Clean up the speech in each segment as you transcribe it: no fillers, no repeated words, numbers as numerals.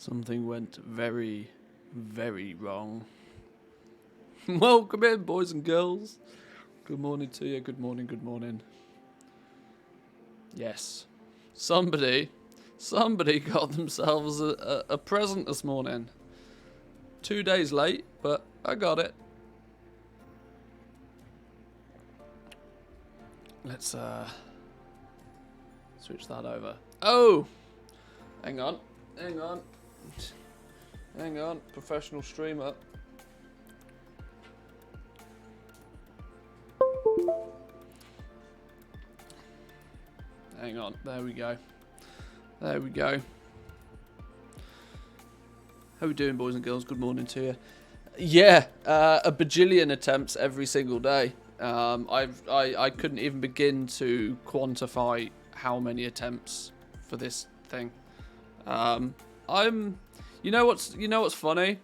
Something went very, very wrong. Welcome in, boys and girls. Good morning to you. Good morning, good morning. Yes. Somebody got themselves a present this morning. 2 days late, but I got it. Let's switch that over. Oh! Hang on. Professional streamer. Hang on. There we go. How we doing, boys and girls? Good morning to you. Yeah, a bajillion attempts every single day. I couldn't even begin to quantify how many attempts for this thing. You know what's funny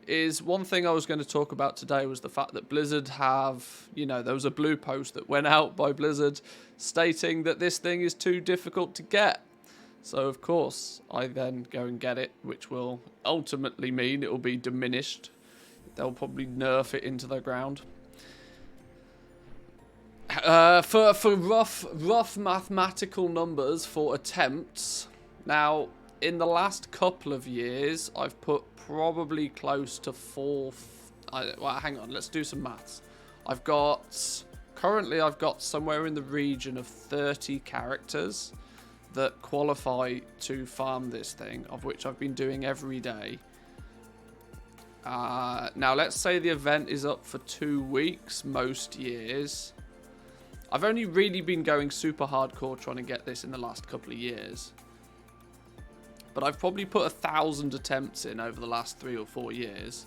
is one thing I was going to talk about today was the fact that Blizzard there was a blue post that went out by Blizzard stating that this thing is too difficult to get. So of course I then go and get it, which will ultimately mean it will be diminished. They'll probably nerf it into the ground. For rough mathematical numbers for attempts. Now, in the last couple of years, I've put probably close to hang on, let's do some maths. Currently I've got somewhere in the region of 30 characters that qualify to farm this thing, of which I've been doing every day. Now, let's say the event is up for 2 weeks most years. I've only really been going super hardcore trying to get this in the last couple of years. But I've probably put 1,000 attempts in over the last 3 or 4 years.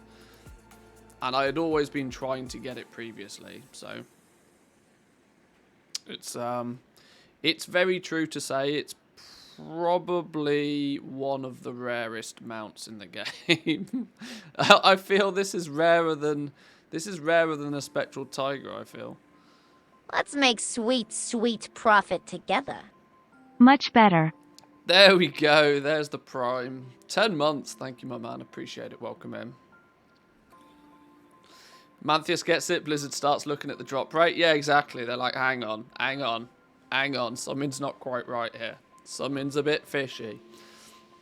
And I had always been trying to get it previously. So it's very true to say it's probably one of the rarest mounts in the game. I feel this is rarer than a spectral tiger, I feel. Let's make sweet, sweet profit together. Much better. There we go. There's the prime. 10 months. Thank you, my man. Appreciate it. Welcome in. Manthius gets it. Blizzard starts looking at the drop rate. Yeah, exactly. They're like, hang on. Something's not quite right here. Something's a bit fishy.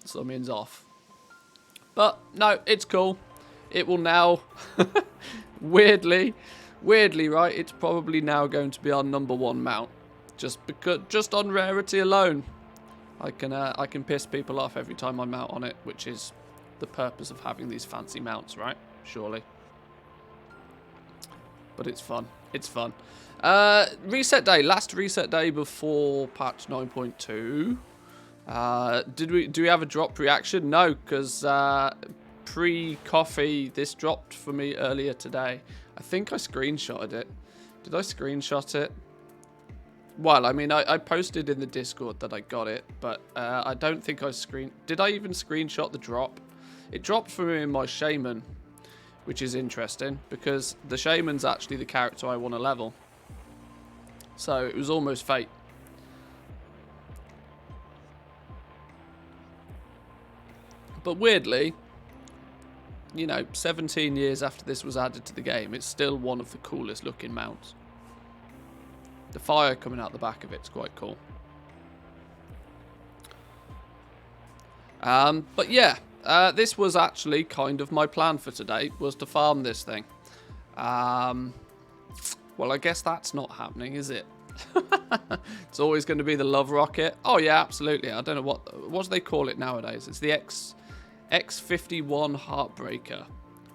Something's off. But, no, it's cool. It will now, weirdly, right, it's probably now going to be our #1 mount. Just on rarity alone. I can piss people off every time I mount on it, which is the purpose of having these fancy mounts, right? Surely. But it's fun. Reset day. Last reset day before patch 9.2. Do we have a drop reaction? No, because pre-coffee, this dropped for me earlier today. I think I screenshotted it. Did I screenshot it? Well, I mean, I posted in the Discord that I got it, but I don't think Did I even screenshot the drop? It dropped for me in my Shaman, which is interesting, because the Shaman's actually the character I want to level. So, it was almost fate. But weirdly, 17 years after this was added to the game, it's still one of the coolest looking mounts. The fire coming out the back of it's quite cool. But yeah, this was actually kind of my plan for today, was to farm this thing. Well, I guess that's not happening, is it? It's always going to be the love rocket. Oh yeah, absolutely. I don't know what do they call it nowadays. It's the X51 Heartbreaker.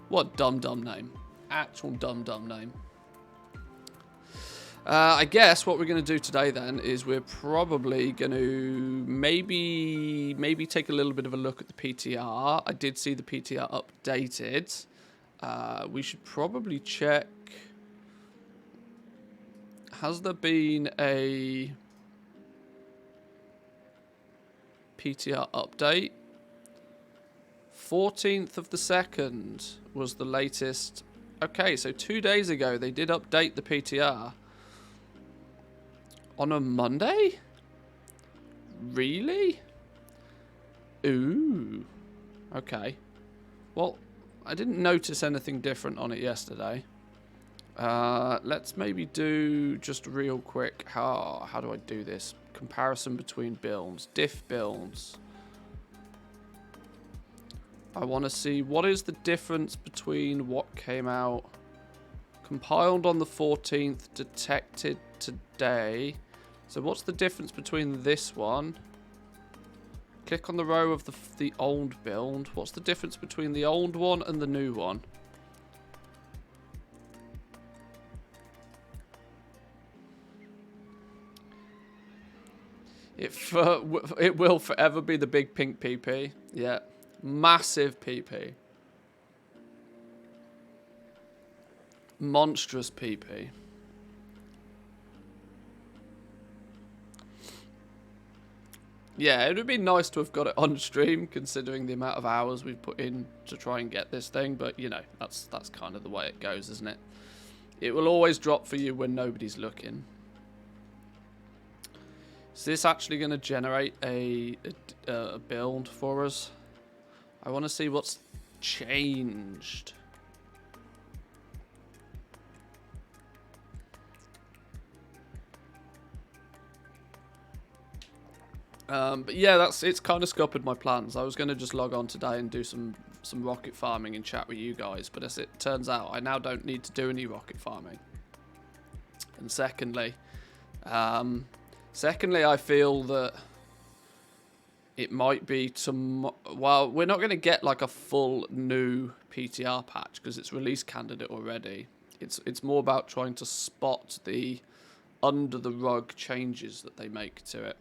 What dumb name. Actual dumb name. I guess what we're going to do today then is we're probably going to maybe take a little bit of a look at the PTR. I did see the PTR updated. We should probably check. Has there been a PTR update? 14th of the 2nd was the latest. Okay, so 2 days ago they did update the PTR. On a Monday? Really? Ooh. Okay. Well, I didn't notice anything different on it yesterday. Let's maybe do just real quick. How do I do this? Comparison between builds. Diff builds. I want to see what is the difference between what came out compiled on the 14th, detected today. So what's the difference between this one? Click on the row of the old build. What's the difference between the old one and the new one? It will forever be the big pink PP. Yeah. Massive PP. Monstrous PP. Yeah, it would be nice to have got it on stream, considering the amount of hours we've put in to try and get this thing. But, you know, that's kind of the way it goes, isn't it? It will always drop for you when nobody's looking. Is this actually going to generate a build for us? I want to see what's changed. But yeah, it's kind of scuppered my plans. I was going to just log on today and do some rocket farming and chat with you guys, but as it turns out, I now don't need to do any rocket farming. And secondly, I feel that it might be well, we're not going to get like a full new PTR patch because it's release candidate already. It's more about trying to spot the under the rug changes that they make to it.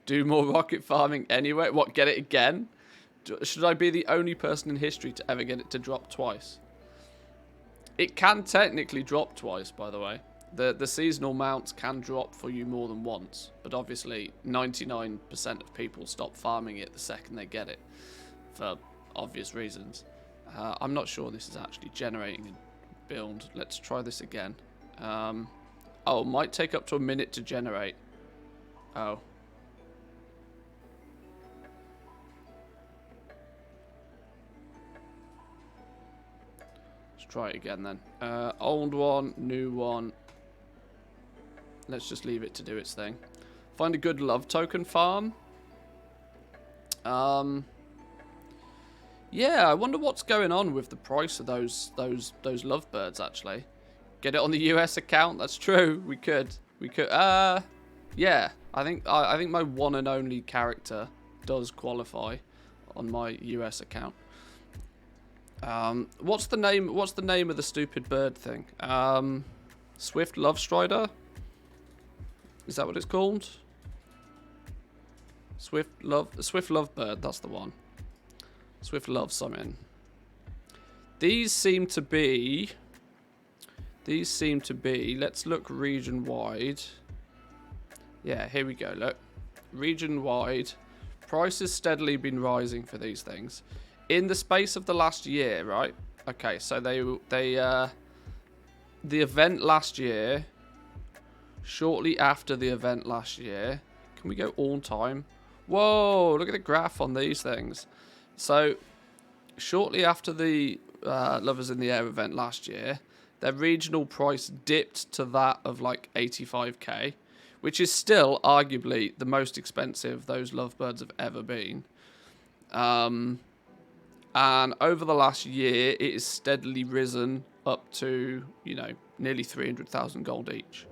Do more rocket farming anyway. What, get it again? Should I be the only person in history to ever get it to drop twice? It can technically drop twice, by the way. The seasonal mounts can drop for you more than once, but obviously 99% of people stop farming it the second they get it, for obvious reasons. I'm not sure this is actually generating a build. Let's try this again. Oh, it might take up to a minute to generate. Oh. Let's try it again then. Old one, new one. Let's just leave it to do its thing. Find a good love token farm. Yeah, I wonder what's going on with the price of those Lovebirds actually. Get it on the US account. That's true. We could. Yeah. I think my one and only character does qualify on my US account. What's the name of the stupid bird thing? Swift Love Strider? Is that what it's called? Swift Lovebird, that's the one. Swift Love something. These seem to be, let's look region wide. Yeah, here we go, look. Region wide. Price has steadily been rising for these things. In the space of the last year, right? Okay, so the event last year, shortly after the event last year, can we go all time? Whoa, look at the graph on these things. So, shortly after the Lovers in the Air event last year, their regional price dipped to that of like 85k, which is still arguably the most expensive those Lovebirds have ever been. And over the last year, it has steadily risen up to, you know, nearly 300,000 gold each.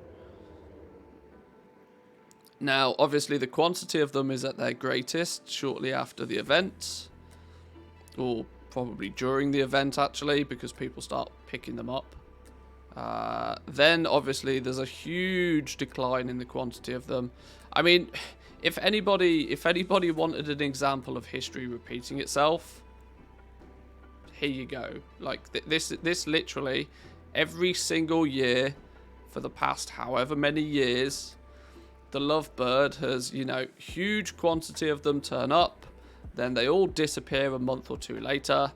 Now, obviously, the quantity of them is at their greatest shortly after the event, or probably during the event, actually, because people start picking them up. Then, obviously, there's a huge decline in the quantity of them. I mean, if anybody wanted an example of history repeating itself, here you go. Like, this literally, every single year for the past however many years, the Lovebird has, you know, huge quantity of them turn up, then they all disappear a month or two later,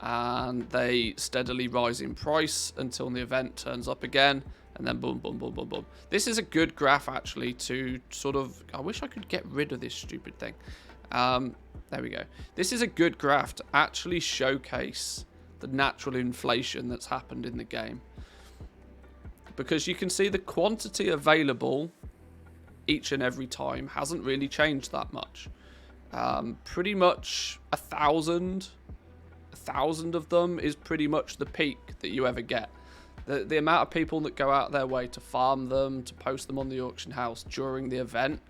and they steadily rise in price until the event turns up again, and then boom, boom, boom, boom, boom. This is a good graph, actually, to sort of... I wish I could get rid of this stupid thing. There we go. This is a good graph to actually showcase the natural inflation that's happened in the game. Because you can see the quantity available each and every time hasn't really changed that much. Pretty much 1,000 of them is pretty much the peak that you ever get. The amount of people that go out their way to farm them, to post them on the auction house during the event,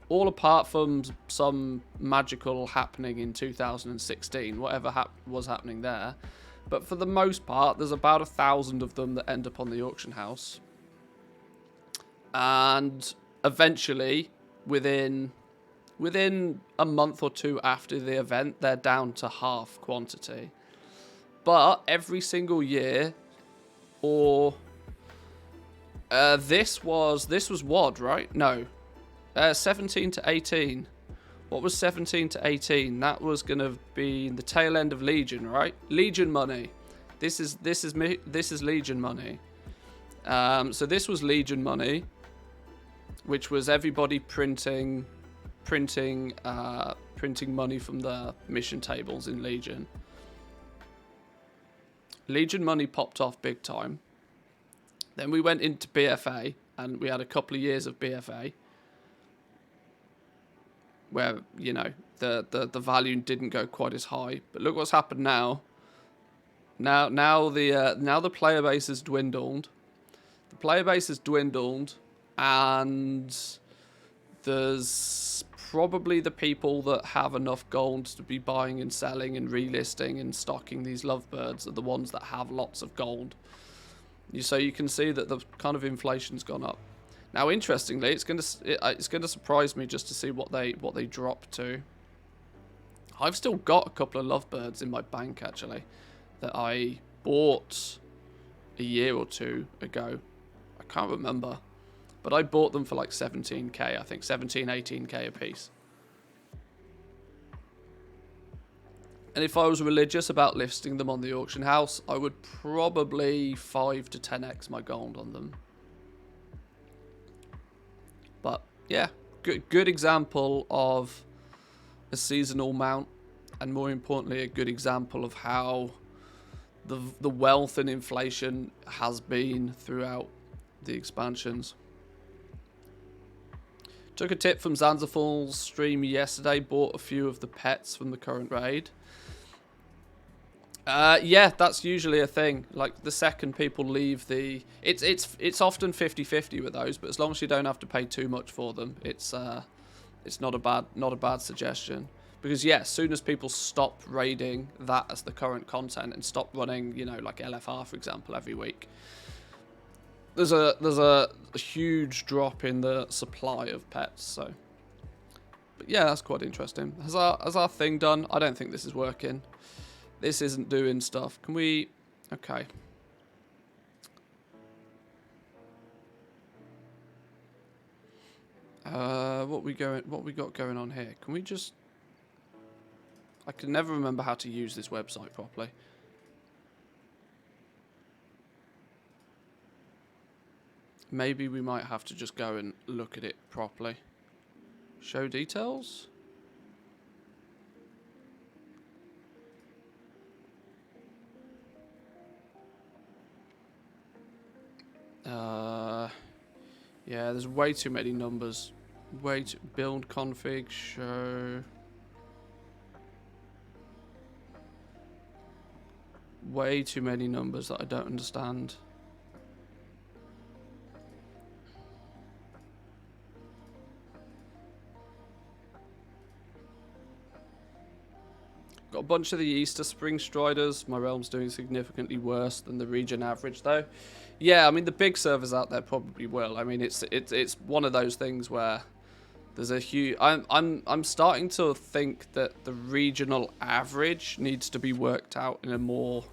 all apart from some magical happening in 2016, whatever was happening there. But for the most part, there's about 1,000 of them that end up on the auction house. And eventually, within a month or two after the event, they're down to half quantity. But every single year, or this was WOD, right? No, 17 to 18. What was 17 to 18? That was gonna be the tail end of Legion, right? Legion money. This is Legion money. So this was Legion money, which was everybody printing money from the mission tables in Legion. Legion money popped off big time. Then we went into BFA, and we had a couple of years of BFA where, you know, the value didn't go quite as high. But look what's happened now. Now the player base has dwindled. The player base has dwindled, and there's probably the people that have enough gold to be buying and selling and relisting and stocking these Lovebirds are the ones that have lots of gold. So you can see that the kind of inflation's gone up. Now, interestingly, it's going to surprise me just to see what they drop to. I've still got a couple of Lovebirds in my bank actually that I bought a year or two ago. I can't remember. But I bought them for like 17k, I think 17, 18k a piece. And if I was religious about listing them on the auction house, I would probably 5 to 10x my gold on them. But yeah, good example of a seasonal mount, and more importantly, a good example of how the wealth and inflation has been throughout the expansions. Took a tip from Zanzafal's stream yesterday, bought a few of the pets from the current raid. Yeah, that's usually a thing. Like, the second people leave the... It's often 50-50 with those, but as long as you don't have to pay too much for them, it's not a bad suggestion. Because, yeah, as soon as people stop raiding that as the current content and stop running, you know, like LFR, for example, every week, there's a huge drop in the supply of pets. So, but yeah, that's quite interesting. Has our thing done? I don't think this is working. This isn't doing stuff. Can we? Okay. What we got going on here? Can we just? I can never remember how to use this website properly. Maybe we might have to just go and look at it properly. Show details? Yeah, there's way too many numbers. Build config, show. Way too many numbers that I don't understand. Got a bunch of the Easter Spring Striders. My realm's doing significantly worse than the region average, though. Yeah, I mean, the big servers out there probably will. I mean, it's one of those things where there's a huge... I'm starting to think that the regional average needs to be worked out in a more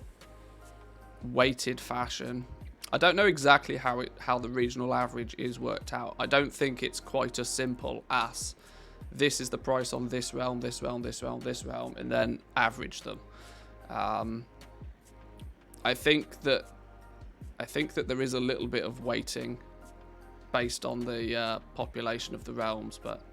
weighted fashion. I don't know exactly how the regional average is worked out. I don't think it's quite as simple as this is the price on this realm, this realm, this realm, this realm, and then average them. I think that there is a little bit of weighting based on the population of the realms, but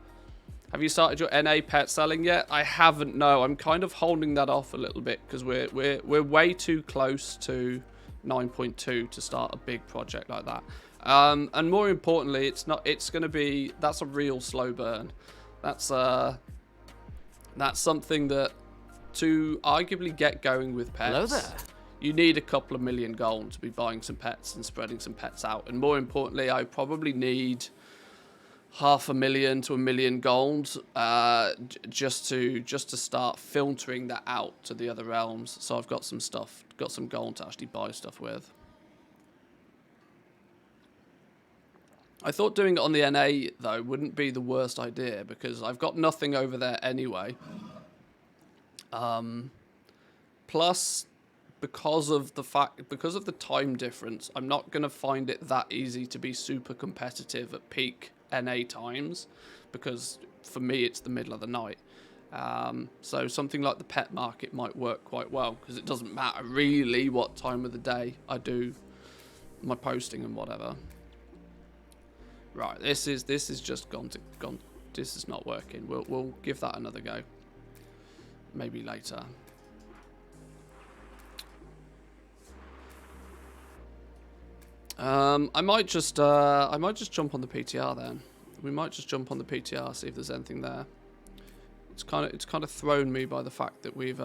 Have you started your NA pet selling yet? I haven't. No, I'm kind of holding that off a little bit because we're way too close to 9.2 to start a big project like that. And more importantly, it's going to be, that's a real slow burn. That's something that to arguably get going with pets. Hello there. You need a couple of million gold to be buying some pets and spreading some pets out. And more importantly, I probably need 500,000 to 1 million gold just to start filtering that out to the other realms. So I've got some stuff, got some gold to actually buy stuff with. I thought doing it on the NA though wouldn't be the worst idea because I've got nothing over there anyway. Plus, because of the time difference, I'm not gonna find it that easy to be super competitive at peak NA times, because for me it's the middle of the night. So something like the pet market might work quite well because it doesn't matter really what time of the day I do my posting and whatever. Right, this is just gone. This is not working. We'll give that another go. Maybe later. I might just jump on the PTR then. We might just jump on the PTR, see if there's anything there. It's kind of thrown me by the fact that we've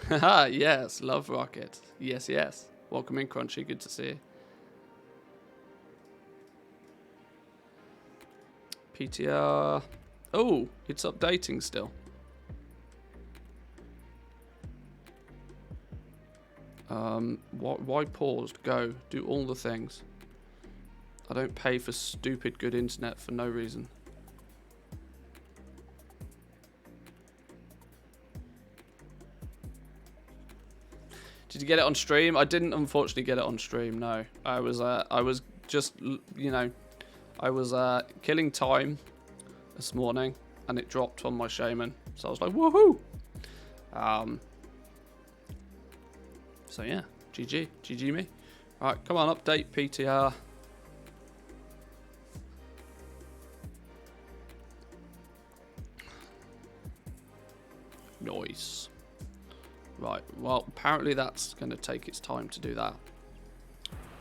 haha, yes, love rocket. Yes, yes. Welcome in, Crunchy. Good to see you. PTR. Oh, it's updating still. Why paused? Go. Do all the things. I don't pay for stupid good internet for no reason. Did you get it on stream? I didn't unfortunately get it on stream, no. I was just, you know, I was killing time this morning and it dropped on my shaman. So I was like, woohoo! So yeah, GG me. Alright, come on, update PTR. Nice. Right, well, apparently that's going to take its time to do that.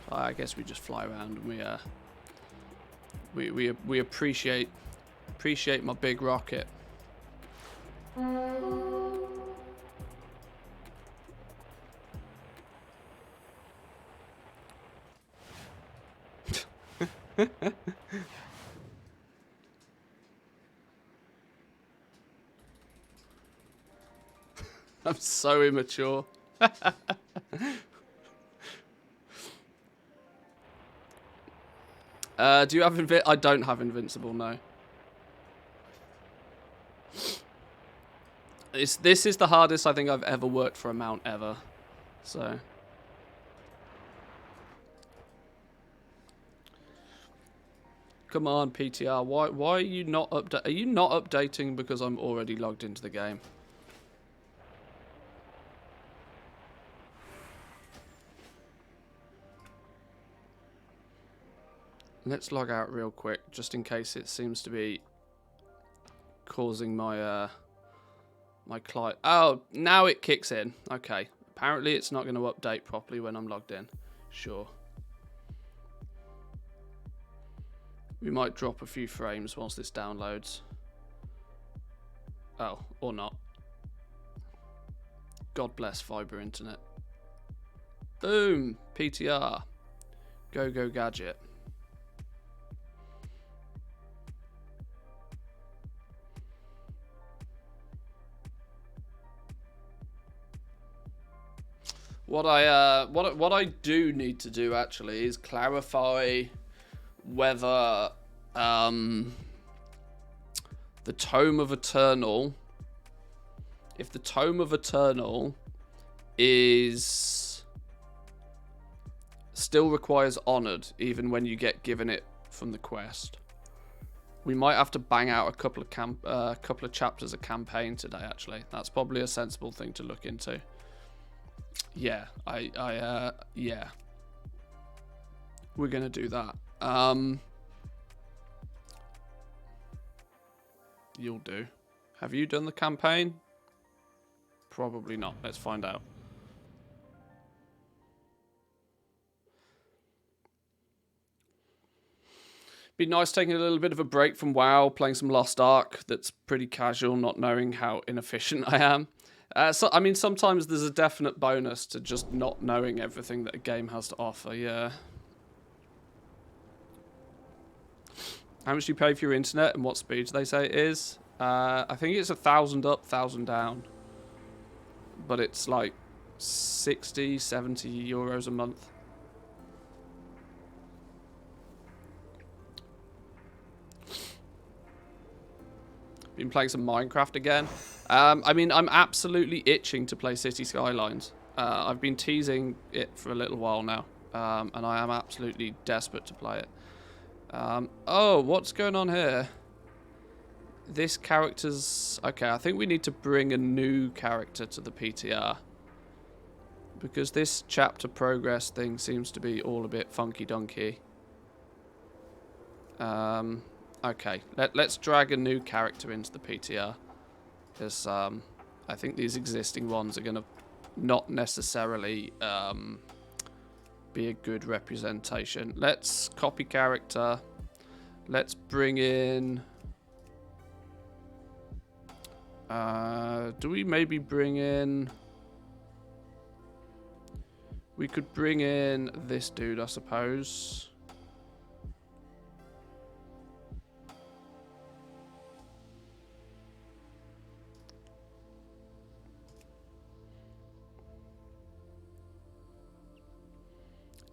So I guess we just fly around and we appreciate my big rocket. I'm so immature. Do you have I don't have invincible, no. This is the hardest I think I've ever worked for a mount ever. So come on, PTR. Why are you not updating? Are you not updating because I'm already logged into the game? Let's log out real quick, just in case it seems to be causing my my client. Oh, now it kicks in. Okay. Apparently it's not going to update properly when I'm logged in. Sure. We might drop a few frames once this downloads. Oh, or not. God bless fiber internet. Boom! PTR. Go gadget. What I do need to do actually is clarify whether the Tome of Eternal, if the Tome of Eternal is still requires honored even when you get given it from the quest. We might have to bang out a couple of chapters of campaign today. Actually, that's probably a sensible thing to look into. Yeah, yeah. We're gonna do that. You'll do. Have you done the campaign? Probably not. Let's find out. Be nice taking a little bit of a break from WoW, playing some Lost Ark. That's pretty casual, not knowing how inefficient I am. So I mean, sometimes there's a definite bonus to just not knowing everything that a game has to offer. Yeah. How much do you pay for your internet and what speed do they say it is? I think it's 1,000 up, 1,000 down. But it's like 60, 70 euros a month. Been playing some Minecraft again. I mean, I'm absolutely itching to play City Skylines. I've been teasing it for a little while now. And I am absolutely desperate to play it. Oh, what's going on here? This character's... Okay, I think we need to bring a new character to the PTR. Because this chapter progress thing seems to be all a bit funky-dunky. Okay, let's drag a new character into the PTR. Because I think these existing ones are going to not necessarily be a good representation. Let's copy character. Let's bring in... do we maybe bring in... We could bring in this dude, I suppose.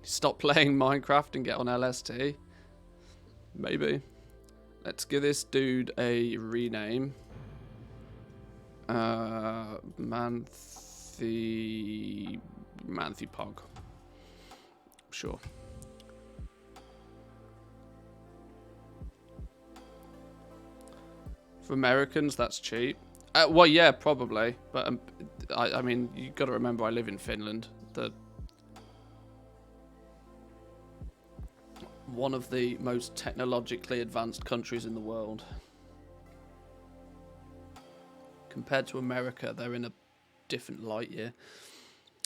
Stop playing Minecraft and get on LST. Maybe. Let's give this dude a rename. Manthy Pog. Sure. For Americans, that's cheap. Well, yeah, probably. But I mean, you got to remember, I live in Finland. One of the most technologically advanced countries in the world. Compared to America, they're in a different light year.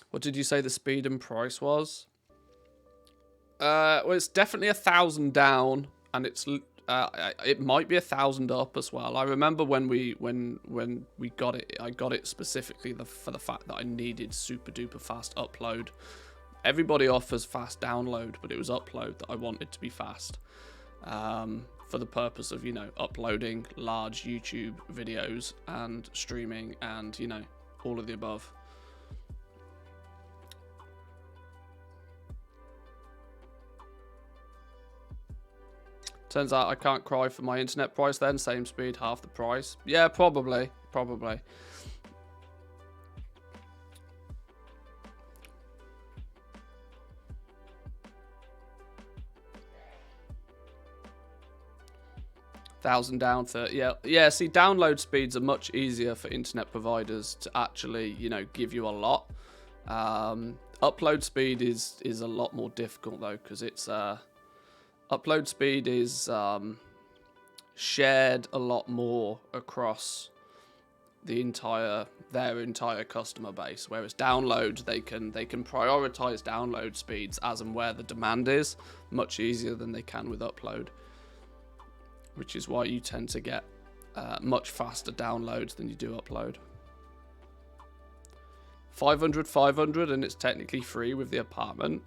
What did you say the speed and price was? Well, it's definitely 1,000 down, and it's it might be 1,000 up as well. I remember when we got it, I got it specifically for the fact that I needed super duper fast upload. Everybody offers fast download, but it was upload that I wanted to be fast. For the purpose of, you know, uploading large YouTube videos and streaming and, you know, all of the above. Turns out I can't cry for my internet price then. Same speed, half the price. Yeah, probably. Probably. Thousand down, 30. Yeah. See, download speeds are much easier for internet providers to actually, you know, give you a lot. Upload speed is a lot more difficult though, because it's upload speed is shared a lot more across their entire customer base. Whereas download, they can prioritize download speeds as and where the demand is much easier than they can with upload. Which is why you tend to get much faster downloads than you do upload. 500, and it's technically free with the apartment.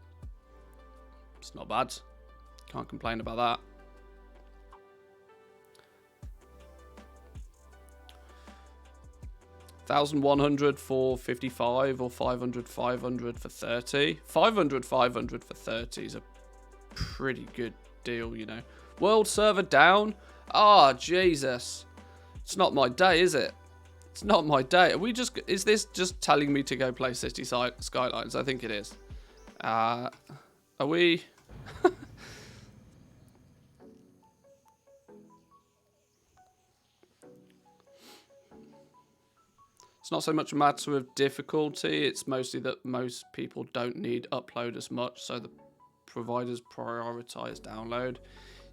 It's not bad. Can't complain about that. $1,100 for 55 or 500 for 30. 500 for 30 is a pretty good deal, you know. World server down? Ah, Jesus. It's not my day, is it? It's not my day. Is this just telling me to go play City Skylines? I think it is. Are we... It's not so much a matter of difficulty. It's mostly that most people don't need upload as much, so the providers prioritize download.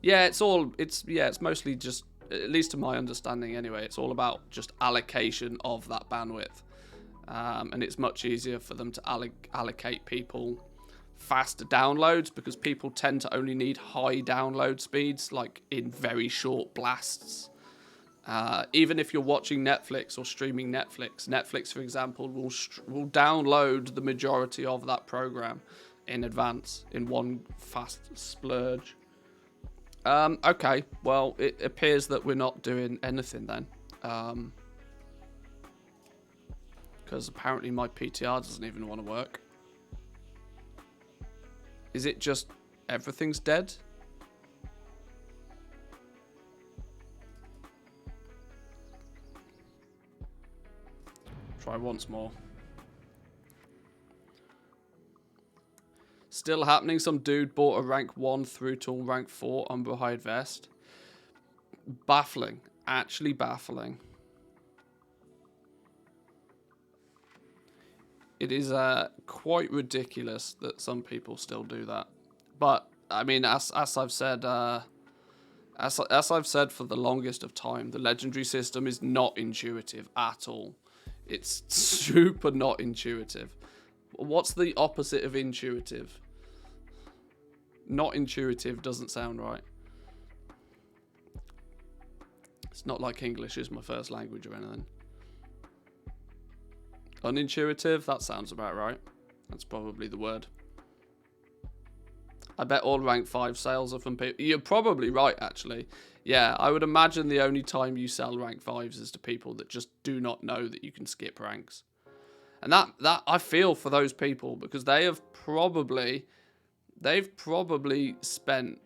Yeah, it's mostly just At least to my understanding anyway, it's all about just allocation of that bandwidth. And it's much easier for them to allocate people faster downloads, because people tend to only need high download speeds, like in very short blasts. Even if you're watching Netflix or streaming Netflix, for example, will download the majority of that program in advance in one fast splurge. Okay, well, it appears that we're not doing anything then. Because apparently my PTR doesn't even want to work. Is it just everything's dead? Try once more. Still happening. Some dude bought a rank 1 through to rank 4 unbehind vest. Baffling. Actually baffling. It is quite ridiculous that some people still do that. But I mean, as I've said, as I've said for the longest of time, the legendary system is not intuitive at all. It's super not intuitive. What's the opposite of intuitive? Not intuitive doesn't sound right. It's not like English is my first language or anything. Unintuitive? That sounds about right. That's probably the word. I bet all rank 5 sales are from people. You're probably right, actually. Yeah, I would imagine the only time you sell rank 5s is to people that just do not know that you can skip ranks. And that I feel for those people, because they've probably spent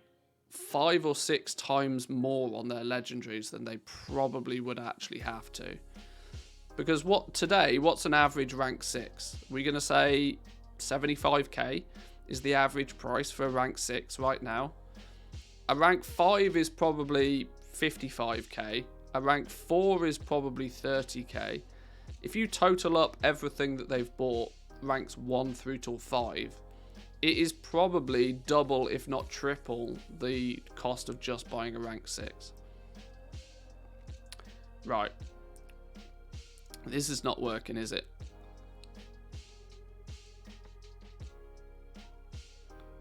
5 or 6 times more on their legendaries than they probably would actually have to. Because what's an average rank 6? We're going to say 75k is the average price for a rank 6 right now. A rank 5 is probably 55k. A rank 4 is probably 30k. If you total up everything that they've bought, ranks 1 through till 5, it is probably double, if not triple, the cost of just buying a rank 6. Right. This is not working, is it?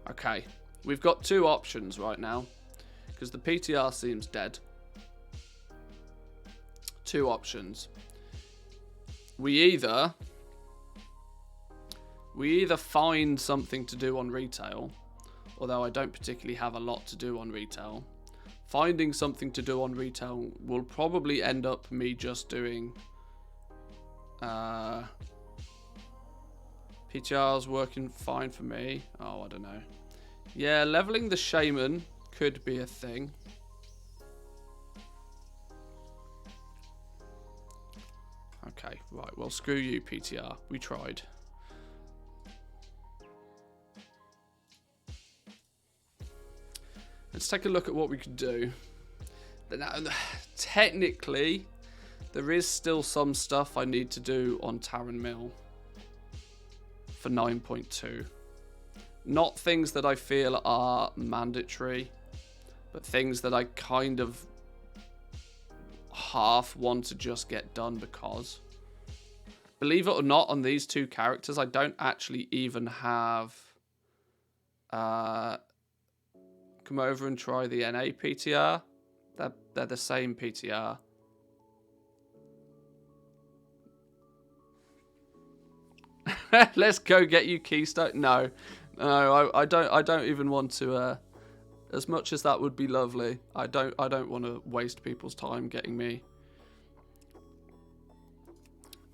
Okay. We've got 2 options right now, because the PTR seems dead. 2 options. We either find something to do on retail, although I don't particularly have a lot to do on retail. Finding something to do on retail will probably end up me just doing PTR's working fine for me. Oh, I don't know. Yeah, leveling the shaman could be a thing. Okay, right. Well, screw you, PTR. We tried. Let's take a look at what we could do. Now, technically, there is still some stuff I need to do on Taran Mill for 9.2. Not things that I feel are mandatory, but things that I kind of half want to just get done because. Believe it or not, on these 2 characters, I don't actually even have... come over and try the NA PTR. They're the same PTR. Let's go get you Keystone. No, I don't even want to. As much as that would be lovely, I don't want to waste people's time getting me.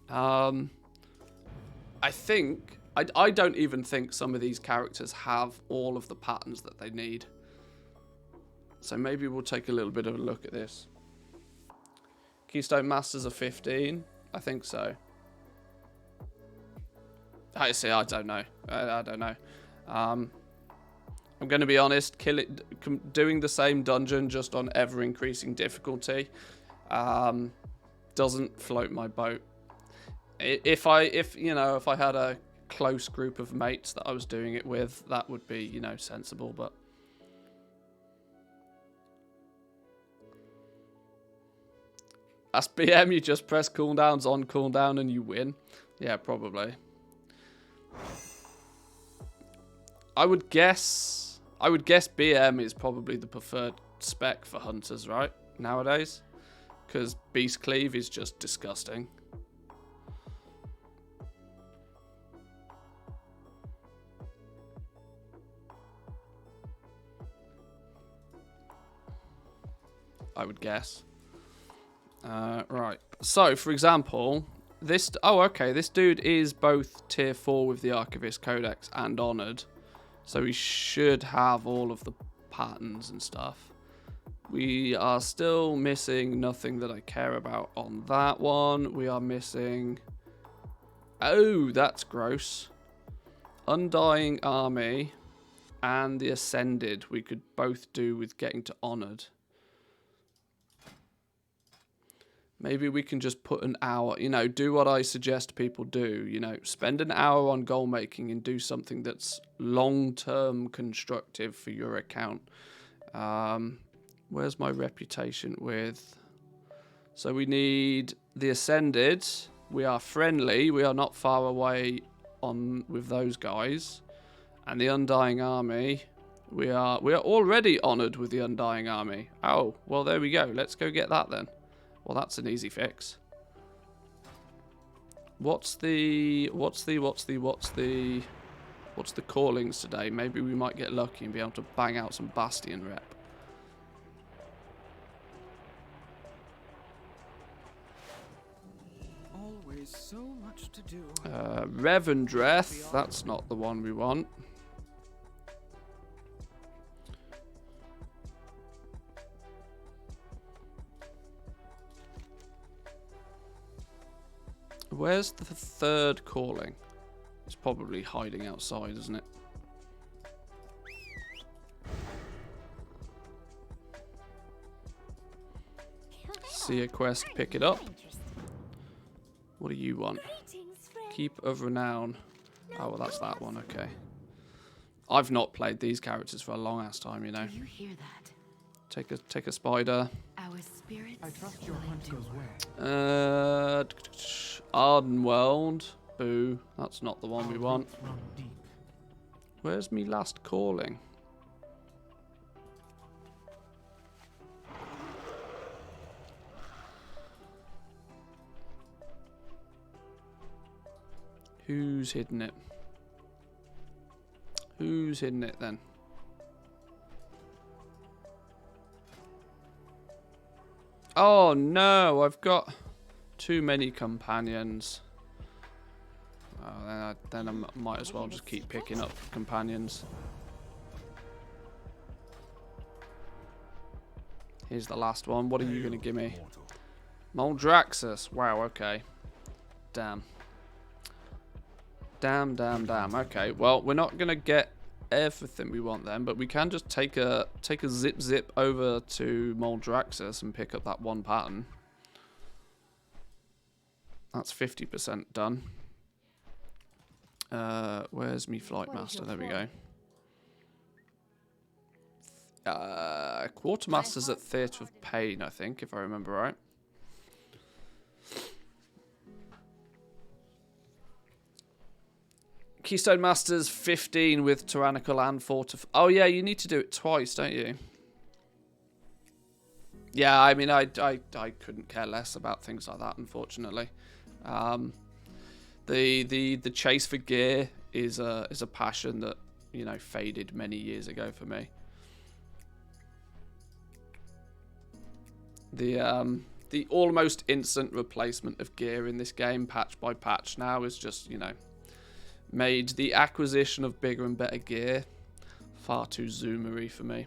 I think I don't even think some of these characters have all of the patterns that they need. So maybe we'll take a little bit of a look at this. Keystone Masters are 15. I think so. I see. I don't know. I don't know. I'm going to be honest. Doing the same dungeon just on ever increasing difficulty doesn't float my boat. If I had a close group of mates that I was doing it with, that would be sensible. But As BM, you just press cooldowns on cooldown and you win. Yeah, probably. I would guess BM is probably the preferred spec for hunters, right? Nowadays. Because Beast Cleave is just disgusting. I would guess. Right. So, for example, this... Oh, okay. This dude is both tier 4 with the Archivist Codex and Honored. So he should have all of the patterns and stuff. We are still missing nothing that I care about on that one. We are missing... Oh, that's gross. Undying Army and the Ascended we could both do with getting to Honored. Maybe we can just put an hour, you know, do what I suggest people do, you know, spend an hour on goal making and do something that's long-term constructive for your account. Where's my reputation with? So we need the Ascended. We are friendly. We are not far away on with those guys. And the Undying Army. We are already honoured with the Undying Army. Oh, well there we go. Let's go get that then. Well, that's an easy fix. What's the callings today? Maybe we might get lucky and be able to bang out some Bastion rep. Always so much to do. Revendreth, that's not the one we want. Where's the third calling? It's probably hiding outside, isn't it? See a quest, pick it up. What do you want? Keep of Renown. Oh, well, that's that one, okay. I've not played these characters for a long ass time, you know. Do you hear that? Take a spider. Our spirits. I trust your hunt goes well. Ardenweld. Boo. That's not the one we want. Roots run deep. Where's me last calling? Who's hidden it? Who's hidden it then? Oh no, I've got too many companions. Oh, then I might as well just keep picking up companions. Here's the last one. What are you going to give me? Moldraxus. Wow, okay. Damn. Damn. Okay, well, we're not going to get everything we want then, but we can just take a zip over to Moldraxus and pick up that one pattern. That's 50% done. Where's me Flight Master? There we go. Quartermaster's at Theatre of Pain, I think, if I remember right. Keystone Master's 15 with Tyrannical and Fortif... Oh, yeah, you need to do it twice, don't you? Yeah, I mean, I couldn't care less about things like that, unfortunately. The chase for gear is a passion that, you know, faded many years ago for me. The almost instant replacement of gear in this game, patch by patch now, is just, you know, made the acquisition of bigger and better gear far too zoomery for me.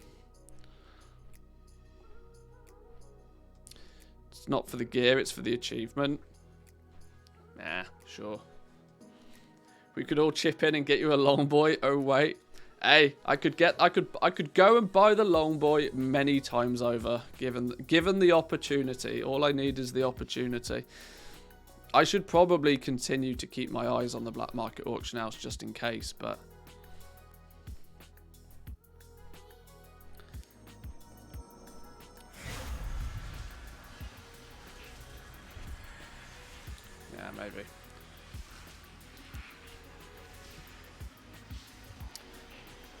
It's not for the gear, it's for the achievement. Nah, sure. We could all chip in and get you a longboy. Oh wait. Hey, I could go and buy the longboy many times over, given the opportunity. All I need is the opportunity. I should probably continue to keep my eyes on the black market auction house just in case, but Yeah, maybe.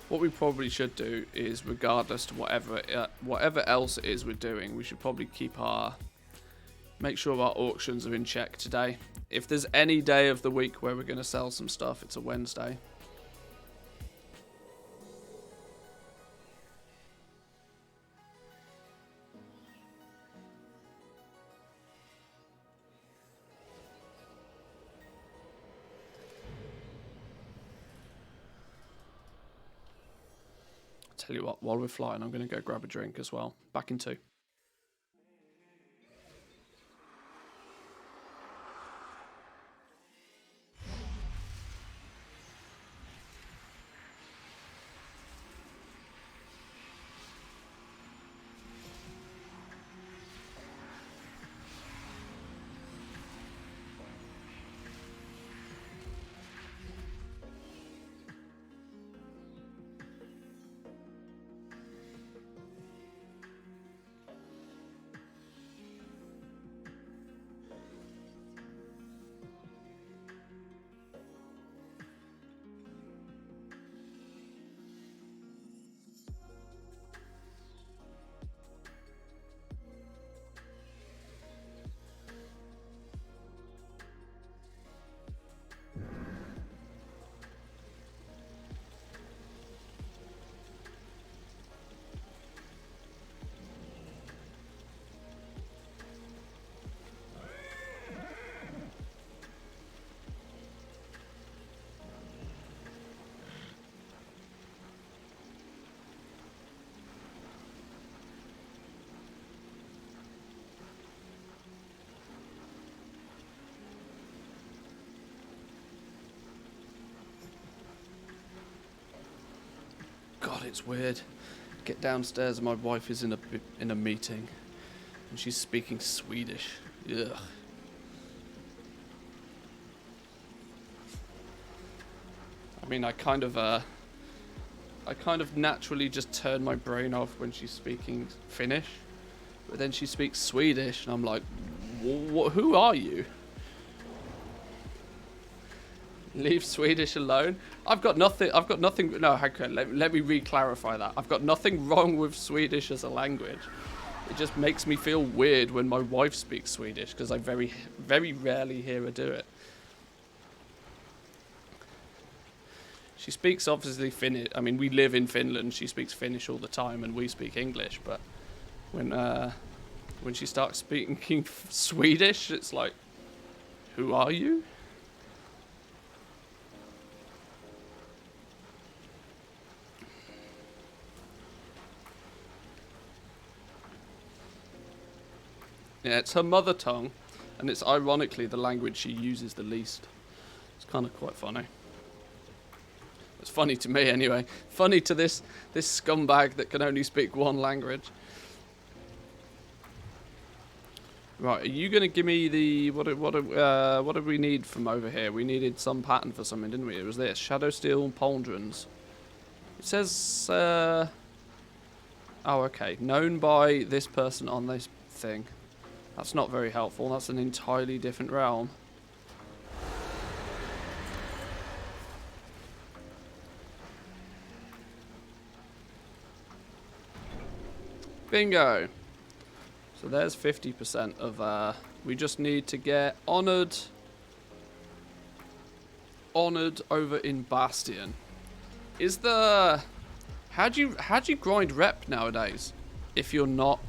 What we probably should do is, regardless to whatever else it is we're doing, we should probably make sure our auctions are in check today. If there's any day of the week where we're going to sell some stuff, it's a Wednesday. Tell you what, while we're flying, I'm going to go grab a drink as well. Back in 2. God, it's weird. Get downstairs and my wife is in a meeting, and she's speaking Swedish. Ugh. I mean, I kind of naturally just turn my brain off when she's speaking Finnish, but then she speaks Swedish, and I'm like, who are you? Leave Swedish alone. I've got nothing. No, okay, let me re-clarify that. I've got nothing wrong with Swedish as a language. It just makes me feel weird when my wife speaks Swedish, because I very, very rarely hear her do it. She speaks obviously Finnish. I mean, we live in Finland. She speaks Finnish all the time, and we speak English. But when she starts speaking Swedish, it's like, who are you? Yeah, it's her mother tongue, and it's ironically the language she uses the least. It's kind of quite funny. It's funny to me anyway. Funny to this scumbag that can only speak one language. Right, are you going to give me the... What did we need from over here? We needed some pattern for something, didn't we? It was this. Shadow Steel Pauldrons. It says... Oh, okay. Known by this person on this thing. That's not very helpful. That's an entirely different realm. Bingo! So there's 50% of, we just need to get honoured over in Bastion. Is the... How do you grind rep nowadays? If you're not...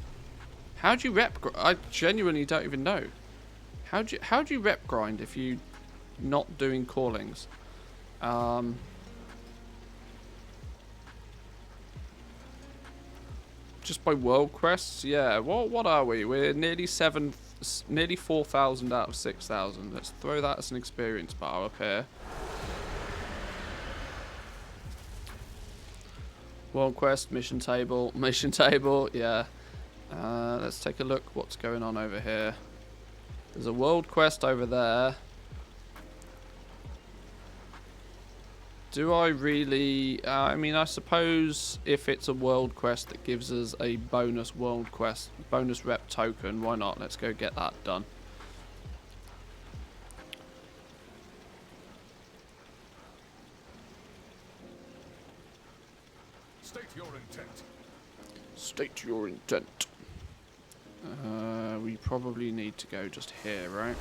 How do you rep... I genuinely don't even know. How do you rep grind if you're not doing callings? Just by world quests? Yeah. What are we? We're nearly 4,000 out of 6,000. Let's throw that as an experience bar up here. World quest, mission table, yeah. Let's take a look what's going on over here. There's a world quest over there. Do I really... I mean, I suppose if it's a world quest that gives us a bonus world quest, bonus rep token, why not? Let's go get that done. State your intent. State your intent. We probably need to go just here, right?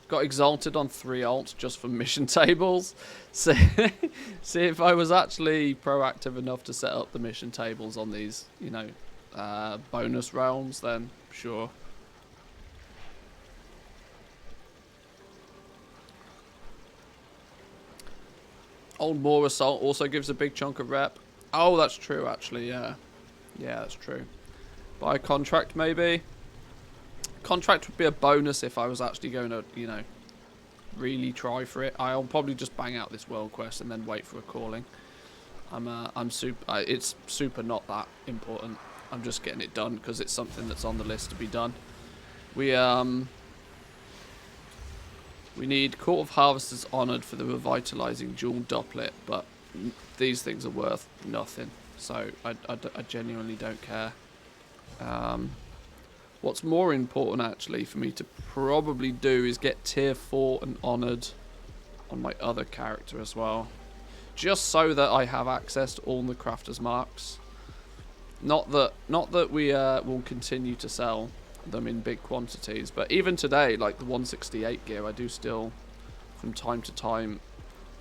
Got exalted on 3 alts just for mission tables. See if I was actually proactive enough to set up the mission tables on these, you know, bonus realms, then sure. Old Moor Assault also gives a big chunk of rep. Oh, that's true, actually, yeah. Yeah, that's true. Buy a contract, maybe? Contract would be a bonus if I was actually going to, you know, really try for it. I'll probably just bang out this world quest and then wait for a calling. It's super not that important. I'm just getting it done because it's something that's on the list to be done. We need Court of Harvesters Honoured for the revitalizing dual doublet, but these things are worth nothing, so I genuinely don't care. What's more important actually for me to probably do is get tier 4 and Honoured on my other character as well, just so that I have access to all the crafters marks. Not that we will continue to sell them in big quantities, but even today, like the 168 gear, I do still from time to time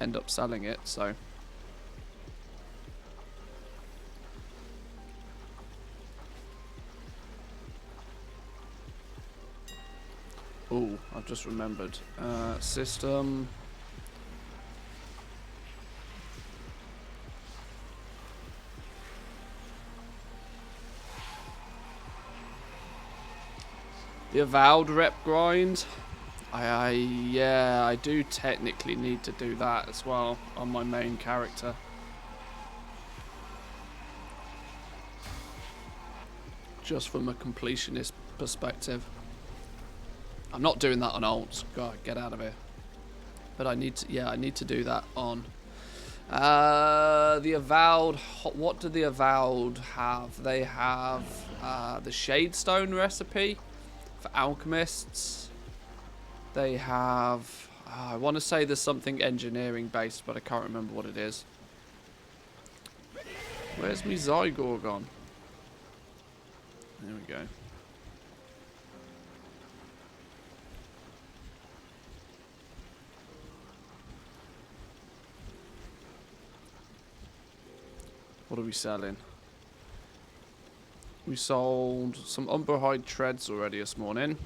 end up selling it, so oh, I've just remembered. System. The Avowed rep grind. Yeah, I do technically need to do that as well on my main character. Just from a completionist perspective. I'm not doing that on alts. God, get out of here. But I need to, yeah, I need to do that on the Avowed. What do the Avowed have? They have the Shadestone recipe for alchemists. They have, I want to say there's something engineering based, but I can't remember what it is. Where's me Zygor gone? There we go. What are we selling? We sold some Umberhide treads already this morning.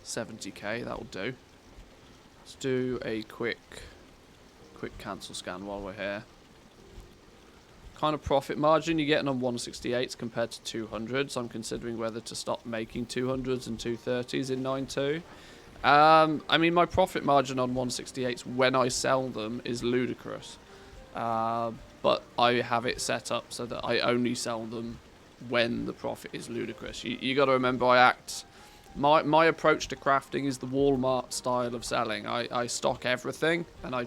70k, that'll do. Let's do a quick cancel scan while we're here. Kind of profit margin you're getting on 168s compared to 200s. I'm considering whether to stop making 200s and 230s in 9.2. I mean, my profit margin on 168s when I sell them is ludicrous. But I have it set up so that I only sell them when the profit is ludicrous. You got to remember, my approach to crafting is the Walmart style of selling. I stock everything, and I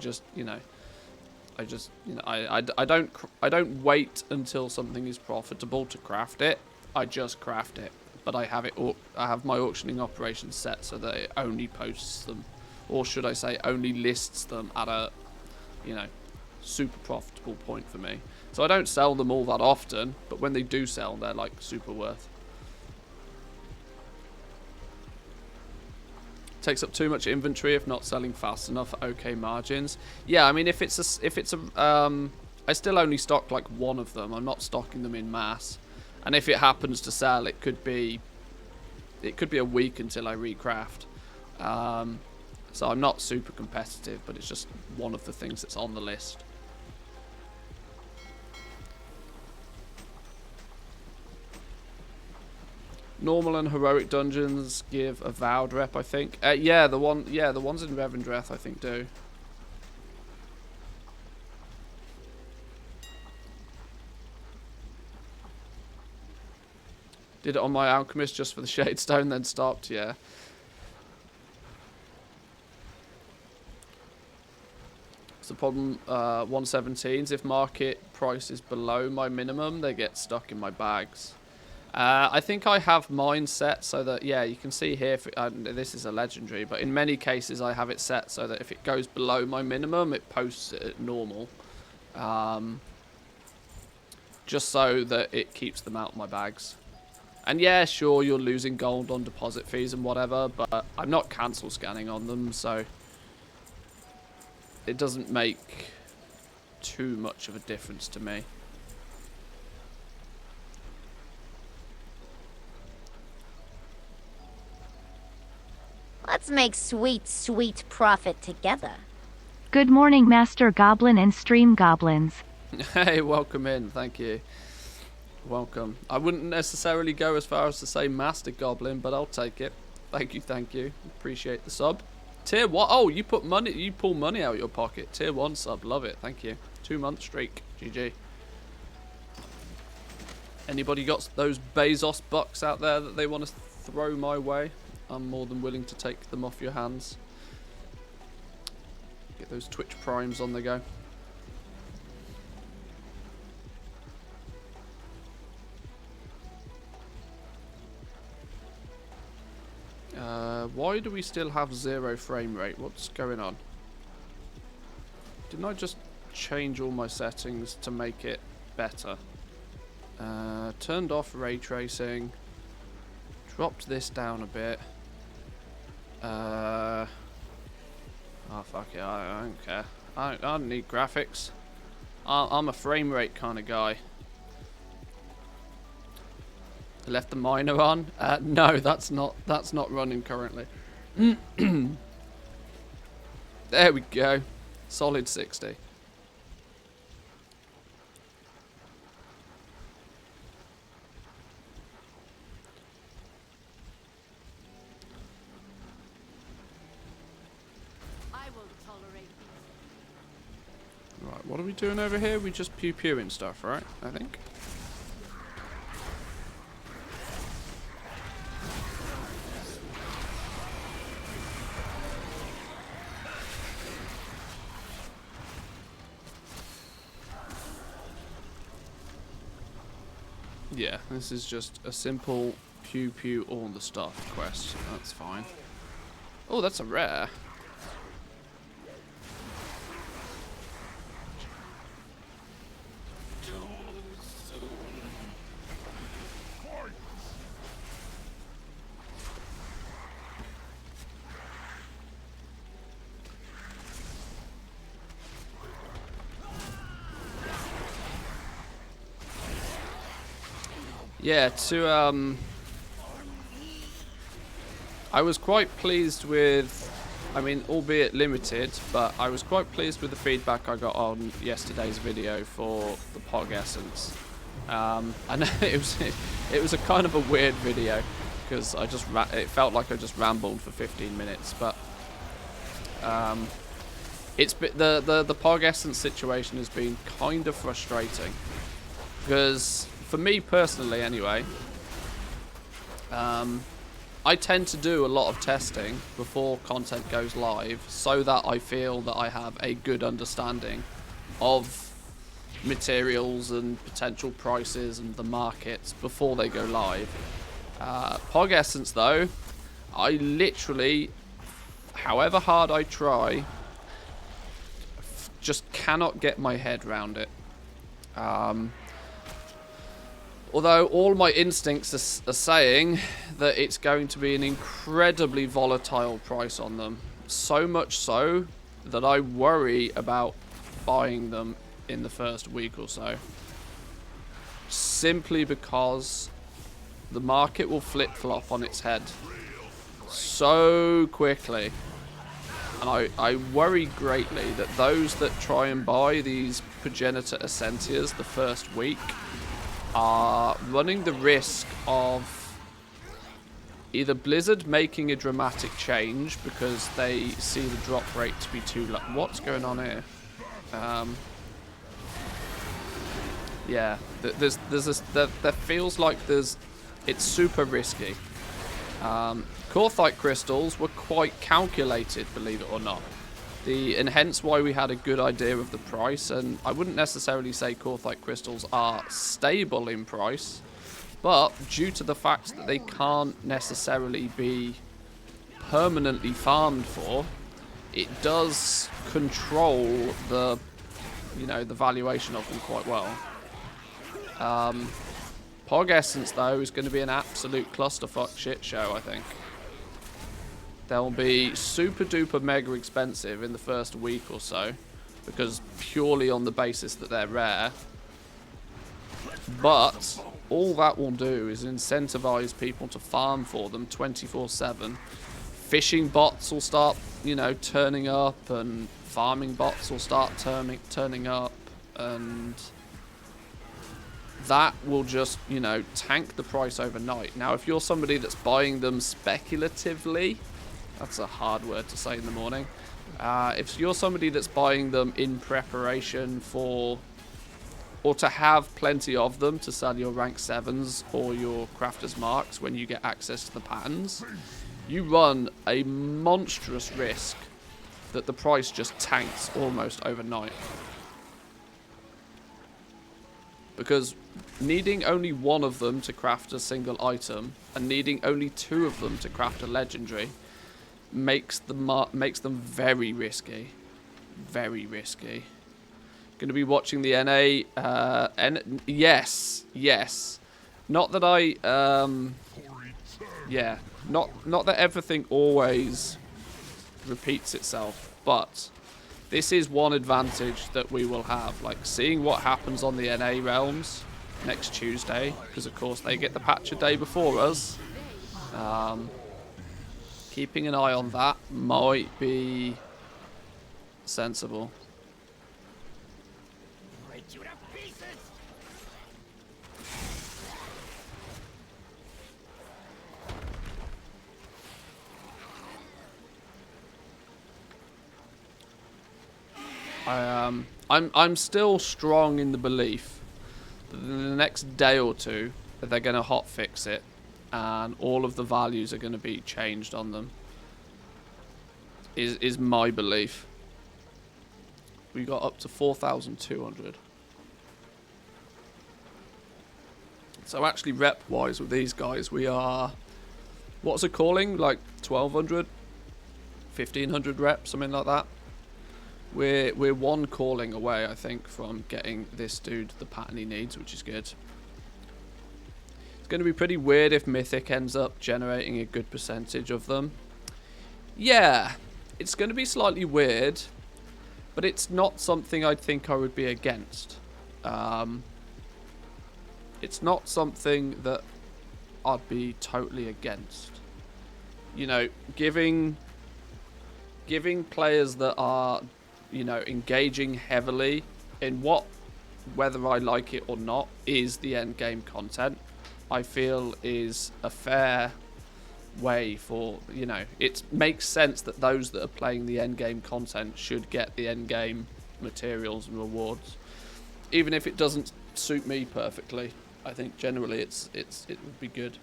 don't wait until something is profitable to craft it. I just craft it, but I have my auctioning operation set so that it only posts them, or should I say, only lists them at a, you know, super profitable point for me. So I don't sell them all that often, but when they do sell, they're like super worth. Takes up too much inventory if not selling fast enough at okay margins. Yeah, I mean, if it's a I still only stock like one of them. I'm not stocking them in mass, and if it happens to sell, it could be a week until I recraft. So I'm not super competitive, but it's just one of the things that's on the list. Normal and heroic dungeons give Avowed rep, I think. Yeah, the ones in Revendreth, I think, do. Did it on my alchemist just for the Shadestone, then stopped. Yeah. It's the problem. 117s. If market price is below my minimum, they get stuck in my bags. I think I have mine set so that, yeah, you can see here, this is a legendary, but in many cases I have it set so that if it goes below my minimum, it posts it at normal. Just so that it keeps them out of my bags. And yeah, sure, you're losing gold on deposit fees and whatever, but I'm not cancel scanning on them, so it doesn't make too much of a difference to me. Let's make sweet, sweet profit together. Good morning, Master Goblin and Stream Goblins. Hey, welcome in. Thank you. Welcome. I wouldn't necessarily go as far as to say Master Goblin, but I'll take it. Thank you, thank you. Appreciate the sub. Tier 1. Oh, you put money. You pull money out of your pocket. Tier 1 sub. Love it. Thank you. 2-month streak. GG. Anybody got those Bezos bucks out there that they want to throw my way? I'm more than willing to take them off your hands. Get those Twitch primes on the go. Why do we still have 0 frame rate? What's going on? Didn't I just change all my settings to make it better? Turned off ray tracing. Dropped this down a bit. Oh fuck it, I don't care. I don't need graphics. I'm a frame rate kind of guy. Left the miner on? No, that's not running currently. There we go. Solid 60. Right, what are we doing over here? We just pew-pewing stuff, right? I think. Yeah, this is just a simple pew-pew all the stuff quest. That's fine. Oh, that's a rare. Yeah, I was quite pleased with, I mean, albeit limited, but I was quite pleased with the feedback I got on yesterday's video for the Pog Essence. I know it was a kind of a weird video because it felt like I just rambled for 15 minutes, but it's been, the Pog Essence situation has been kind of frustrating because, for me personally anyway, I tend to do a lot of testing before content goes live so that I feel that I have a good understanding of materials and potential prices and the markets before they go live. Pog Essence though, I literally, however hard I try, just cannot get my head around it. Although all my instincts are saying that it's going to be an incredibly volatile price on them. So much so that I worry about buying them in the first week or so. Simply because the market will flip-flop on its head so quickly. And I worry greatly that those that try and buy these Progenitor Essentias the first week are running the risk of either Blizzard making a dramatic change because they see the drop rate to be too low. What's going on here? Yeah, there feels like it's super risky. Corthite crystals were quite calculated, believe it or not. And hence why we had a good idea of the price, and I wouldn't necessarily say Corthite crystals are stable in price, But due to the fact that they can't necessarily be permanently farmed for, it does control the, you know, the valuation of them quite well. Pog Essence, though, is going to be an absolute clusterfuck shit show, I think. They'll be super duper mega expensive in the first week or so, because purely on the basis that they're rare. But all that will do is incentivize people to farm for them 24/7. Fishing bots will start, you know, turning up, and farming bots will start turning up, and that will just, you know, tank the price overnight. Now, if you're somebody that's buying them speculatively, that's a hard word to say in the morning. If you're somebody that's buying them in preparation for, or to have plenty of them to sell your rank 7s or your crafters marks when you get access to the patterns, you run a monstrous risk that the price just tanks almost overnight. Because needing only one of them to craft a single item and needing only 2 of them to craft a legendary makes them very risky. Very risky. Going to be watching the NA. Yes. Not that I yeah, not that everything always repeats itself, but this is one advantage that we will have, like seeing what happens on the NA realms next Tuesday, because of course they get the patch a day before us. Keeping an eye on that might be sensible. I'm still strong in the belief that in the next day or two that they're going to hotfix it and all of the values are going to be changed on them. Is my belief. We got up to 4,200. So actually rep-wise with these guys, we are, what's it calling? Like 1,200? 1,500 reps, something like that. We're one calling away, I think, from getting this dude the pattern he needs, which is good. It's going to be pretty weird if Mythic ends up generating a good percentage of them. Yeah, it's going to be slightly weird, but it's not something I think I would be against. It's not something that I'd be totally against. You know, giving players that are, you know, engaging heavily in what, whether I like it or not, is the end game content, I feel is a fair way for, you know, it makes sense that those that are playing the end game content should get the end game materials and rewards, even if it doesn't suit me perfectly. I think generally it would be good.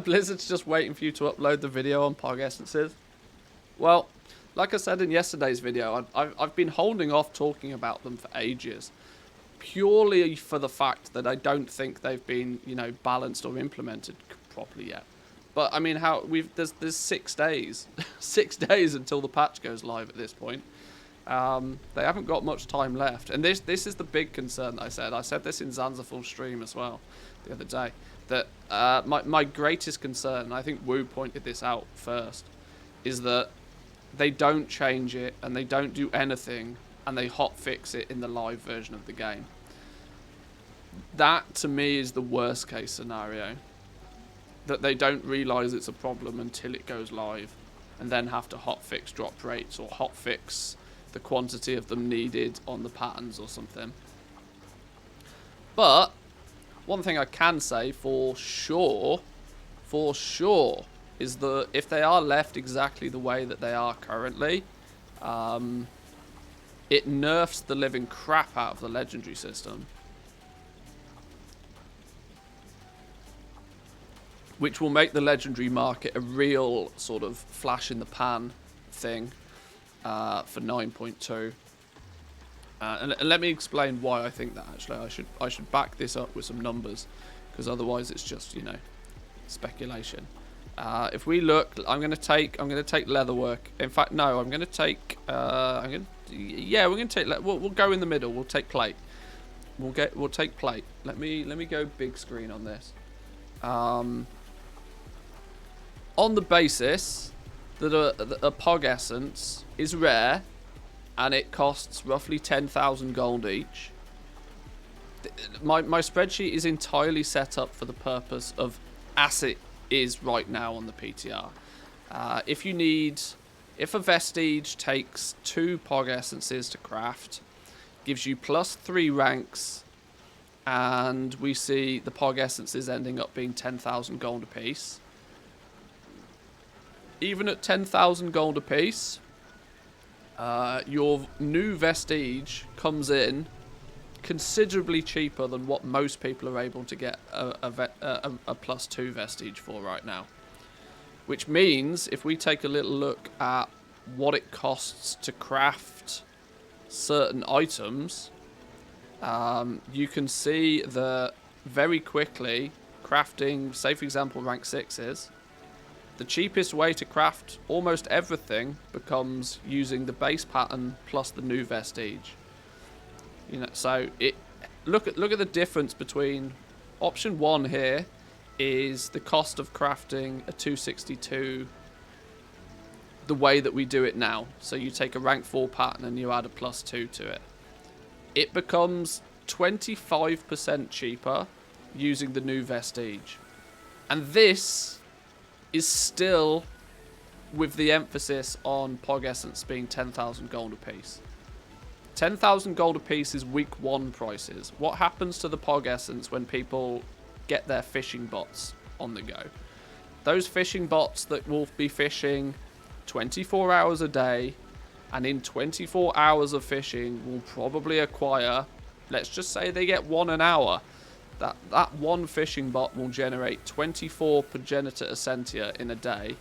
Blizzard's just waiting for you to upload the video on Pog Essences. Well, like I said in yesterday's video, I've been holding off talking about them for ages, purely for the fact that I don't think they've been, you know, balanced or implemented properly yet. But I mean, there's 6 days, 6 days until the patch goes live at this point. They haven't got much time left, and this is the big concern that I said this in Zanzaful's stream as well the other day, that my greatest concern, and I think Wu pointed this out first, is that they don't change it and they don't do anything and they hotfix it in the live version of the game. That to me is the worst case scenario, that they don't realize it's a problem until it goes live and then have to hotfix drop rates or hotfix the quantity of them needed on the patterns or something. But one thing I can say for sure, is that if they are left exactly the way that they are currently, it nerfs the living crap out of the legendary system, which will make the legendary market a real sort of flash in the pan thing for 9.2. And let me explain why I think that. Actually, I should back this up with some numbers, because otherwise it's just, you know, speculation. If we look, I'm going to take leatherwork. In fact, no, I'm going to take we're going to take we'll go in the middle. We'll take plate. We'll take plate. Let me go big screen on this. On the basis that a Pog Essence is rare and it costs roughly 10,000 gold each. My spreadsheet is entirely set up for the purpose of as it is right now on the PTR. If a vestige takes 2 Pog Essences to craft, gives you +3 ranks, and we see the Pog Essences ending up being 10,000 gold apiece. Even at 10,000 gold apiece, your new vestige comes in considerably cheaper than what most people are able to get a +2 vestige for right now. Which means, if we take a little look at what it costs to craft certain items, you can see that very quickly crafting, say for example rank 6s, the cheapest way to craft almost everything becomes using the base pattern plus the new vestige. You know, so look at the difference between option 1 here is the cost of crafting a 262 the way that we do it now. So you take a rank 4 pattern and you add a +2 to it. It becomes 25% cheaper using the new vestige. And this is still with the emphasis on Pog Essence being 10,000 gold apiece. 10,000 gold apiece is week 1 prices. What happens to the Pog Essence when people get their fishing bots on the go? Those fishing bots that will be fishing 24 hours a day, and in 24 hours of fishing will probably acquire, let's just say they get 1 an hour. That one fishing bot will generate 24 progenitor essentia in a day,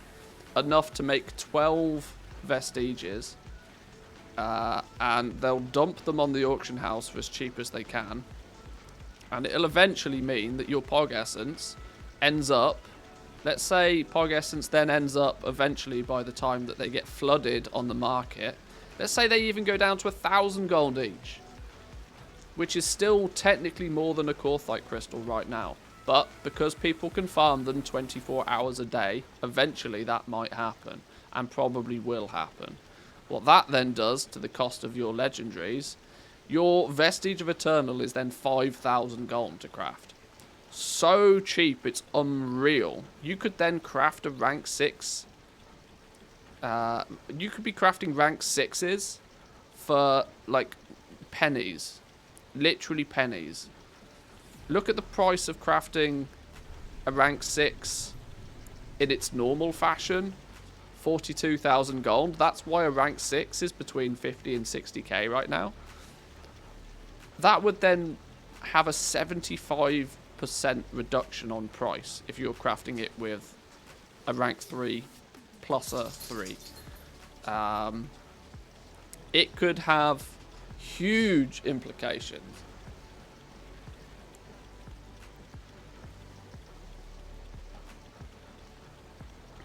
enough to make 12 vestiges, and they'll dump them on the auction house for as cheap as they can, and it'll eventually mean that your Pog Essence ends up, let's say Pog Essence then ends up eventually by the time that they get flooded on the market, let's say they even go down to 1,000 gold each, which is still technically more than a Korthite crystal right now. But because people can farm them 24 hours a day, eventually that might happen, and probably will happen. What that then does to the cost of your legendaries, your Vestige of Eternal is then 5,000 gold to craft. So cheap, it's unreal. You could then craft a rank 6. You could be crafting rank 6s for like pennies. Literally pennies. Look at the price of crafting a rank 6 in its normal fashion. 42,000 gold. That's why a rank 6 is between 50 and 60k right now. That would then have a 75% reduction on price if you're crafting it with a rank 3 plus a 3. It could have huge implications.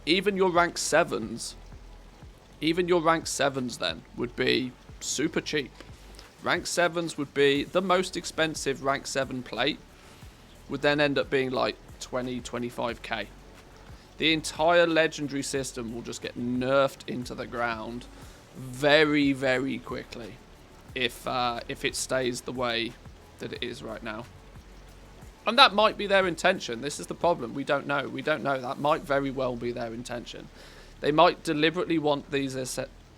Even your rank 7s then would be super cheap. Rank 7s would be the most expensive rank 7 plate, would then end up being like 20-25k. The entire legendary system will just get nerfed into the ground very, very quickly if it stays the way that it is right now. And that might be their intention. This is the problem. We don't know. We don't know. That might very well be their intention. They might deliberately want these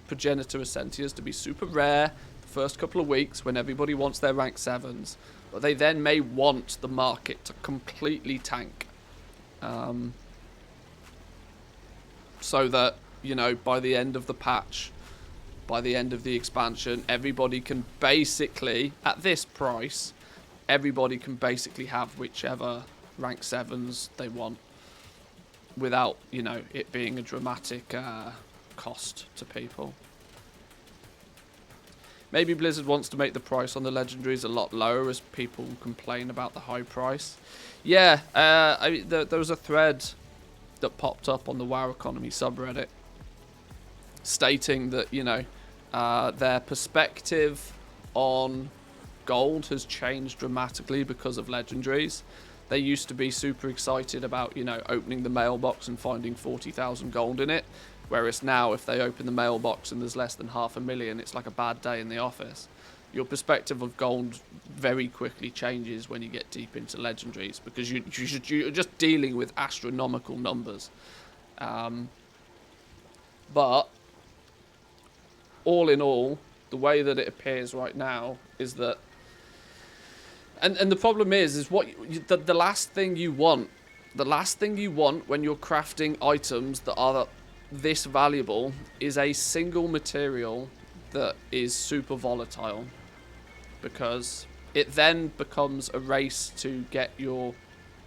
progenitor essentias to be super rare the first couple of weeks when everybody wants their rank 7s. But they then may want the market to completely tank. So that, you know, by the end of the patch, by the end of the expansion, everybody can basically, at this price, everybody can basically have whichever rank 7s they want without, you know, it being a dramatic cost to people. Maybe Blizzard wants to make the price on the legendaries a lot lower as people complain about the high price. Yeah, I mean, there was a thread that popped up on the WoW Economy subreddit stating that, you know, their perspective on gold has changed dramatically because of legendaries. They used to be super excited about, you know, opening the mailbox and finding 40,000 gold in it. Whereas now, if they open the mailbox and there's less than 500,000, it's like a bad day in the office. Your perspective of gold very quickly changes when you get deep into legendaries, because you're just dealing with astronomical numbers. But all in all, the way that it appears right now is that, and the problem is what the last thing you want, when you're crafting items that are this valuable is a single material that is super volatile, because it then becomes a race to get your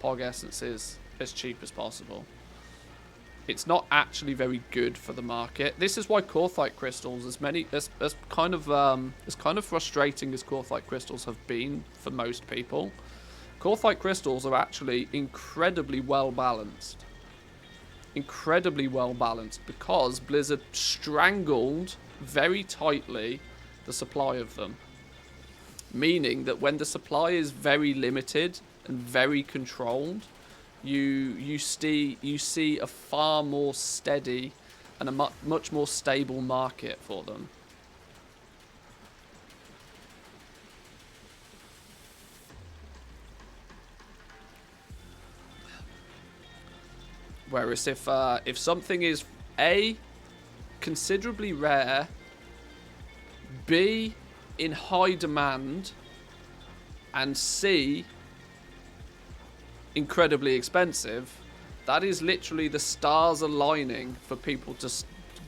Pog essences as cheap as possible. It's not actually very good for the market. This is why Corthite crystals, as kind of frustrating as Corthite crystals have been for most people, Corthite crystals are actually incredibly well balanced. Because Blizzard strangled very tightly the supply of them. Meaning that when the supply is very limited and very controlled, you see a far more steady and a much more stable market for them. Whereas if something is A, considerably rare, B, in high demand, and C, incredibly expensive, that is literally the stars aligning for people to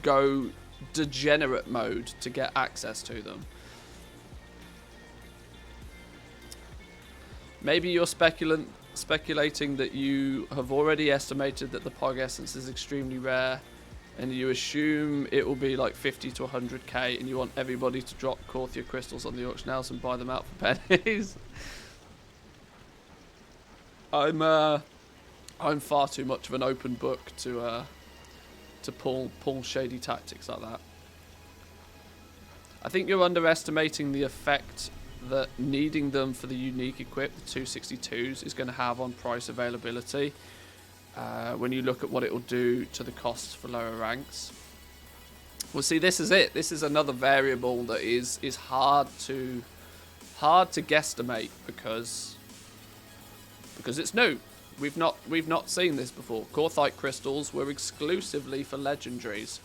go degenerate mode to get access to them. Maybe you're speculating that you have already estimated that the Pog Essence is extremely rare, and you assume it will be like 50 to 100k, and you want everybody to drop Corthia crystals on the auction house and buy them out for pennies. I'm far too much of an open book to pull shady tactics like that. I think you're underestimating the effect that needing them for the unique equip, the 262s, is going to have on price availability. When you look at what it will do to the costs for lower ranks. Well, see, this is it. This is another variable that is hard to guesstimate because it's new. We've not seen this before. Corthite crystals were exclusively for legendaries.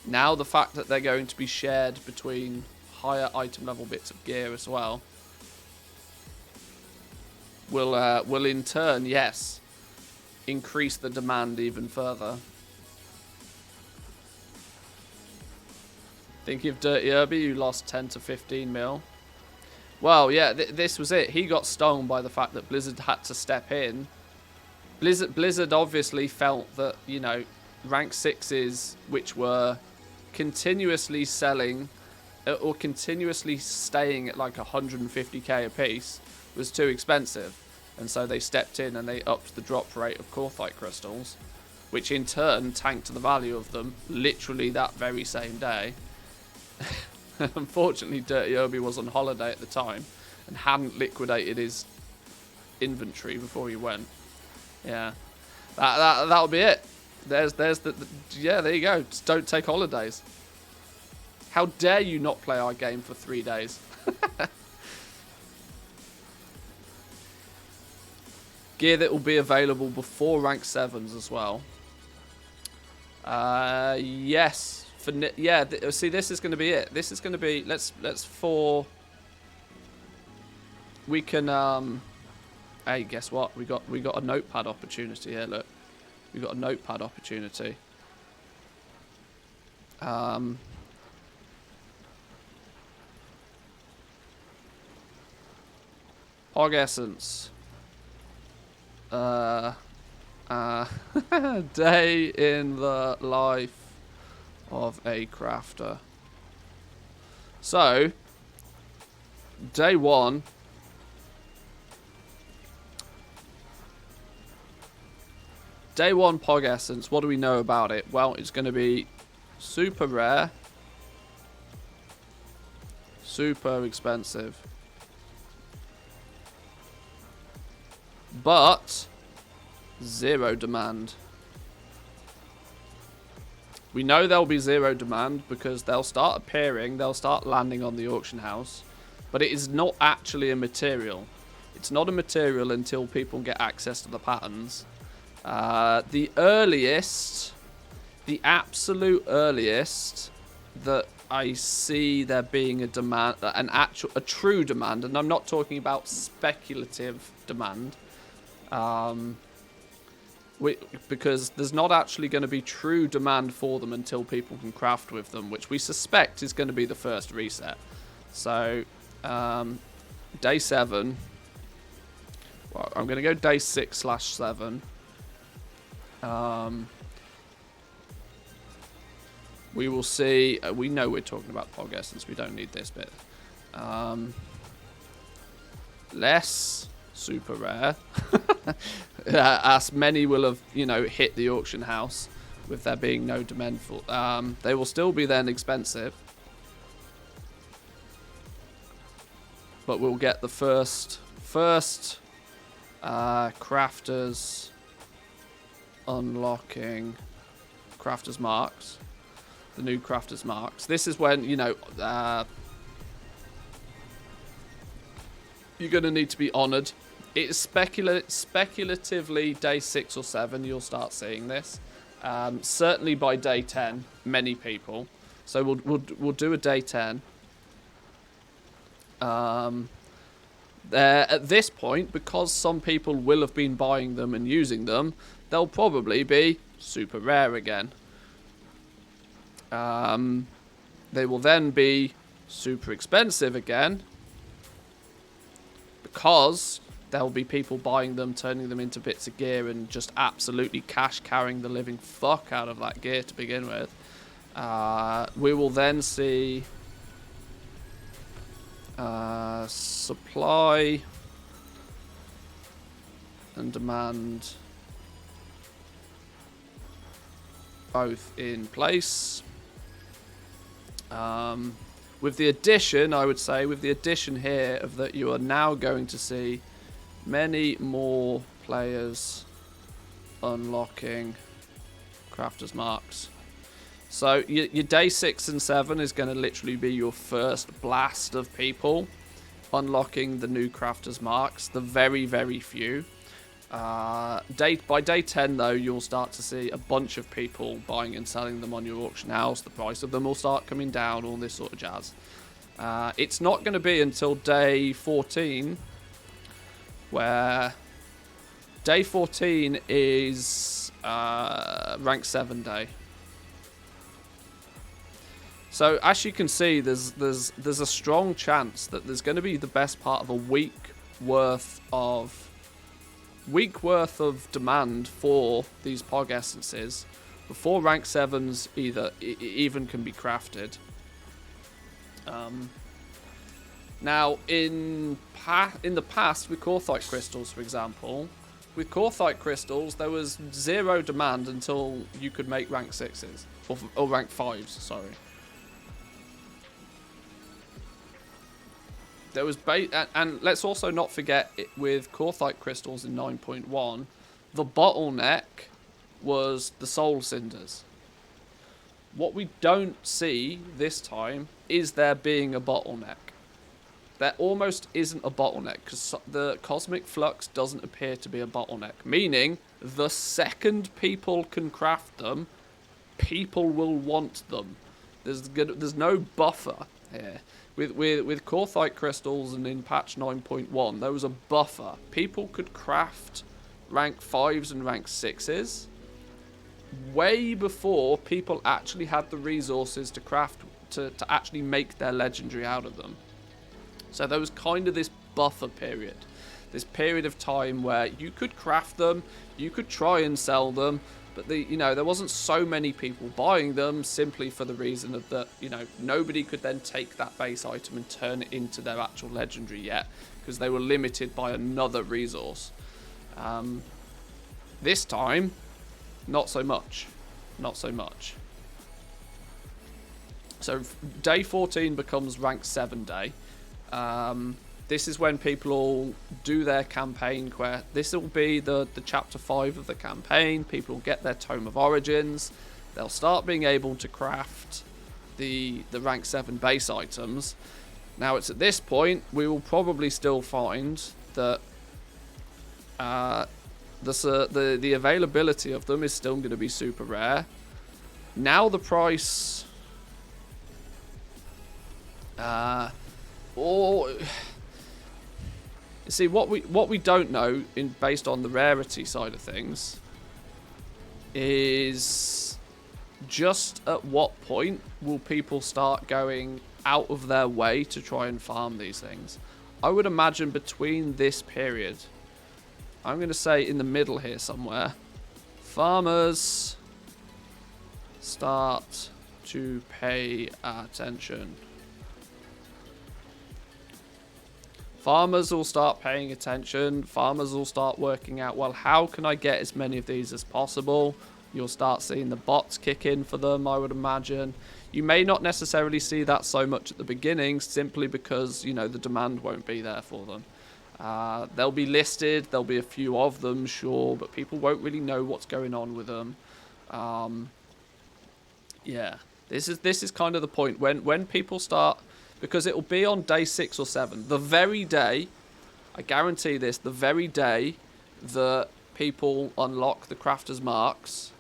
Now the fact that they're going to be shared between higher item level bits of gear as well will in turn, yes, increase the demand even further. Think of Dirty Irby, who lost 10 to 15 mil. Well, yeah, this was it. He got stung by the fact that Blizzard had to step in. Blizzard obviously felt that, you know, rank 6s, which were continuously selling or continuously staying at like 150k a piece, was too expensive. And so they stepped in and they upped the drop rate of Corthite crystals, which in turn tanked the value of them literally that very same day. Unfortunately, Dirty Irby was on holiday at the time and hadn't liquidated his inventory before he went. Yeah, that'll be it. There's the yeah, there you go. Just don't take holidays. How dare you not play our game for 3 days? Gear that will be available before rank 7s as well. Yes. Yeah, see, this is going to be it. This is going to be, we can, hey, guess what? We got a notepad opportunity here, look. We got a notepad opportunity. Pog Essence. Day in the life of a crafter. So, day 1. Day 1 Pog Essence, what do we know about it? Well, it's going to be super rare, super expensive, but 0 demand. We know there'll be 0 demand because they'll start appearing, they'll start landing on the auction house, but it is not actually a material. It's not a material until people get access to the patterns. The earliest, the absolute earliest that I see there being a demand, a true demand, and I'm not talking about speculative demand, because there's not actually going to be true demand for them until people can craft with them, which we suspect is going to be the first reset. So, day 7, well, I'm going to go day 6/7. We will see. We know we're talking about Pog Essence. We don't need this bit. Less super rare, as many will have, hit the auction house with there being no demand for. They will still be then expensive, but we'll get the first crafters unlocking crafters marks, the new crafters marks. This is when you're gonna need to be honored. It's speculatively day 6 or 7 you'll start seeing this. Certainly by day 10, many people. So we'll do a day 10. At this point, because some people will have been buying them and using them, they'll probably be super rare again. They will then be super expensive again, because there'll be people buying them, turning them into bits of gear, and just absolutely cash carrying the living fuck out of that gear to begin with. We will then see supply and demand both in place. With the addition, I would say, with the addition here of that you are now going to see many more players unlocking crafters marks. So your day 6 and 7 is going to literally be your first blast of people unlocking the new crafters marks. The very, very few. By day 10 though, you'll start to see a bunch of people buying and selling them on your auction house. The price of them will start coming down, all this sort of jazz. It's not going to be until day 14, where day 14 is rank 7 day. So as you can see, there's a strong chance that there's going to be the best part of a week worth of demand for these Pog Essences before rank 7s even can be crafted. Now, in the past, with Corthite crystals, for example, with Corthite crystals, there was 0 demand until you could make rank 6s, or rank 5s, sorry. There was and let's also not forget, with Corthite crystals in 9.1, the bottleneck was the soul cinders. What we don't see this time is there being a bottleneck. There almost isn't a bottleneck, because the cosmic flux doesn't appear to be a bottleneck. Meaning, the second people can craft them, people will want them. There's no buffer here. With Corthite crystals and in patch 9.1, there was a buffer. People could craft rank 5s and rank 6s way before people actually had the resources to craft, to actually make their legendary out of them. So there was kind of this buffer period, this period of time where you could craft them, you could try and sell them, but there wasn't so many people buying them simply for the reason of that, nobody could then take that base item and turn it into their actual legendary yet, because they were limited by another resource. This time, not so much. Not so much. So day 14 becomes rank 7 day. This is when people all do their campaign quest. This will be the chapter 5 of the campaign. People will get their Tome of Origins. They'll start being able to craft the rank 7 base items. Now it's at this point we will probably still find that the availability of them is still going to be super rare. Now the price, you see, what we don't know based on the rarity side of things is just at what point will people start going out of their way to try and farm these things. I would imagine between this period, I'm going to say in the middle here somewhere, farmers start to pay attention. Farmers will start paying attention. Farmers will start working out, well, how can I get as many of these as possible? You'll start seeing the bots kick in for them, I would imagine. You may not necessarily see that so much at the beginning, simply because, the demand won't be there for them. They'll be listed, there'll be a few of them, sure, but people won't really know what's going on with them. Yeah, this is kind of the point when people start, because it will be on day 6 or 7, the very day, I guarantee this, the very day that people unlock the crafter's marks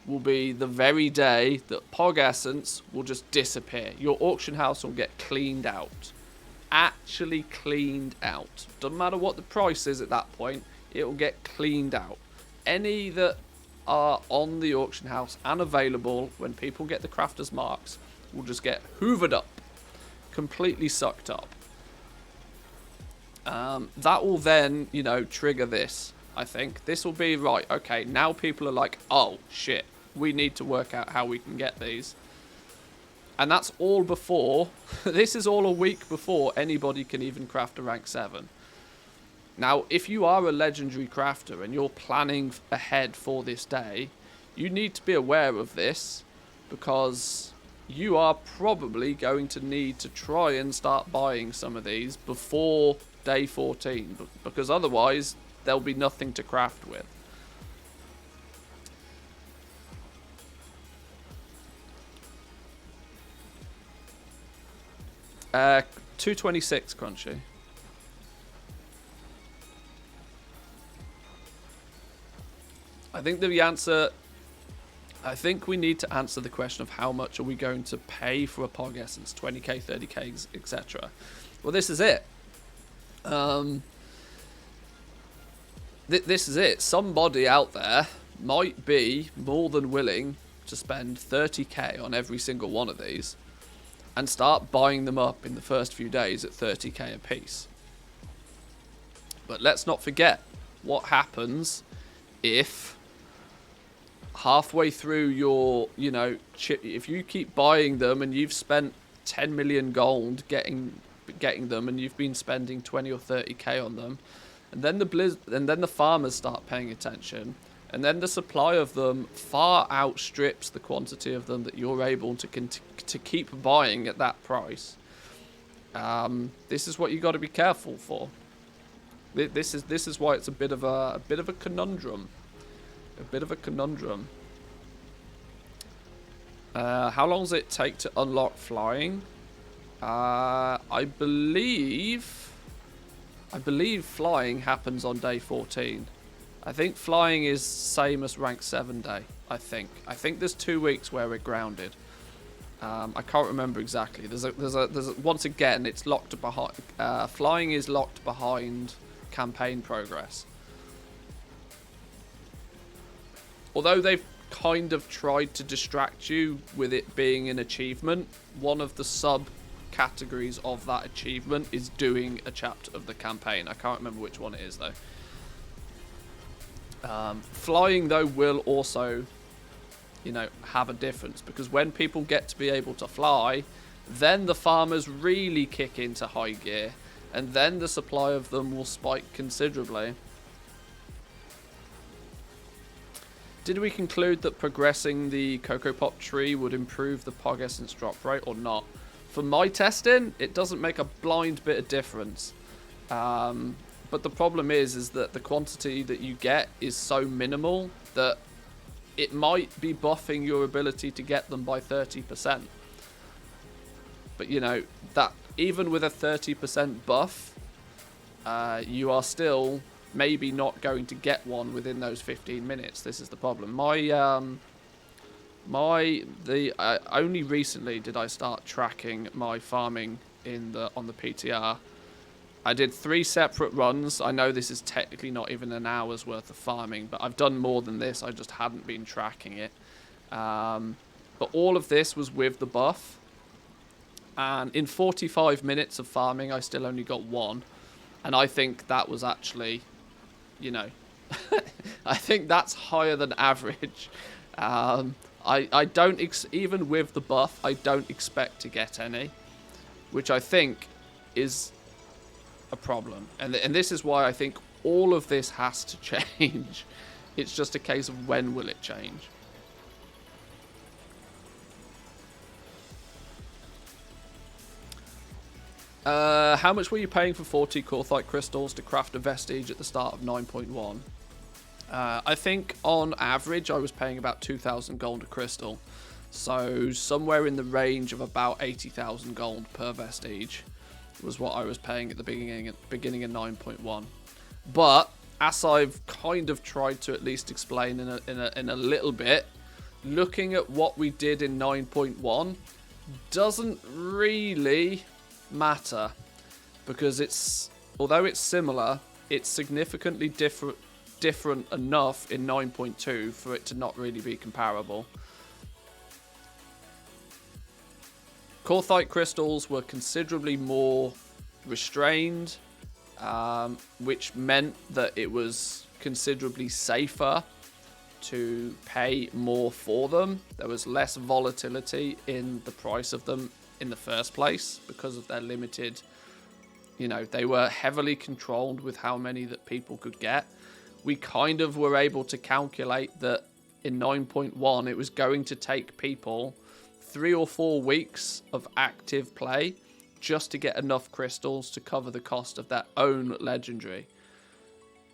will be the very day that Pog Essence will just disappear. Your auction house will get cleaned out. Actually cleaned out. Doesn't matter what the price is at that point, it will get cleaned out. Any that are on the auction house and available when people get the crafter's marks will just get hoovered up. Completely sucked up. That will then, trigger this, I think. This will be, right, okay, now people are like, oh, shit, we need to work out how we can get these. And that's all before, this is all a week before anybody can even craft a rank 7. Now, if you are a legendary crafter and you're planning ahead for this day, you need to be aware of this, because you are probably going to need to try and start buying some of these before day 14, because otherwise there'll be nothing to craft with. Uh, 226 Crunchy. I think the answer, I think we need to answer the question of how much are we going to pay for a Pog Essence, 20k, 30k, etc. Well, this is it. This is it. Somebody out there might be more than willing to spend 30k on every single one of these and start buying them up in the first few days at 30k a piece. But let's not forget what happens if halfway through your, if you keep buying them and you've spent 10 million gold getting them, and you've been spending 20 or 30k on them, and then the farmers start paying attention, and then the supply of them far outstrips the quantity of them that you're able to keep buying at that price. This is what you got to be careful for. This is why it's a bit of a conundrum. A bit of a conundrum. How long does it take to unlock flying? I believe flying happens on day 14. I think flying is same as rank 7 day. I think there's 2 weeks where we're grounded. I can't remember exactly. There's a once again it's locked behind. Flying is locked behind campaign progress. Although they've kind of tried to distract you with it being an achievement, one of the sub-categories of that achievement is doing a chapter of the campaign. I can't remember which one it is, though. Flying, though, will also, you know, have a difference, because when people get to be able to fly, then the farmers really kick into high gear, and then the supply of them will spike considerably. Did we conclude that progressing the Cocoa Pop tree would improve the Pog Essence drop rate or not? For my testing, it doesn't make a blind bit of difference. But the problem is that the quantity that you get is so minimal that it might be buffing your ability to get them by 30%. But, you know, that even with a 30% buff, you are still maybe not going to get one within those 15 minutes. This is the problem. Only recently did I start tracking my farming on the PTR. I did 3 separate runs. I know this is technically not even an hour's worth of farming, but I've done more than this. I just hadn't been tracking it. But all of this was with the buff. And in 45 minutes of farming, I still only got 1. And I think that was actually, you know, I think that's higher than average. I don't, even with the buff, I don't expect to get any, which I think is a problem. And this is why I think all of this has to change. It's just a case of when will it change. How much were you paying for 40 Corthite crystals to craft a vestige at the start of 9.1? I think on average I was paying about 2,000 gold a crystal. So somewhere in the range of about 80,000 gold per vestige was what I was paying at the beginning of 9.1. But as I've kind of tried to at least explain in a little bit, looking at what we did in 9.1 doesn't really matter, because although it's similar, it's significantly different enough in 9.2 for it to not really be comparable. Corthite crystals were considerably more restrained, which meant that it was considerably safer to pay more for them. There was less volatility in the price of them in the first place because of their limited, you know, they were heavily controlled with how many that people could get. We kind of were able to calculate that in 9.1 it was going to take people 3 or 4 weeks of active play just to get enough crystals to cover the cost of their own legendary.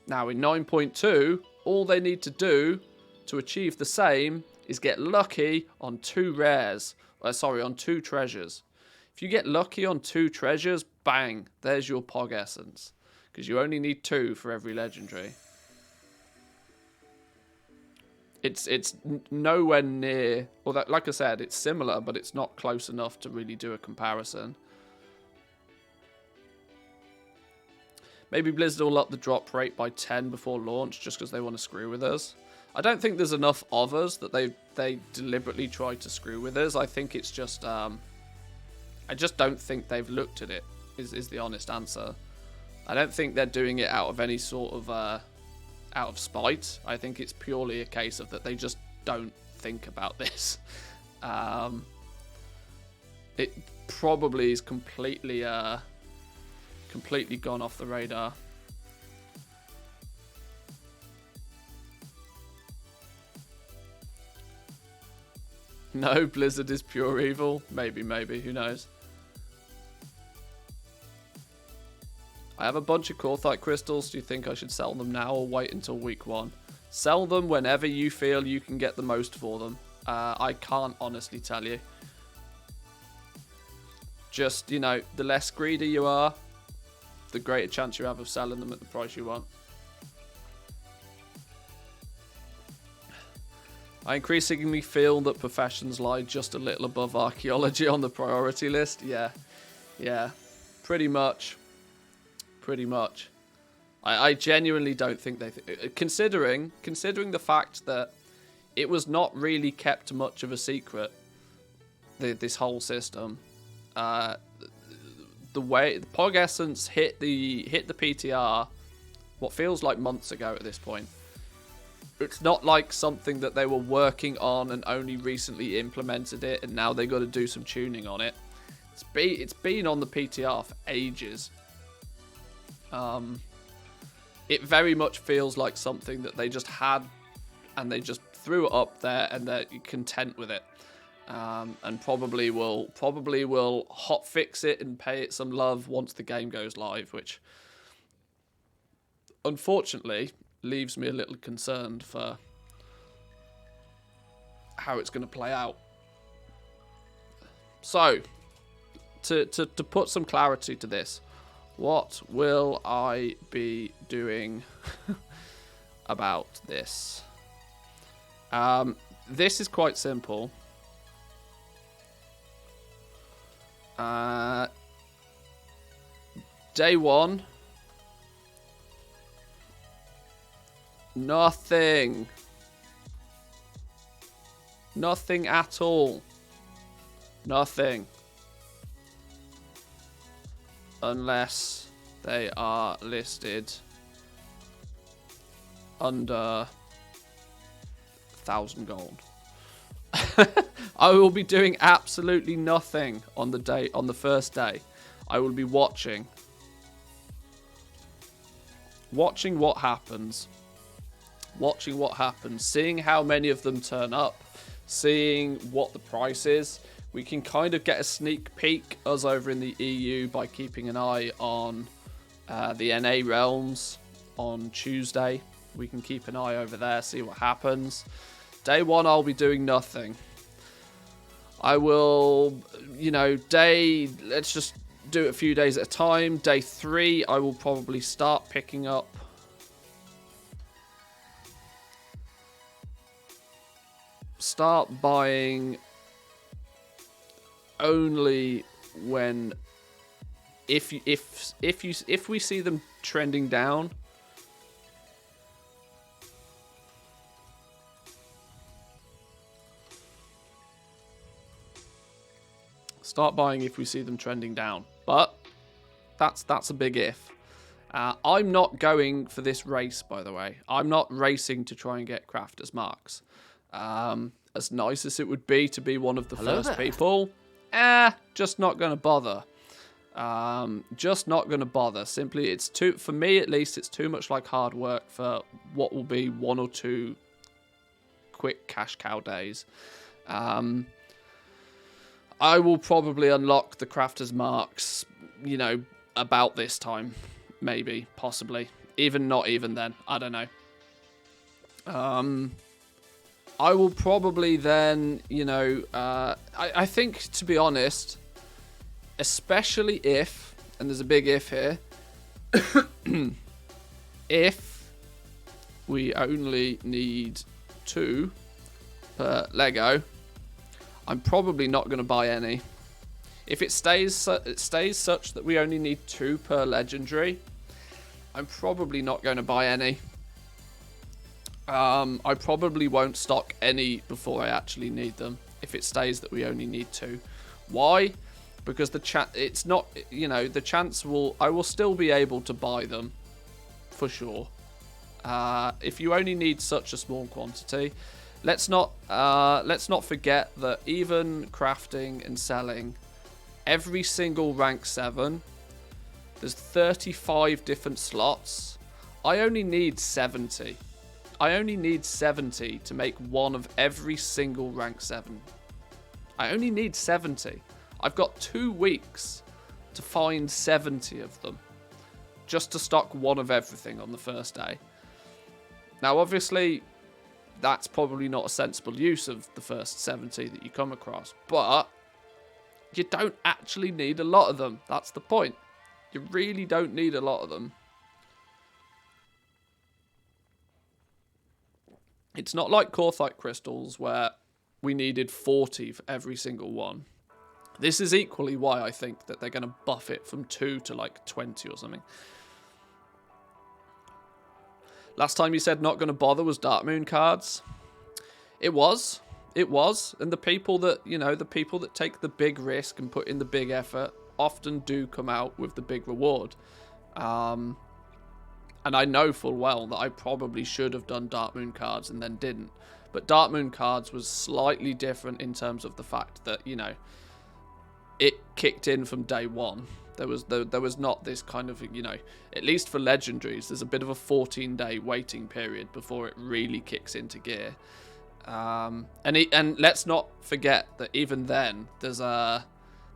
Now in 9.2, all they need to do to achieve the same is get lucky on 2 rares. On 2 treasures. If you get lucky on 2 treasures, bang, there's your Pog Essence. Because you only need 2 for every legendary. It's nowhere near, well, like I said, it's similar, but it's not close enough to really do a comparison. Maybe Blizzard will up the drop rate by 10 before launch just because they want to screw with us. I don't think there's enough of us that they deliberately tried to screw with us. I think it's just, I just don't think they've looked at it, is the honest answer. I don't think they're doing it out of any sort of, out of spite. I think it's purely a case of that they just don't think about this. It probably is completely gone off the radar. No, Blizzard is pure evil. Maybe, who knows? I have a bunch of Corthite crystals. Do you think I should sell them now or wait until week 1? Sell them whenever you feel you can get the most for them. I can't honestly tell you. Just, you know, the less greedy you are, the greater chance you have of selling them at the price you want. I increasingly feel that professions lie just a little above archaeology on the priority list. Yeah, pretty much. I genuinely don't think they... Considering the fact that it was not really kept much of a secret, this whole system. The way the Pog Essence hit the PTR, what feels like months ago at this point. It's not like something that they were working on and only recently implemented it, and now they got to do some tuning on it. It's been on the PTR for ages. It very much feels like something that they just had, and they just threw it up there, and they're content with it. And probably will hot fix it and pay it some love once the game goes live, which unfortunately leaves me a little concerned for how it's going to play out. So, to put some clarity to this, what will I be doing about this? This is quite simple. Day one. Nothing. Nothing at all. Nothing. Unless they are listed under 1,000 gold. I will be doing absolutely nothing on the first day. I will be watching what happens. Watching what happens, seeing how many of them turn up, seeing what the price is. We can kind of get a sneak peek, us over in the EU, by keeping an eye on the NA realms on Tuesday. We can keep an eye over there, see what happens. Day one, I'll be doing nothing. I will, let's just do it a few days at a time. Day 3, I will probably start picking up buying only when if we see them trending down. Start buying if we see them trending down, but that's a big if. I'm not going for this race, by the way. I'm not racing to try and get crafters marks. As nice as it would be to be one of the first people, just not going to bother. Just not going to bother. Simply, it's too, for me at least, it's too much like hard work for what will be 1 or 2 quick cash cow days. I will probably unlock the crafters marks, about this time. Maybe, possibly. Not even then. I don't know. I will probably then, I think, to be honest, especially if, and there's a big if here, if we only need 2 per Lego, I'm probably not going to buy any. If it stays such that we only need 2 per legendary, I'm probably not going to buy any. I probably won't stock any before I actually need them, if it stays that we only need 2. Why? Because the chance I will still be able to buy them, for sure. If you only need such a small quantity, let's not forget that even crafting and selling, every single rank 7, there's 35 different slots. I only need 70. I only need 70 to make one of every single rank 7. I only need 70. I've got 2 weeks to find 70 of them, just to stock one of everything on the first day. Now, obviously, that's probably not a sensible use of the first 70 that you come across, but you don't actually need a lot of them. That's the point. You really don't need a lot of them. It's not like Corthite crystals where we needed 40 for every single one. This is equally why I think that they're going to buff it from 2 to like 20 or something. Last time you said not going to bother was Dark Moon cards. It was. It was. And the people that, the people that take the big risk and put in the big effort often do come out with the big reward. And I know full well that I probably should have done Dark Moon cards and then didn't. But Dark Moon cards was slightly different in terms of the fact that, you know, it kicked in from day one. There was not this kind of, you know, at least for legendaries, there's a bit of a 14-day waiting period before it really kicks into gear. And let's not forget that even then there's a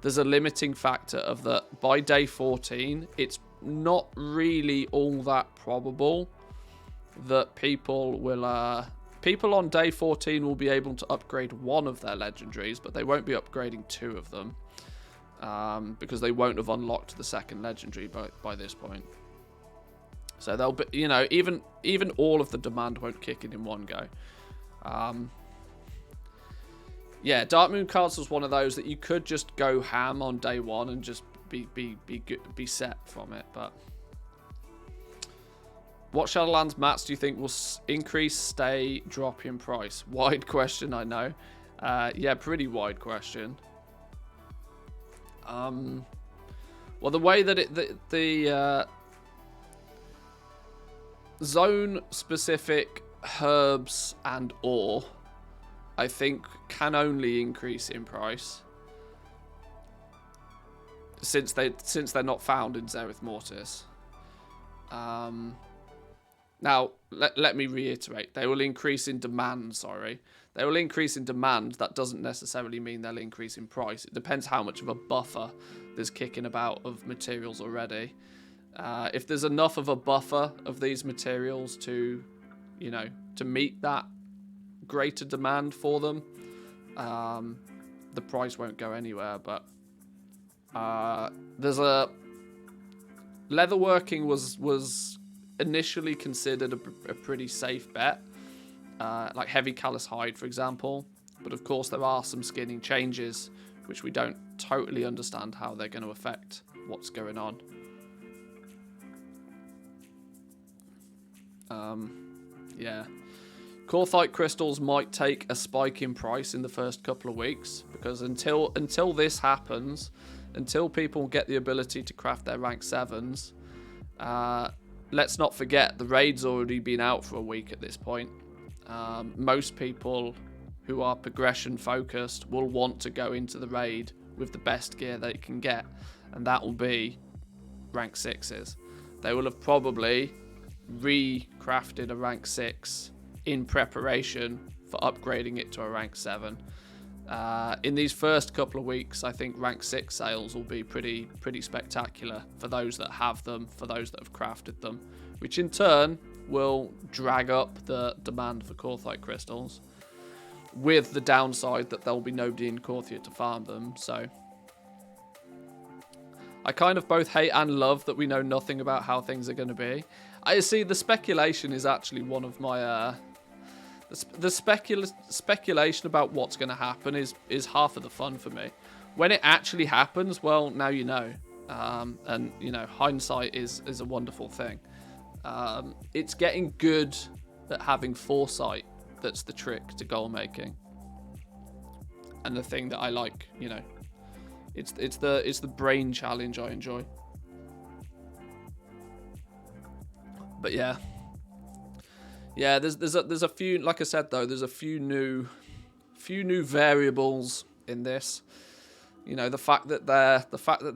limiting factor of that by day 14 it's not really all that probable that people on day 14 will be able to upgrade one of their legendaries, but they won't be upgrading two of them. Because they won't have unlocked the second legendary by this point. So they'll be, you know, even all of the demand won't kick in one go. Yeah, Dark Moon cards was one of those that you could just go ham on day one and just be set from it. But what Shadowlands mats do you think will increase, stay, drop in price? Wide question, I know. Yeah, pretty wide question. Well, the way that the zone-specific herbs and ore, I think, can only increase in price since they're not found in Zereth Mortis. Now, let me reiterate, they will increase in demand. Sorry. They will increase in demand. That doesn't necessarily mean they'll increase in price. It depends how much of a buffer there's kicking about of materials already. If there's enough of a buffer of these materials to, you know, to meet that greater demand for them, the price won't go anywhere. But there's a leatherworking was initially considered a pretty safe bet. Like heavy callous hide, for example. But of course, there are some skinning changes, which we don't totally understand how they're going to affect what's going on. Yeah. Corthite crystals might take a spike in price in the first couple of weeks, because until this happens, until people get the ability to craft their rank 7s, let's not forget the raid's already been out for a week at this point. Most people who are progression focused will want to go into the raid with the best gear they can get, and that will be rank 6s. They will have probably recrafted a rank 6 in preparation for upgrading it to a rank 7. In these first couple of weeks, I think rank 6 sales will be pretty spectacular for those that have them, for those that have crafted them, which in turn will drag up the demand for Corthite crystals, with the downside that there'll be nobody in Korthia to farm them. So I kind of both hate and love that we know nothing about how things are going to be. I see the speculation is actually one of my the speculation about what's going to happen is half of the fun for me. When it actually happens, well, now you know. And you know, hindsight is a wonderful thing. It's getting good at having foresight that's the trick to goal making, and the thing that I like. You know, it's the brain challenge I enjoy. But yeah, there's a few, like I said though, there's a few new variables in this. You know, the fact that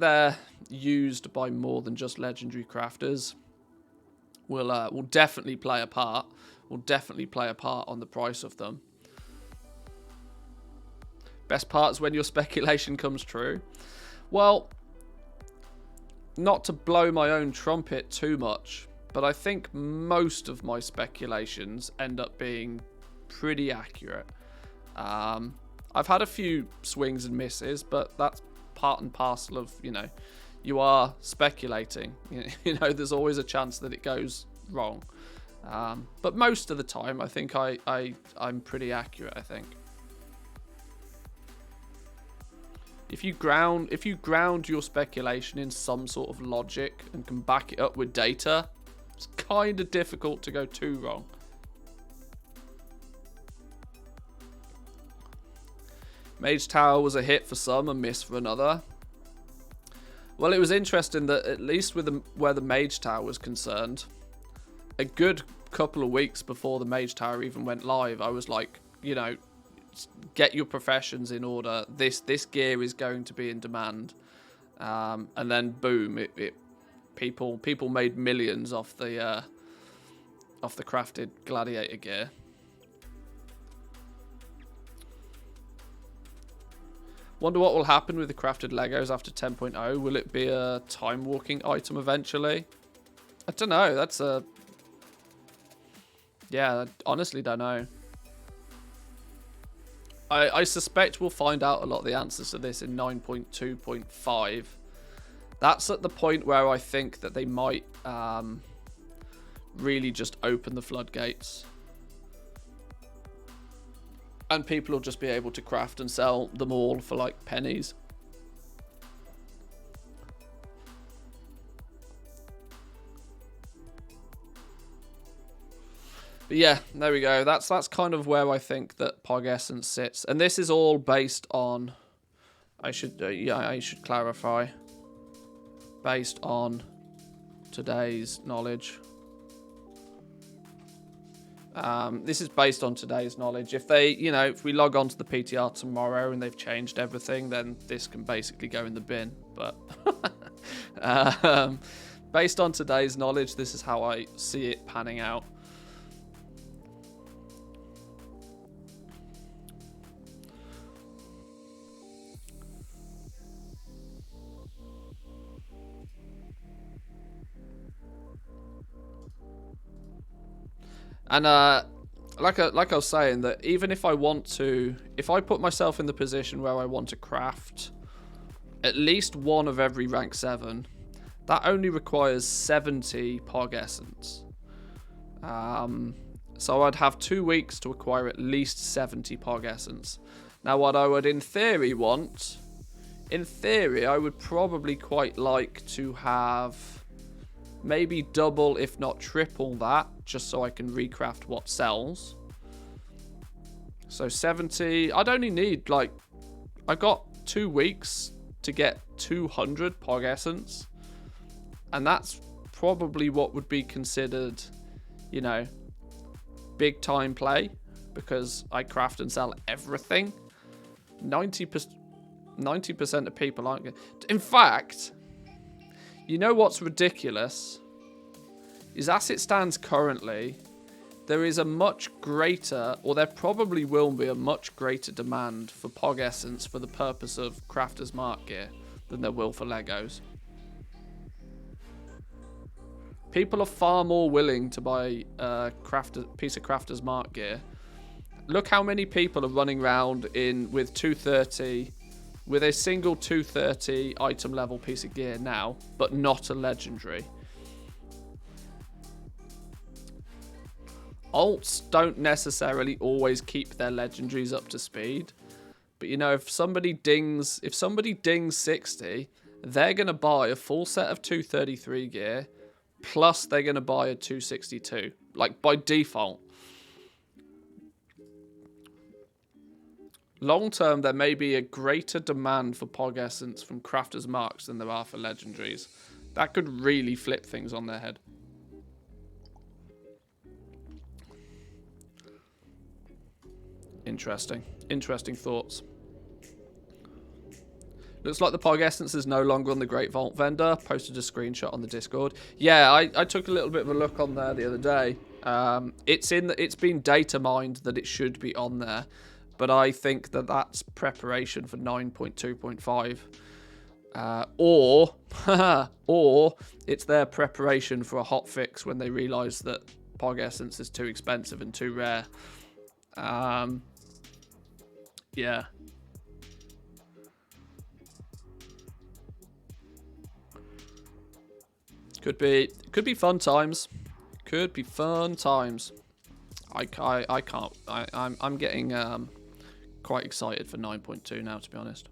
they're used by more than just legendary crafters will definitely play a part. Will definitely play a part on the price of them. Best part is when your speculation comes true. Well, not to blow my own trumpet too much, but I think most of my speculations end up being pretty accurate. I've had a few swings and misses, but that's part and parcel of, you know, you are speculating. You know, there's always a chance that it goes wrong. But most of the time, I think I'm pretty accurate, I think. If you ground your speculation in some sort of logic and can back it up with data, it's kind of difficult to go too wrong. Mage Tower was a hit for some, a miss for another. Well, it was interesting that at least with where the Mage Tower was concerned, a good couple of weeks before the Mage Tower even went live, I was like, you know, get your professions in order. This gear is going to be in demand. And then boom, people made millions off the crafted gladiator gear. Wonder what will happen with the crafted Legos after 10.0. Will it be a time walking item eventually? I don't know. That's a... Yeah, I honestly don't know. I suspect we'll find out a lot of the answers to this in 9.2.5. That's at the point where I think that they might really just open the floodgates. And people will just be able to craft and sell them all for like pennies. But yeah, there we go. That's kind of where I think that Pog Essence sits. And this is all based on... I should clarify. Based on today's knowledge. This is based on today's knowledge. If they, you know, if we log on to the PTR tomorrow and they've changed everything, then this can basically go in the bin. But based on today's knowledge, this is how I see it panning out. And like I was saying, that even if I want to, if I put myself in the position where I want to craft at least one of every rank 7, that only requires 70 Pog Essence. So I'd have 2 weeks to acquire at least 70 Pog Essence. Now what I would in theory want, I would probably quite like to have maybe double, if not triple that, just so I can recraft what sells. So 70, I'd only need like, I got 2 weeks to get 200 Pog Essence. And that's probably what would be considered, you know, big time play, because I craft and sell everything. 90% of people aren't going to. In fact, you know what's ridiculous? Is as it stands currently, there is a much greater, or there probably will be a much greater demand for Pog Essence for the purpose of Crafter's Mark gear than there will for Legos. People are far more willing to buy a piece of Crafter's Mark gear. Look how many people are running around with 230, with a single 230 item level piece of gear now, but not a legendary. Alts don't necessarily always keep their legendaries up to speed, but you know, if somebody dings 60, they're going to buy a full set of 233 gear, plus they're going to buy a 262, like by default. Long term, there may be a greater demand for Pog Essence from Crafter's Marks than there are for legendaries. That could really flip things on their head. Interesting thoughts. Looks like the Pog Essence is no longer on the Great Vault vendor. Posted a screenshot on the Discord. Yeah, I took a little bit of a look on there the other day. It's been data mined that it should be on there, but I think that that's preparation for 9.2.5, or it's their preparation for a hotfix when they realise that Pog Essence is too expensive and too rare. Yeah. Could be fun times. Could be fun times. I'm getting quite excited for 9.2 now, to be honest.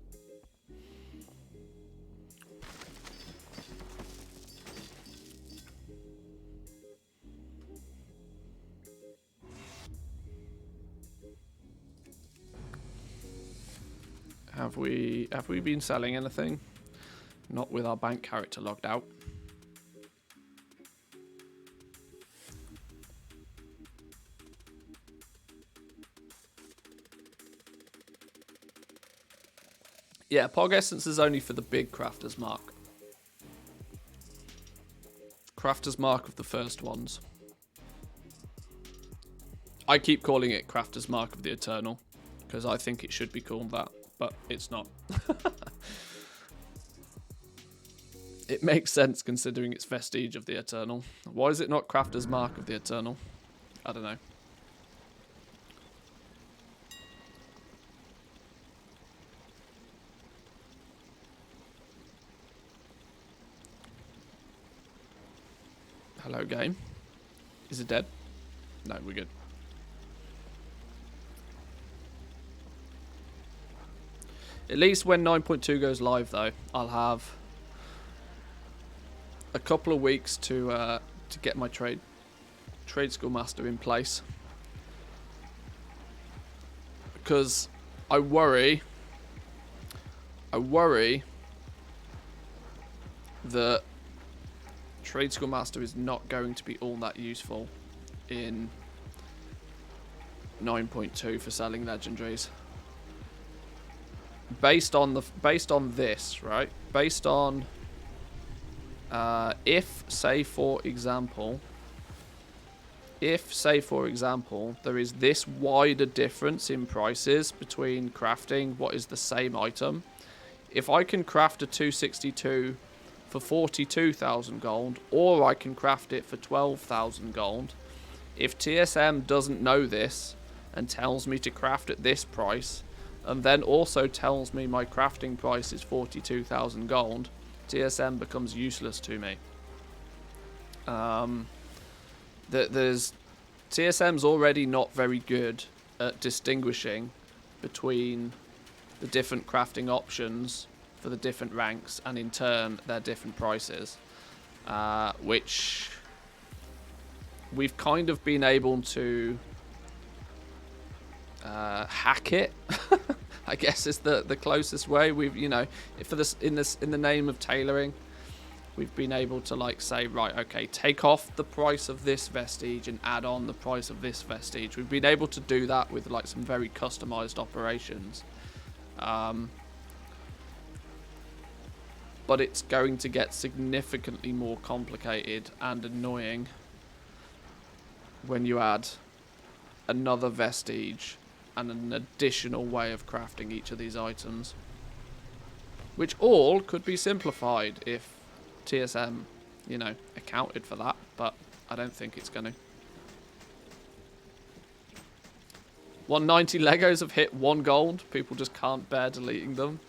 Have we been selling anything? Not with our bank character logged out. Yeah, Pog Essence is only for the big Crafter's Mark. Crafter's Mark of the first ones. I keep calling it Crafter's Mark of the Eternal, because I think it should be called that, but it's not. It makes sense considering it's Vestige of the Eternal. Why is it not Crafter's Mark of the Eternal? I don't know. Hello, game. Is it dead? No, we're good. At least when 9.2 goes live, though, I'll have a couple of weeks to get my trade school master in place, because I worry that trade school master is not going to be all that useful in 9.2 for selling legendaries. Based on this, right? Based on if say for example there is this wider difference in prices between crafting what is the same item. If I can craft a 262 for 42,000 gold, or I can craft it for 12,000 gold, if TSM doesn't know this and tells me to craft at this price, and then also tells me my crafting price is 42,000 gold, TSM becomes useless to me. TSM's already not very good at distinguishing between the different crafting options for the different ranks, and in turn their different prices, which we've kind of been able to hack it. I guess is the closest way. We've, you know, for this in the name of tailoring, we've been able to like say, right, okay, take off the price of this vestige and add on the price of this vestige. We've been able to do that with like some very customized operations. But it's going to get significantly more complicated and annoying when you add another vestige and an additional way of crafting each of these items, which all could be simplified if TSM, you know, accounted for that, but I don't think it's going to. 190 Legos have hit 1 gold. People just can't bear deleting them.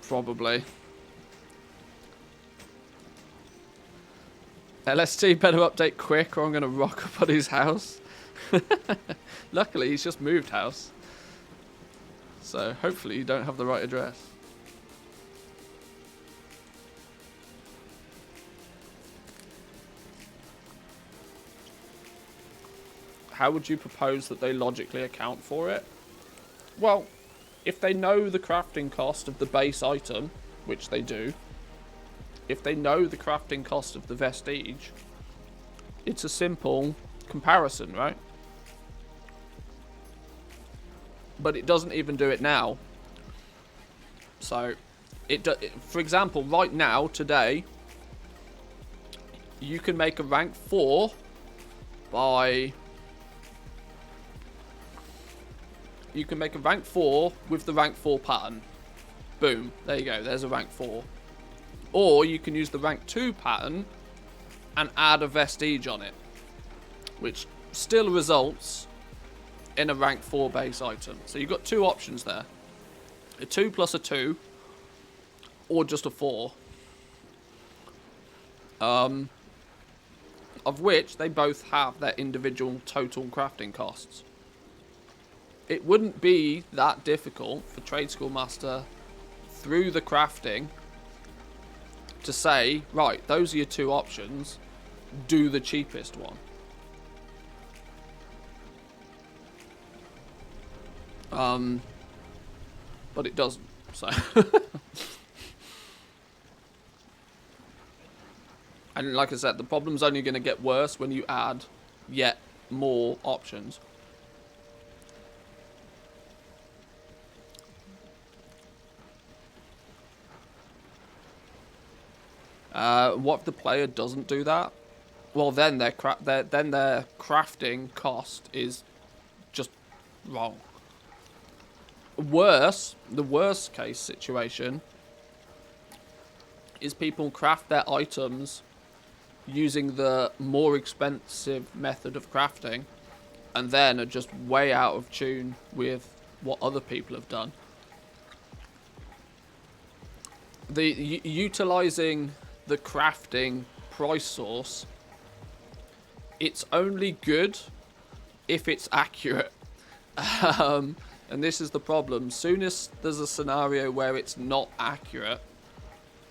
Probably. LST better update quick or I'm going to rock up at his house. Luckily, he's just moved house. So hopefully you don't have the right address. How would you propose that they logically account for it? Well, if they know the crafting cost of the base item, which they do, if they know the crafting cost of the vestige, it's a simple comparison, right? But it doesn't even do it now. So, for example, right now, today, you can make a rank 4 by... You can make a rank 4 with the rank 4 pattern. Boom. There you go. There's a rank 4. Or you can use the rank 2 pattern and add a vestige on it, which still results in a rank 4 base item. So you've got 2 options there. A 2 plus a 2, or just a 4. Of which they both have their individual total crafting costs. It wouldn't be that difficult for Trade School Master, through the crafting, to say, right, those are your 2 options, do the cheapest one. But it doesn't, so. And like I said, the problem's only going to get worse when you add yet more options. What if the player doesn't do that? Well, then their crafting cost is just wrong. The worst case situation is people craft their items using the more expensive method of crafting, and then are just way out of tune with what other people have done. Utilizing the crafting price source, it's only good if it's accurate. And this is the problem. Soon as there's a scenario where it's not accurate,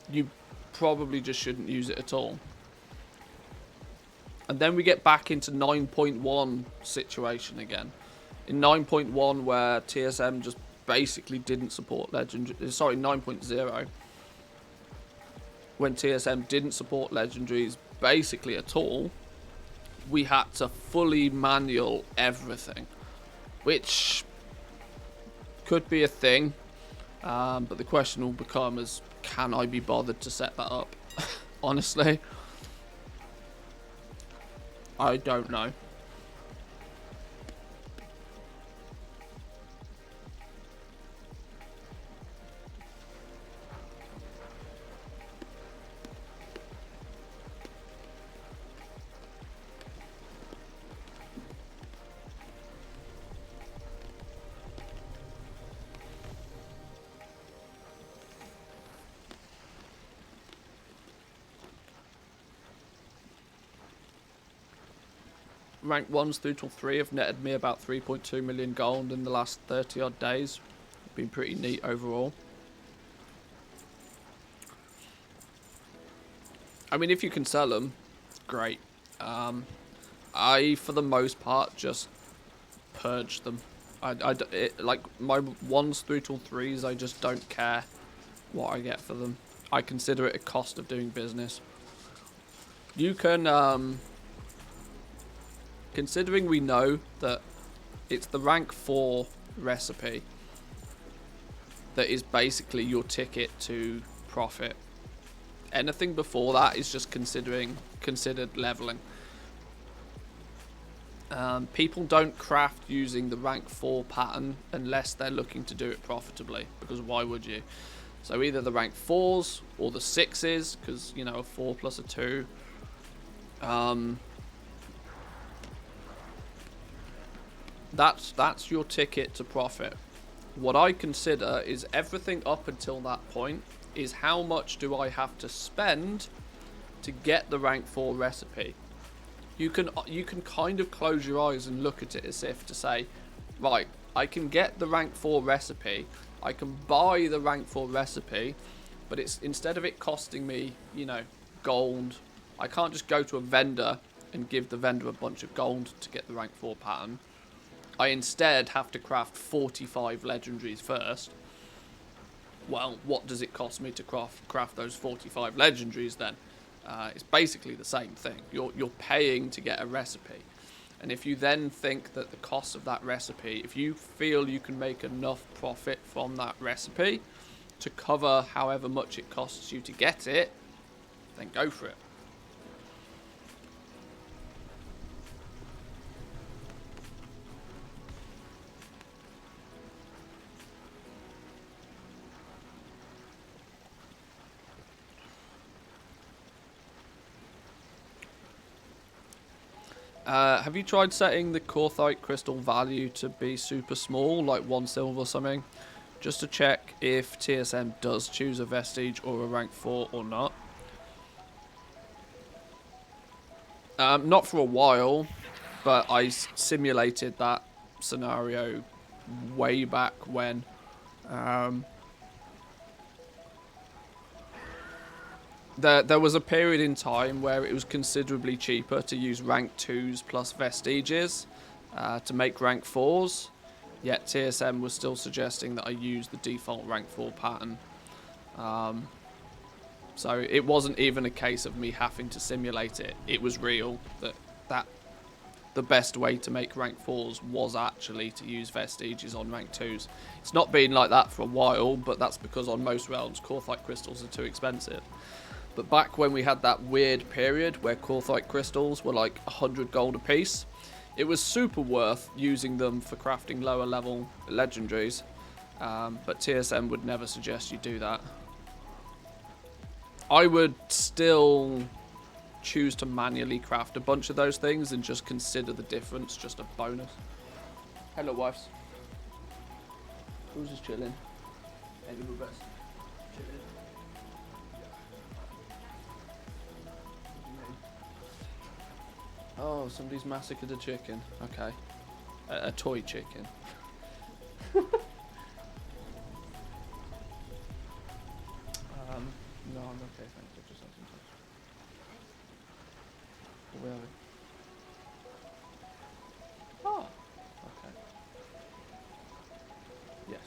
you probably just shouldn't use it at all. And then we get back into 9.1 situation again. In 9.1, where TSM just basically didn't support legendary. Sorry, 9.0. When TSM didn't support legendaries basically at all, we had to fully manual everything, which could be a thing. But the question will become is, can I be bothered to set that up? Honestly, I don't know. Rank 1s through till 3 have netted me about 3.2 million gold in the last 30 odd days. Been pretty neat overall. I mean, if you can sell them, great. I, for the most part, just purge them. Like, my 1s through till 3s, I just don't care what I get for them. I consider it a cost of doing business. You can, considering we know that it's the rank 4 recipe that is basically your ticket to profit. Anything before that is just considered leveling. People don't craft using the rank 4 pattern unless they're looking to do it profitably, because why would you? So either the rank 4s or the 6s, because, you know, a 4 plus a 2. That's your ticket to profit. What I consider is everything up until that point is how much do I have to spend to get the rank 4 recipe. You can kind of close your eyes and look at it as if to say, right, I can get the rank 4 recipe, I can buy the rank 4 recipe, but it's instead of it costing me, you know, gold, I can't just go to a vendor and give the vendor a bunch of gold to get the rank 4 pattern. I instead have to craft 45 legendaries first. Well, what does it cost me to craft those 45 legendaries then? It's basically the same thing. You're paying to get a recipe. And if you then think that the cost of that recipe, if you feel you can make enough profit from that recipe to cover however much it costs you to get it, then go for it. Have you tried setting the Korthite crystal value to be super small, like 1 silver or something, just to check if TSM does choose a vestige or a rank 4 or not? Not for a while, but I simulated that scenario way back when. There was a period in time where it was considerably cheaper to use rank 2s plus vestiges to make rank 4s, yet TSM was still suggesting that I use the default rank 4 pattern. So it wasn't even a case of me having to simulate it. It was real that the best way to make rank 4s was actually to use vestiges on rank 2s. It's not been like that for a while, but that's because on most realms Korthite crystals are too expensive. But back when we had that weird period where Quarthite crystals were like 100 gold a piece, it was super worth using them for crafting lower level legendaries. But TSM would never suggest you do that. I would still choose to manually craft a bunch of those things and just consider the difference just a bonus. Hello, wives. Who's just chilling? Any of us? Chilling. Oh, somebody's massacred a chicken. Okay. A toy chicken. No, I'm okay, thanks. I've just had some touch. Where are we? Oh, okay. Yes.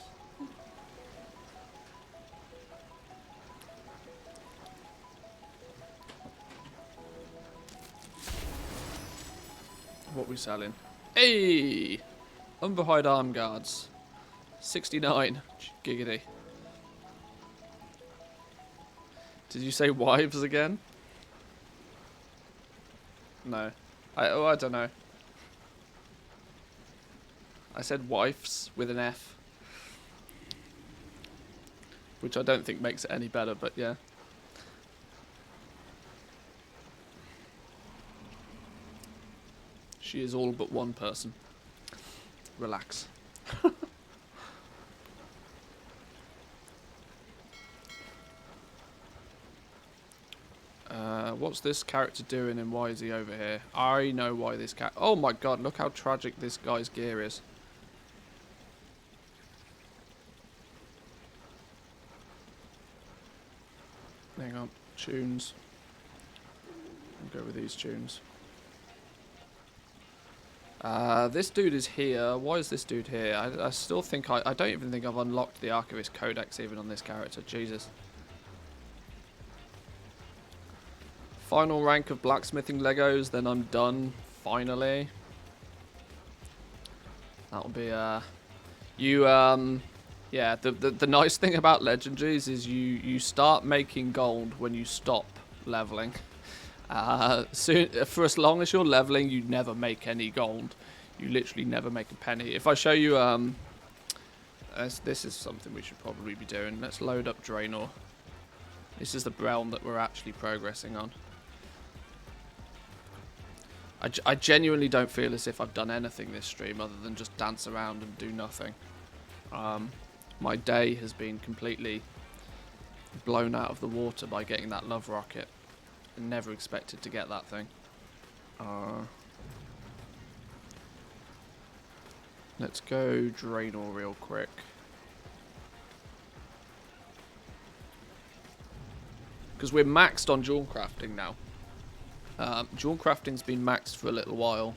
What are we selling? Hey! Unbehind arm guards. 69. Giggity. Did you say wives again? No. I don't know. I said wifes with an F. Which I don't think makes it any better, but yeah. She is all but one person. Relax. What's this character doing and why is he over here? I know why this cat. Oh my god, look how tragic this guy's gear is. Hang on. Tunes. I'll go with these tunes. This dude is here. Why is this dude here? I still think I don't even think I've unlocked the Archivist Codex even on this character. Jesus. Final rank of blacksmithing Legos, then I'm done. Finally. That'll be yeah, the nice thing about legendaries is you start making gold when you stop leveling. Soon, for as long as you're leveling, you never make any gold. You literally never make a penny. If I show you, this is something we should probably be doing. Let's load up Draenor. This is the realm that we're actually progressing on. I genuinely don't feel as if I've done anything this stream other than just dance around and do nothing. My day has been completely blown out of the water by getting that love rocket. I never expected to get that thing. Let's go Draenor real quick. Because we're maxed on jewel crafting now. Jewel crafting's been maxed for a little while.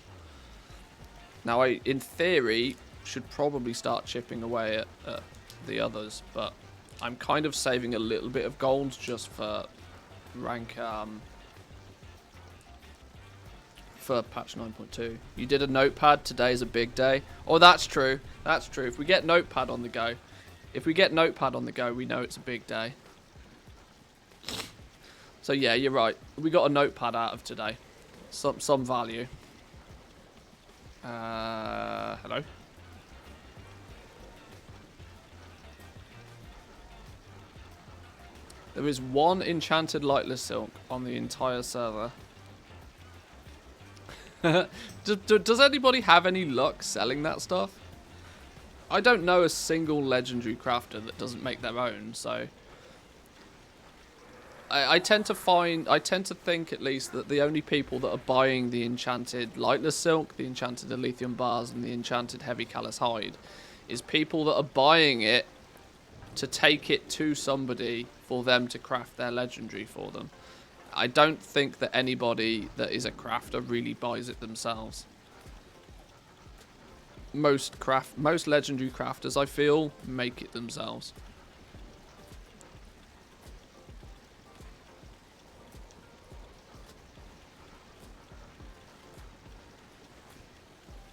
Now I, in theory, should probably start chipping away at the others, but I'm kind of saving a little bit of gold just for rank, for patch 9.2. You did a notepad, today's a big day. Oh, that's true. That's true. If we get notepad on the go, we know it's a big day. So yeah, you're right. We got a notepad out of today. Some value. Hello? There is one enchanted lightless silk on the entire server. Does anybody have any luck selling that stuff? I don't know a single legendary crafter that doesn't make their own, so... I tend to think at least that the only people that are buying the enchanted lightless silk, the enchanted Elythium bars, and the enchanted heavy callous hide is people that are buying it to take it to somebody for them to craft their legendary for them. I don't think that anybody that is a crafter really buys it themselves. Most legendary crafters, I feel, make it themselves.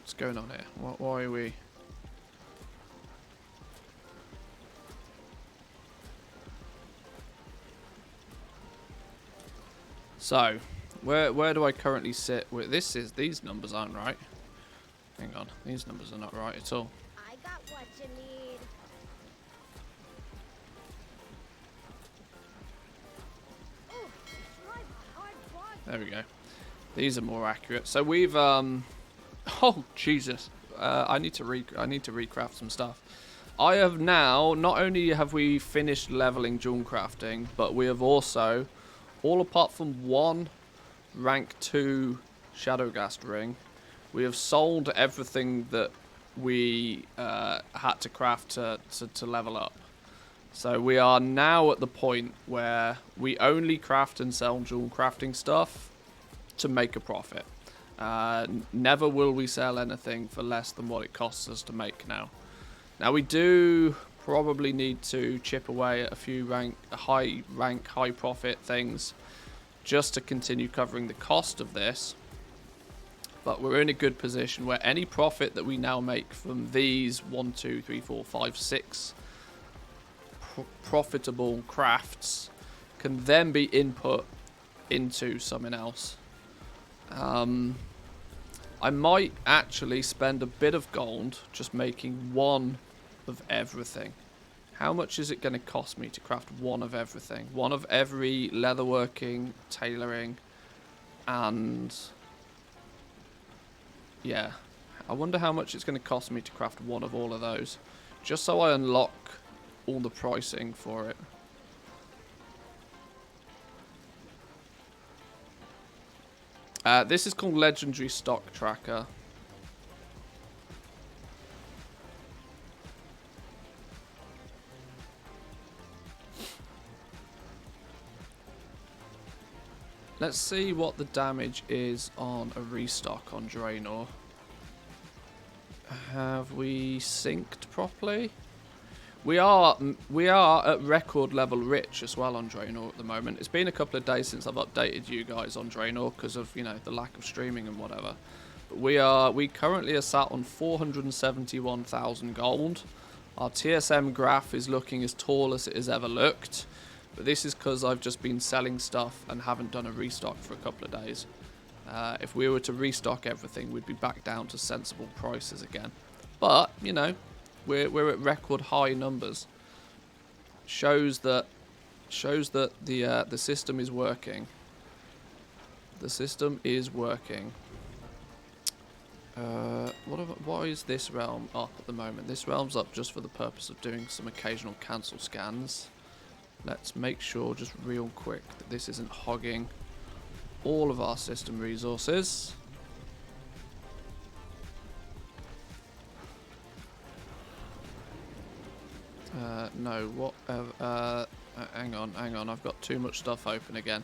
What's going on here? Why are we... So, where do I currently sit with these numbers aren't right. Hang on, these numbers are not right at all. I got what you need. Ooh, try my hard body. There we go. These are more accurate. So we've oh Jesus. I need to recraft some stuff. I have now, not only have we finished leveling jewel crafting, but we have also, all apart from one rank 2 Shadowgast ring, we have sold everything that we had to craft to level up. So we are now at the point where we only craft and sell jewel crafting stuff to make a profit. Never will we sell anything for less than what it costs us to make now. Now we do probably need to chip away at a few high profit things just to continue covering the cost of this. But we're in a good position where any profit that we now make from these 1, 2, 3, 4, 5, 6 profitable crafts can then be input into something else. I might actually spend a bit of gold just making one of everything. How much is it going to cost me to craft one of everything? One of every leatherworking, tailoring, and yeah. I wonder how much it's going to cost me to craft one of all of those. Just so I unlock all the pricing for it. This is called Legendary Stock Tracker. Let's see what the damage is on a restock on Draenor. Have we synced properly? We are at record level rich as well on Draenor at the moment. It's been a couple of days since I've updated you guys on Draenor because of, you know, the lack of streaming and whatever. But we currently are sat on 471,000 gold. Our TSM graph is looking as tall as it has ever looked. But this is because I've just been selling stuff and haven't done a restock for a couple of days. If we were to restock everything, we'd be back down to sensible prices again. But, you know, we're at record high numbers. Shows that the system is working. The system is working. What is this realm up at the moment? This realm's up just for the purpose of doing some occasional cancel scans. Let's make sure just real quick that this isn't hogging all of our system resources. No, what? Hang on, I've got too much stuff open again.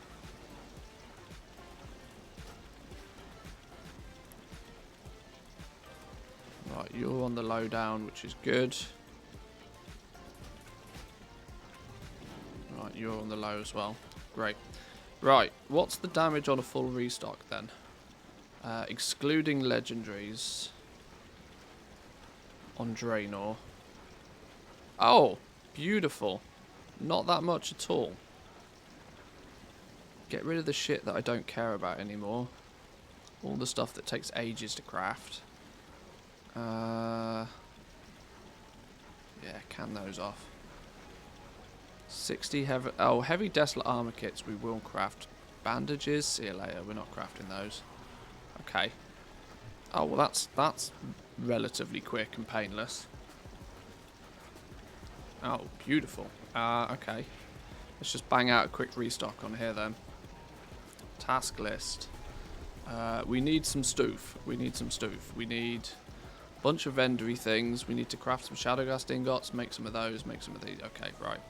Right, you're on the lowdown, which is good. Right, you're on the low as well. Great. Right, what's the damage on a full restock then? Excluding legendaries on Draenor. Oh, beautiful. Not that much at all. Get rid of the shit that I don't care about anymore. All the stuff that takes ages to craft. Yeah, can those off. 60 heavy... Oh, heavy desolate armor kits we will craft. Bandages, see you later. We're not crafting those. Okay. Oh, well that's relatively quick and painless. Oh, beautiful. Okay. Let's just bang out a quick restock on here then. Task list. We need some stoof. We need a bunch of vendory things. We need to craft some Shadowgast ingots, make some of those, make some of these. Okay, right.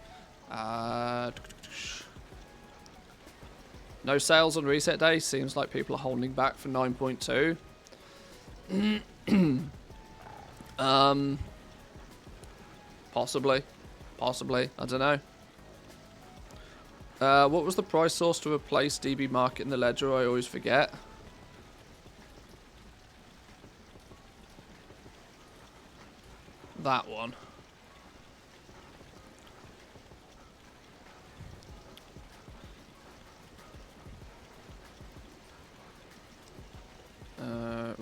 No sales on reset day. Seems like people are holding back for 9.2. Possibly. I don't know. What was the price source to replace DB Market in the ledger? I always forget. That one.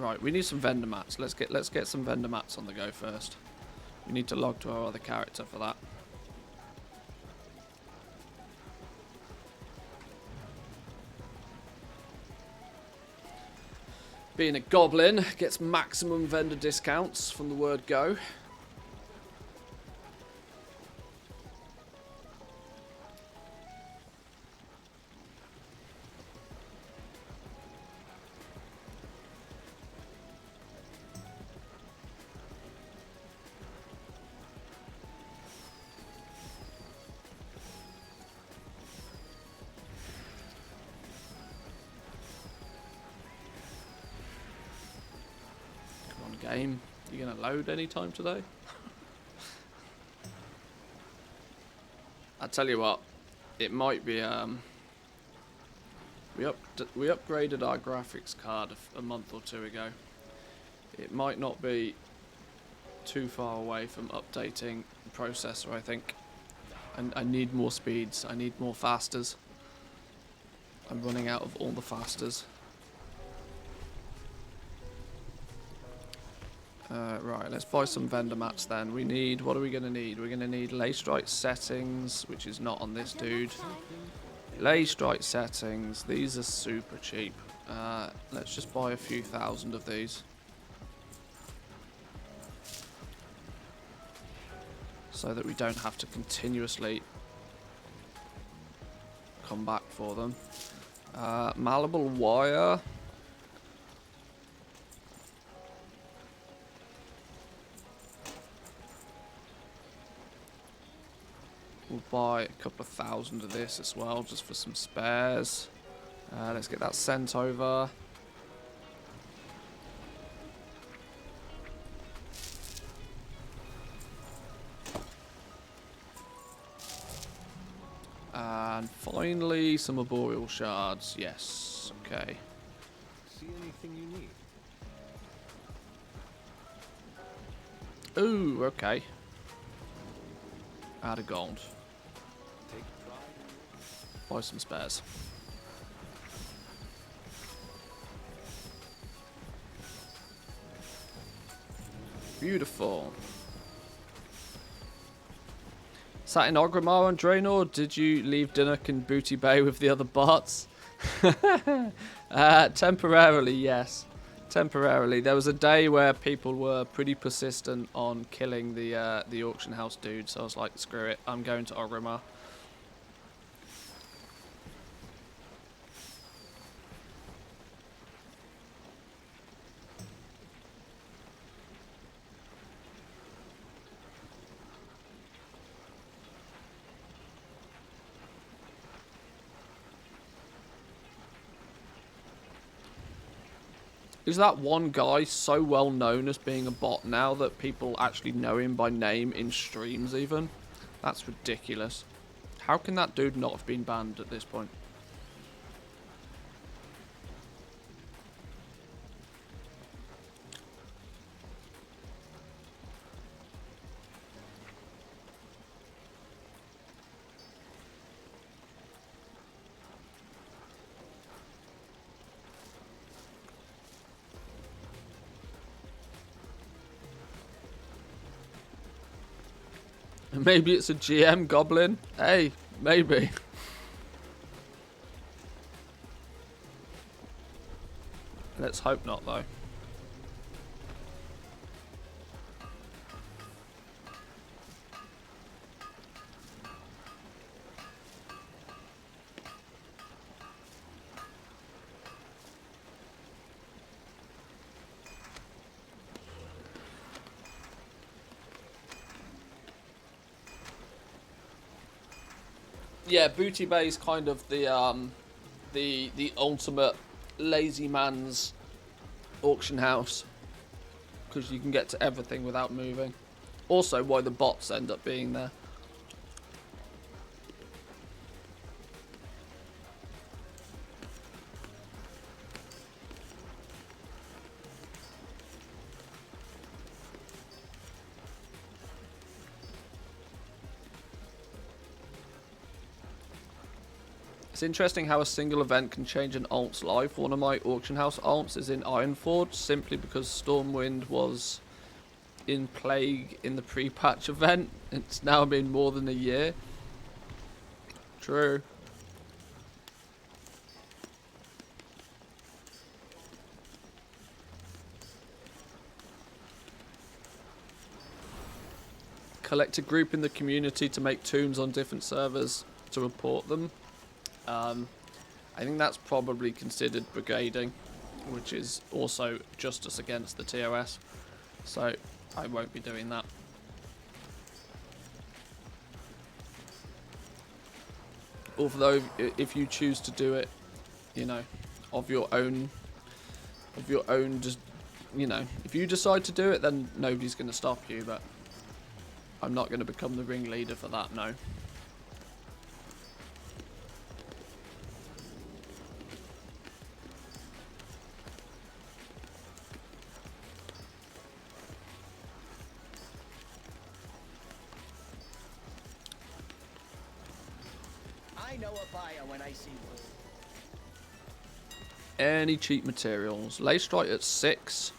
Right, we need some vendor mats. Let's get some vendor mats on the go first. We need to log to our other character for that. Being a goblin gets maximum vendor discounts from the word go. Game, you gonna load anytime today? I tell you what, it might be. We upgraded our graphics card a month or two ago. It might not be too far away from updating the processor. I think, and I need more speeds. I need more fasters. I'm running out of all the fasters. Right, let's buy some vendor mats then. We need, what are we going to need? We're going to need lay strike settings, which is not on this dude. Lay strike settings, these are super cheap. Let's just buy a few thousand of these. So that we don't have to continuously come back for them. Malleable wire. We'll buy a couple of thousand of this as well, just for some spares. Let's get that sent over. And finally, some arboreal shards. Yes, okay. See anything you need? Ooh, okay. Add a gold. Buy some spares. Beautiful. Sat in Orgrimmar on Draenor? Did you leave Dinnock in Booty Bay with the other bots? Temporarily, yes. Temporarily. There was a day where people were pretty persistent on killing the auction house dude, so I was like, screw it, I'm going to Orgrimmar. Is that one guy so well known as being a bot now that people actually know him by name in streams even? That's ridiculous. How can that dude not have been banned at this point? Maybe it's a GM goblin. Hey, maybe. Let's hope not, though. Yeah, Booty Bay is kind of the ultimate lazy man's auction house, because you can get to everything without moving. Also, why the bots end up being there. It's interesting how a single event can change an alt's life. One of my auction house alts is in Ironforge simply because Stormwind was in Plague in the pre-patch event. It's now been more than a year. True. Collect a group in the community to make tombs on different servers to report them. I think that's probably considered brigading, which is also justice against the TOS. So I won't be doing that. Although if you choose to do it, you know, of your own, just, you know, if you decide to do it, then nobody's going to stop you. But I'm not going to become the ringleader for that. No. I know a buyer when I see one. Any cheap materials. Lay strike at 6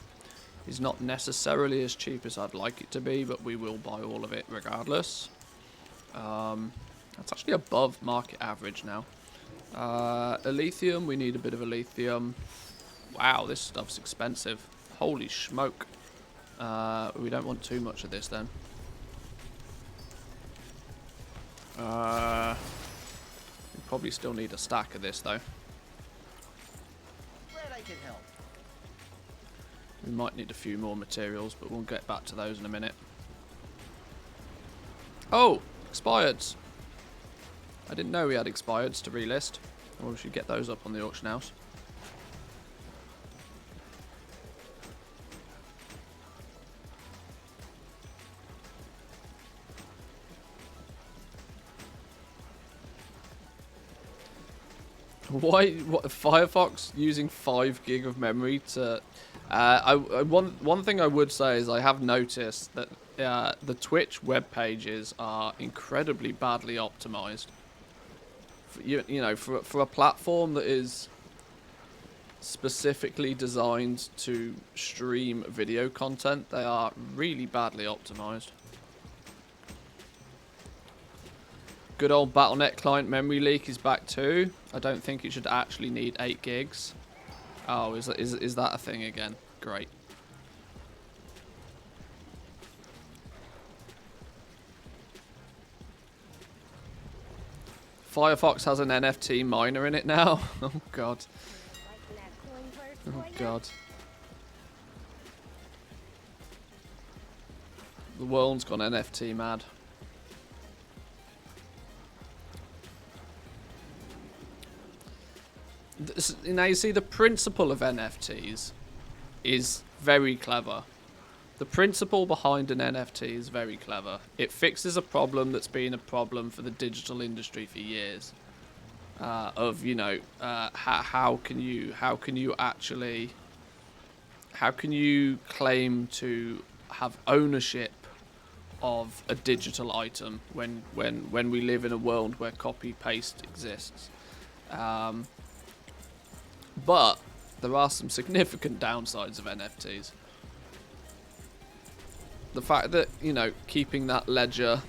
is not necessarily as cheap as I'd like it to be, but we will buy all of it regardless. That's actually above market average now. Lithium, we need a bit of lithium. Wow, this stuff's expensive. Holy smoke. We don't want too much of this then. We probably still need a stack of this though. Glad I can help. We might need a few more materials, but we'll get back to those in a minute. Oh, expireds. I didn't know we had expireds to relist. Well, we should get those up on the auction house. Why? What? Firefox using 5 gig of memory to? One thing I would say is I have noticed that the Twitch web pages are incredibly badly optimized. You know, for a platform that is specifically designed to stream video content, they are really badly optimized. Good old Battle.net client memory leak is back too. I don't think it should actually need 8 gigs. Oh, is that a thing again? Great. Firefox has an NFT miner in it now. Oh god. Oh god. The world's gone NFT mad. Now you see, the principle of NFTs is very clever. The principle behind an NFT is very clever. It fixes a problem that's been a problem for the digital industry for years. Of, you know, how can you claim to have ownership of a digital item when we live in a world where copy paste exists. But there are some significant downsides of NFTs. The fact that, you know, keeping that ledger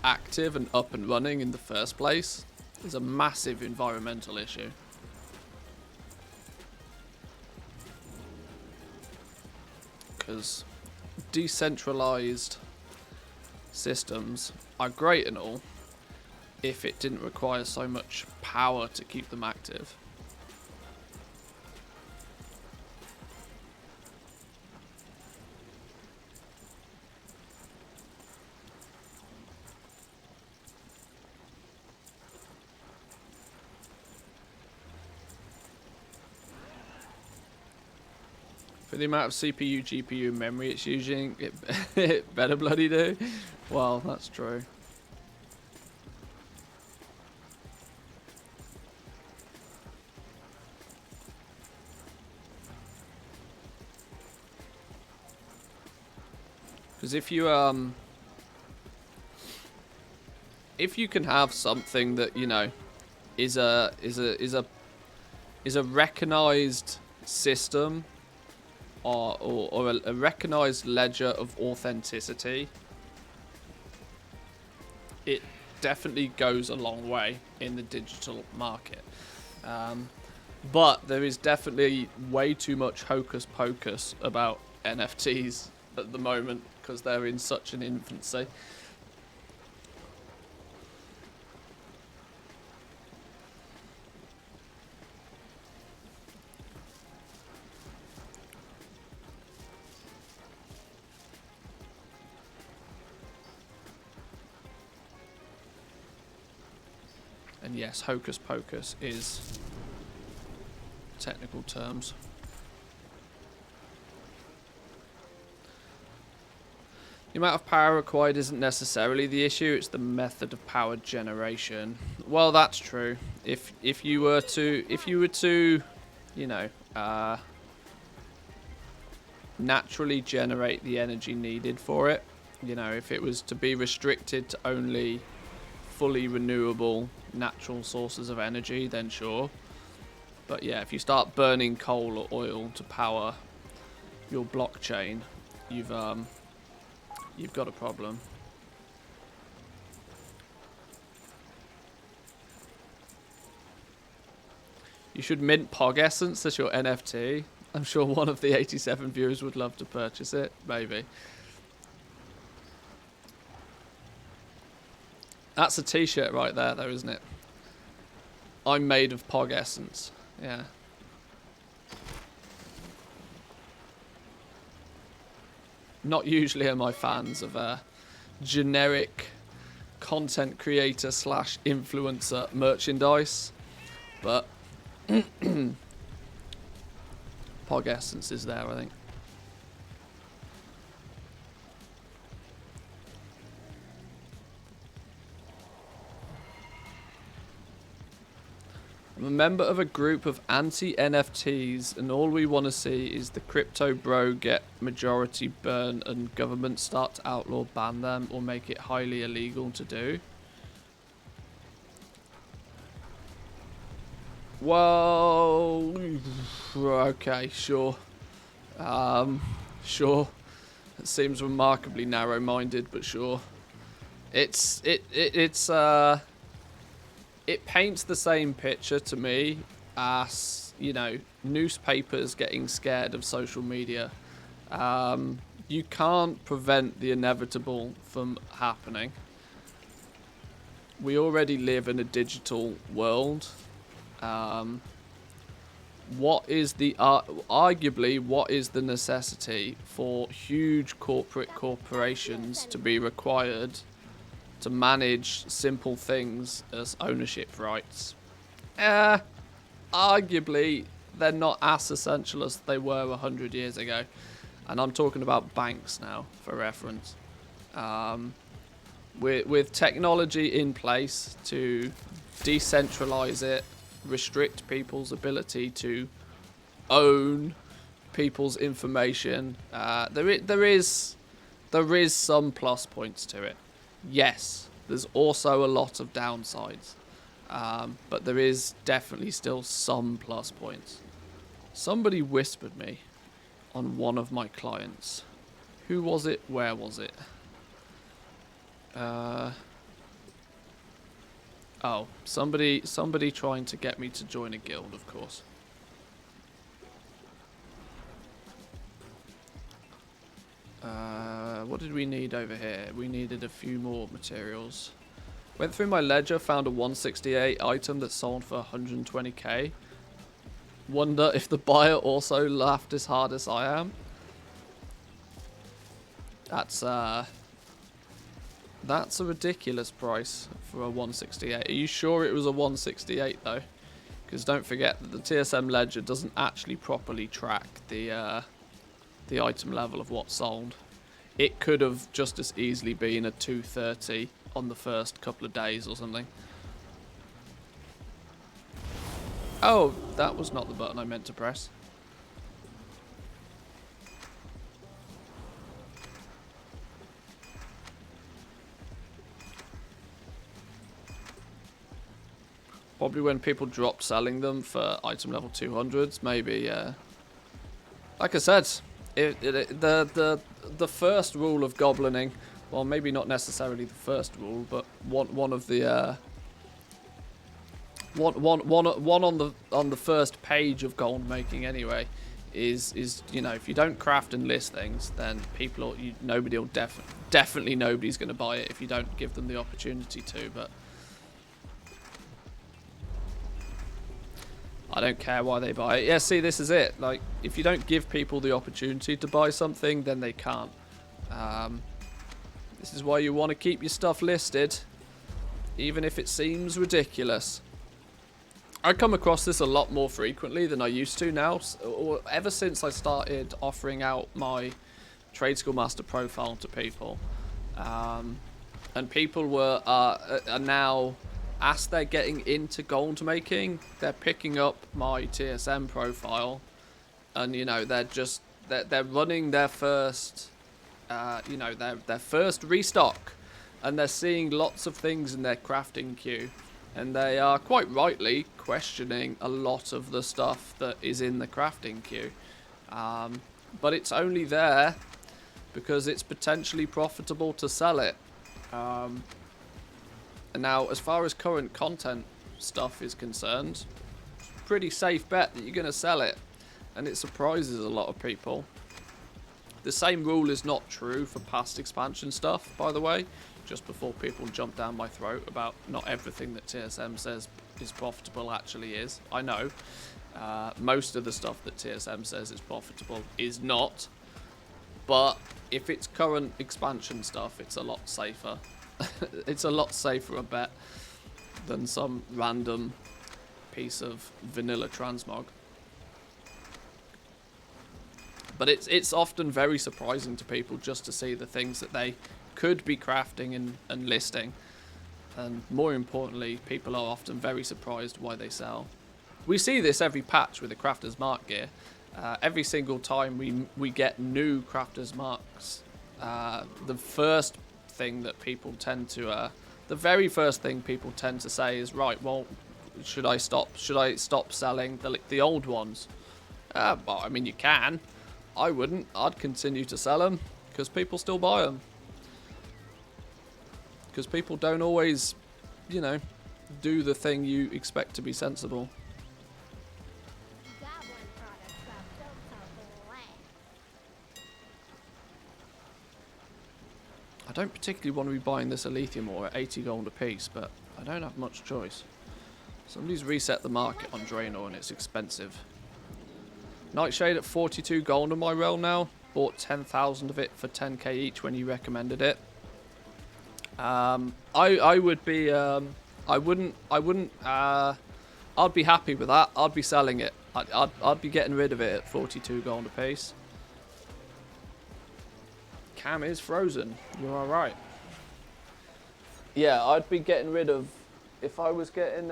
active and up and running in the first place is a massive environmental issue. Because decentralized systems are great and all if it didn't require so much power to keep them active. For the amount of CPU, GPU, memory it's using, it better bloody do. Well, that's true. Because if you can have something that, you know, is a recognized system or a recognized ledger of authenticity, it definitely goes a long way in the digital market. But there is definitely way too much hocus pocus about NFTs at the moment because they're in such an infancy. And yes, hocus pocus is technical terms. The amount of power required isn't necessarily the issue, it's the method of power generation. Well, that's true. If you were to, you know, naturally generate the energy needed for it, you know, if it was to be restricted to only fully renewable natural sources of energy, then sure. But yeah, if you start burning coal or oil to power your blockchain, you've got a problem. You should mint Pog Essence as your NFT. I'm sure one of the 87 viewers would love to purchase it. Maybe. That's a t-shirt right there, though, isn't it? I'm made of Pog Essence. Yeah. Not usually am I fans of generic content creator / influencer merchandise, but Pog Essence is there, I think. I'm a member of a group of anti-NFTs, and all we want to see is the crypto bro get majority burn and government start to outlaw, ban them, or make it highly illegal to do. Well, okay, sure. Sure. It seems remarkably narrow-minded, but sure. It paints the same picture to me as, you know, newspapers getting scared of social media. You can't prevent the inevitable from happening. We already live in a digital world. Arguably, what is the necessity for huge corporate corporations to be required to manage simple things as ownership rights? Arguably, they're not as essential as they were 100 years ago. And I'm talking about banks now, for reference. With technology in place to decentralize it, restrict people's ability to own people's information, there is some plus points to it. Yes, there's also a lot of downsides, but there is definitely still some plus points. Somebody whispered me on one of my clients. Who was it? Where was it? Oh, somebody trying to get me to join a guild, of course. What did we need over here? We needed a few more materials. Went through my ledger, found a 168 item that sold for 120k. Wonder if the buyer also laughed as hard as I am. That's a ridiculous price for a 168. Are you sure it was a 168 though? Because don't forget that the TSM ledger doesn't actually properly track the item level of what sold. It could have just as easily been a 230 on the first couple of days or something. Oh, that was not the button I meant to press. Probably when people dropped selling them for item level 200s, maybe. Like I said, the first rule of goblining, well, maybe not necessarily the first rule, but one of the one on the first page of gold making anyway, is you know, if you don't craft and list things, then nobody will definitely nobody's going to buy it if you don't give them the opportunity to. But I don't care why they buy it. Yeah, see, this is it. Like, if you don't give people the opportunity to buy something, then they can't. This is why you want to keep your stuff listed, even if it seems ridiculous. I come across this a lot more frequently than I used to now, or ever since I started offering out my Trade School Master profile to people. And people are now, as they're getting into gold making, they're picking up my TSM profile, and you know, they're running their first, you know, their first restock, and they're seeing lots of things in their crafting queue. And they are quite rightly questioning a lot of the stuff that is in the crafting queue. But it's only there because it's potentially profitable to sell it. And now, as far as current content stuff is concerned, it's a pretty safe bet that you're going to sell it. And it surprises a lot of people. The same rule is not true for past expansion stuff, by the way. Just before people jump down my throat about not everything that TSM says is profitable actually is. I know. Most of the stuff that TSM says is profitable is not. But if it's current expansion stuff, it's a lot safer. It's a lot safer a bet than some random piece of vanilla transmog. But it's often very surprising to people just to see the things that they could be crafting and listing. And more importantly, people are often very surprised why they sell. We see this every patch with the Crafter's Mark gear. Every single time we get new Crafter's Marks, the first thing that people tend to, the very first thing people tend to say is, right, well, should I stop selling the old ones? Well, I mean, you can. I wouldn't. I'd continue to sell them because people still buy them. Because people don't always, you know, do the thing you expect to be sensible. I don't particularly want to be buying this Elysium ore at 80 gold a piece, but I don't have much choice. Somebody's reset the market on Draenor and it's expensive. Nightshade at 42 gold on my realm now. Bought 10,000 of it for 10k each when you recommended it. I would be, I'd be happy with that. I'd be selling it. I'd be getting rid of it at 42 gold a piece. Cam is frozen. You're alright. Yeah, I'd be getting rid of, if I was getting,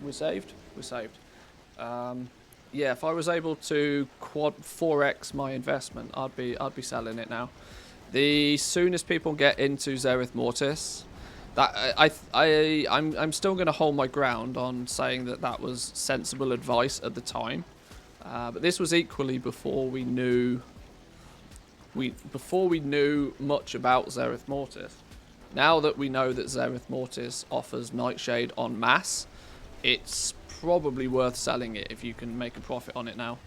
we're saved? We're saved. Yeah, if I was able to quad 4x my investment, I'd be selling it now. The soonest people get into Zereth Mortis, that I'm still going to hold my ground on saying that was sensible advice at the time. But this was equally before we knew much about Zereth Mortis. Now that we know that Zereth Mortis offers Nightshade en masse, it's probably worth selling it if you can make a profit on it now.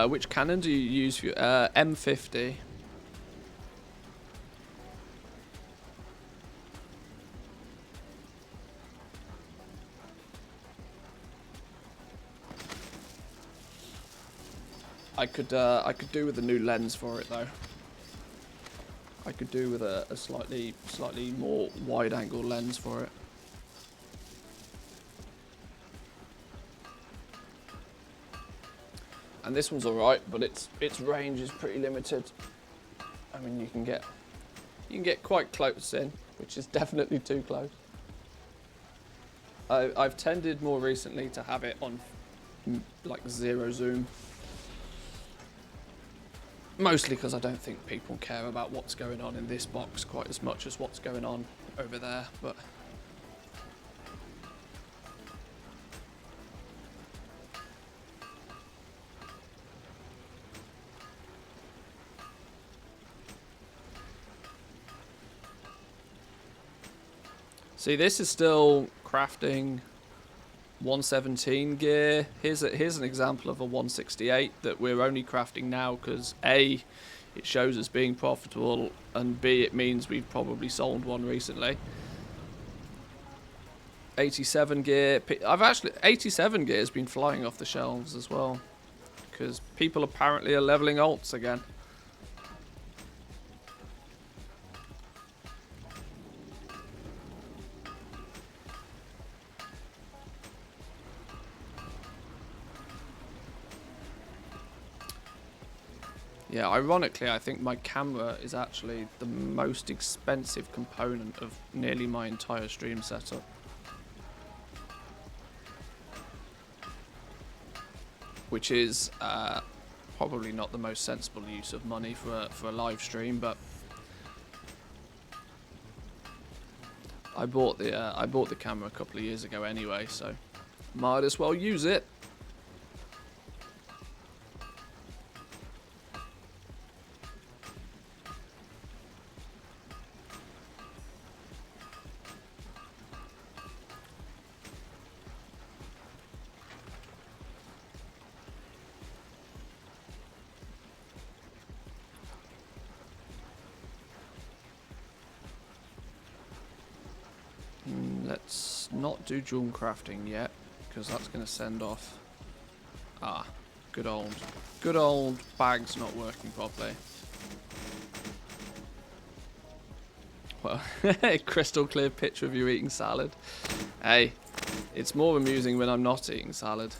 Which cannon do you use for your M50? I could do with a new lens for it though. I could do with a slightly more wide angle lens for it. And this one's alright, but its range is pretty limited. I mean, you can get You can get quite close in, which is definitely too close. I've tended more recently to have it on like 0 zoom. Mostly because I don't think people care about what's going on in this box quite as much as what's going on over there, but... See, this is still crafting 117 gear. Here's an example of a 168 that we're only crafting now because A, it shows us being profitable, and B, it means we've probably sold one recently. 87 gear. 87 gear has been flying off the shelves as well because people apparently are leveling alts again. Yeah, ironically, I think my camera is actually the most expensive component of nearly my entire stream setup. Which is probably not the most sensible use of money for a live stream, but I bought the camera a couple of years ago anyway, so might as well use it. Let's not do jewel crafting yet, because that's going to send off... Ah, good old bags not working properly. Well, crystal clear picture of you eating salad. Hey, it's more amusing when I'm not eating salad.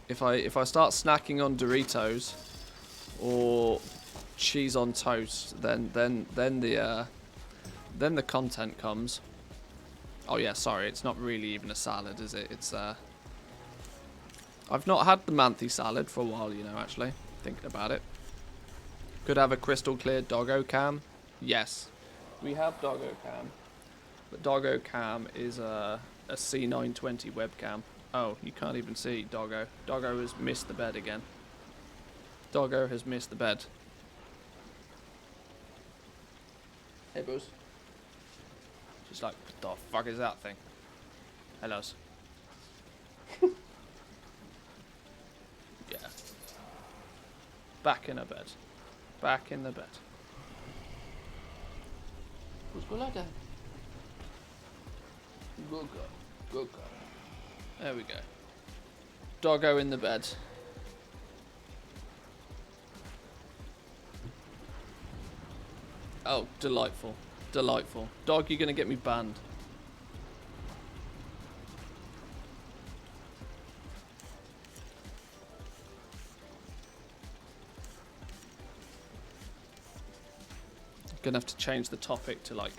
If I start snacking on Doritos or cheese on toast, then the content comes. Oh yeah, sorry, it's not really even a salad, is it? It's I've not had the manthe salad for a while, you know, actually, thinking about it. Could have a crystal clear doggo cam. Yes, we have doggo cam, but doggo cam is a C920 webcam. Oh, you can't even see doggo. Doggo has missed the bed again. Doggo has missed the bed. Hey, Booze. She's like, what the fuck is that thing? Hellos. Yeah. Back in her bed. Back in the bed. Who's good like that? Good girl. Good girl. There we go. Doggo in the bed. Oh, delightful. Delightful. Dog, you're gonna get me banned. Gonna have to change the topic to like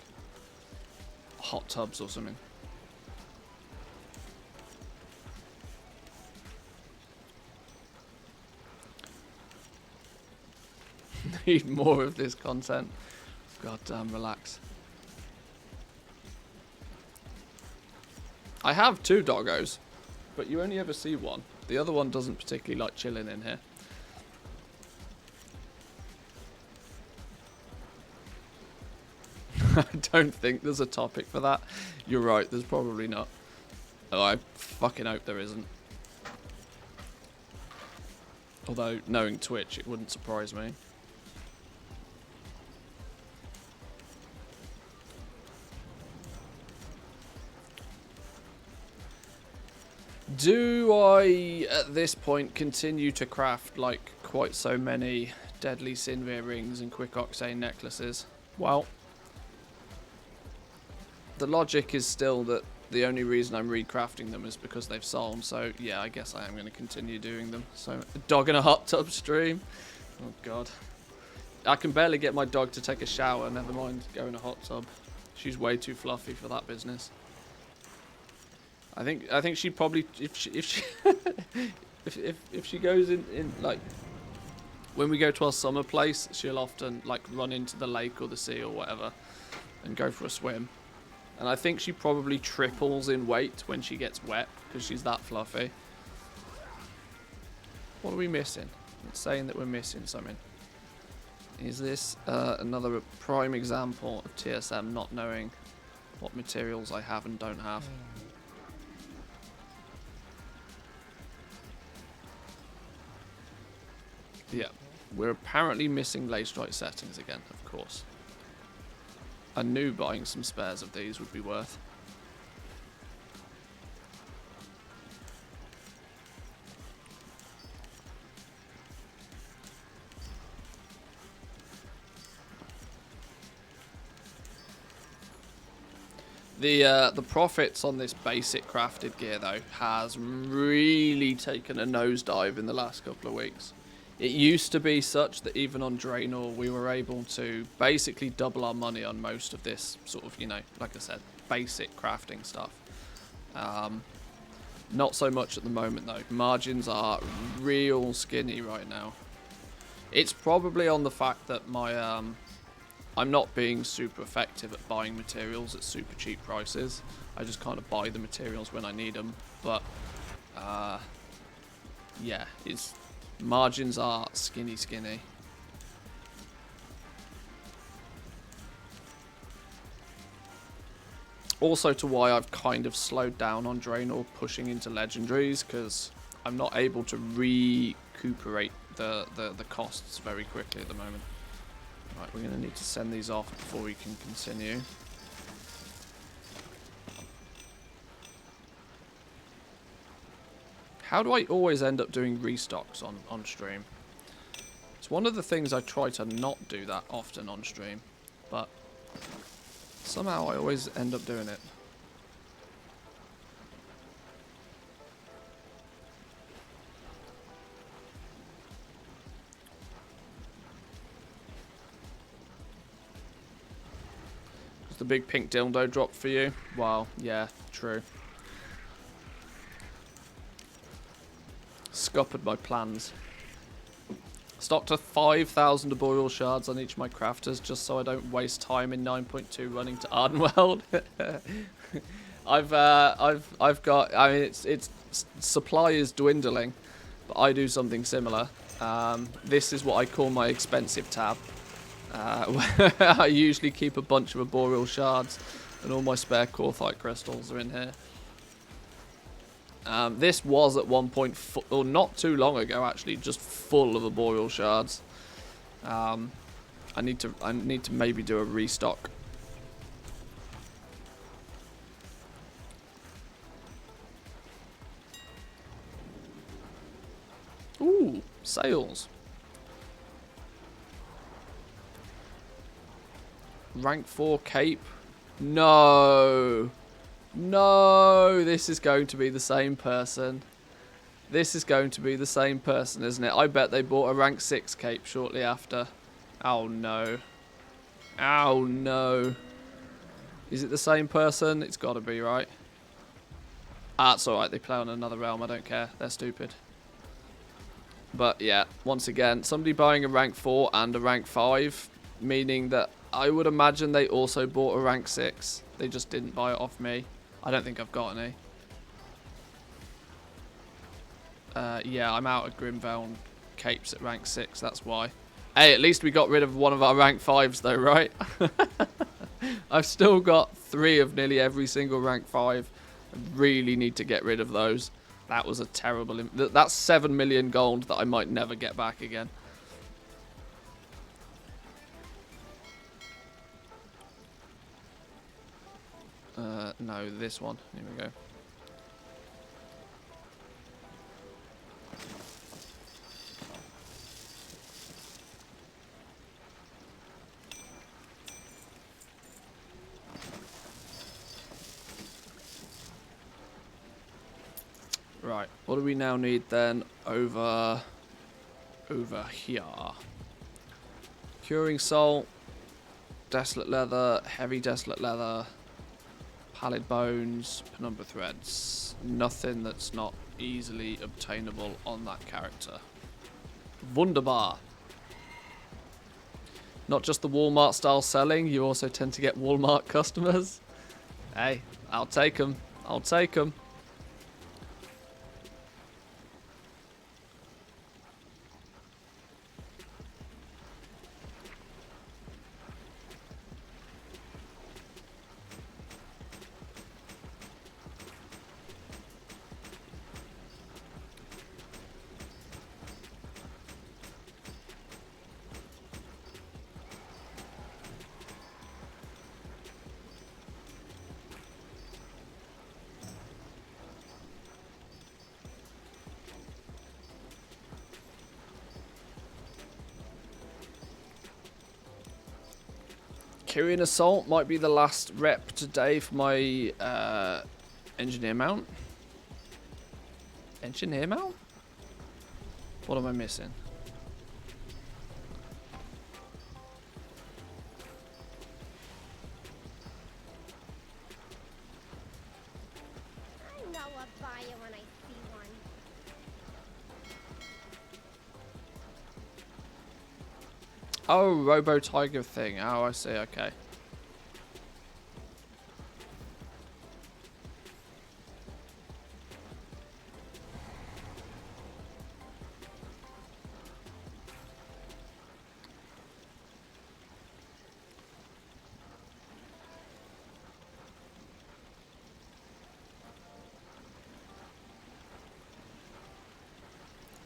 hot tubs or something. Need more of this content. God damn, relax. I have 2 doggos, but you only ever see one. The other one doesn't particularly like chilling in here. I don't think there's a topic for that. You're right, there's probably not. Oh, I fucking hope there isn't. Although, knowing Twitch, it wouldn't surprise me. Do I, at this point, continue to craft, like, quite so many deadly Sinvir rings and quick octane necklaces? Well, the logic is still that the only reason I'm recrafting them is because they've sold, so yeah, I guess I am going to continue doing them. So, a dog in a hot tub stream? Oh god. I can barely get my dog to take a shower, never mind go in a hot tub. She's way too fluffy for that business. I think she probably if she if she goes in like when we go to our summer place, she'll often like run into the lake or the sea or whatever and go for a swim. And I think she probably triples in weight when she gets wet because she's that fluffy. What are we missing? It's saying that we're missing something. Is this another prime example of TSM not knowing what materials I have and don't have? Yeah, we're apparently missing lace strike settings again, of course. I knew buying some spares of these would be worth. The profits on this basic crafted gear though has really taken a nosedive in the last couple of weeks. It used to be such that even on Draenor we were able to basically double our money on most of this sort of, you know, like I said, basic crafting stuff. Not so much at the moment though. Margins are real skinny right now. It's probably on the fact that my I'm not being super effective at buying materials at super cheap prices. I just kind of buy the materials when I need them. But yeah, margins are skinny. Also to why I've kind of slowed down on Draenor pushing into legendaries, because I'm not able to recuperate the costs very quickly at the moment. Right, we're going to need to send these off before we can continue. How do I always end up doing restocks on stream? It's one of the things I try to not do that often on stream, but somehow I always end up doing it. The big pink dildo drop for you? Wow, yeah, true. Scuppered my plans. Stocked a 5,000 arboreal shards on each of my crafters just so I don't waste time in 9.2 running to Ardenweld. I've got, I mean, it's supply is dwindling, but I do something similar. This is what I call my expensive tab. Where I usually keep a bunch of arboreal shards and all my spare Corthite crystals are in here. This was at one point, or not too long ago actually, just full of arboreal shards. I need to maybe do a restock. Ooh, sales. Rank 4 cape. No. No. This is going to be the same person. This is going to be the same person, isn't it? I bet they bought a rank 6 cape shortly after. Oh, no. Oh, no. Is it the same person? It's got to be, right? Ah, it's alright. They play on another realm. I don't care. They're stupid. But, yeah. Once again, somebody buying a rank 4 and a rank 5, meaning that I would imagine they also bought a rank 6. They just didn't buy it off me. I don't think I've got any. Yeah, I'm out of Grimvale capes at rank 6, that's why. Hey, at least we got rid of one of our rank 5s though, right? I've still got 3 of nearly every single rank 5. I really need to get rid of those. That was a terrible... That's 7 million gold that I might never get back again. No, this one. Here we go. Right, what do we now need then over here? Curing salt, desolate leather, heavy desolate leather, pallid bones, penumbra threads. Nothing that's not easily obtainable on that character. Wunderbar. Not just the Walmart style selling, you also tend to get Walmart customers. Hey, I'll take them. I'll take them. Kyrian Assault might be the last rep today for my engineer mount. Engineer mount? What am I missing? I know a buyer when I see one. Oh, Robo Tiger thing. Oh, I see. Okay.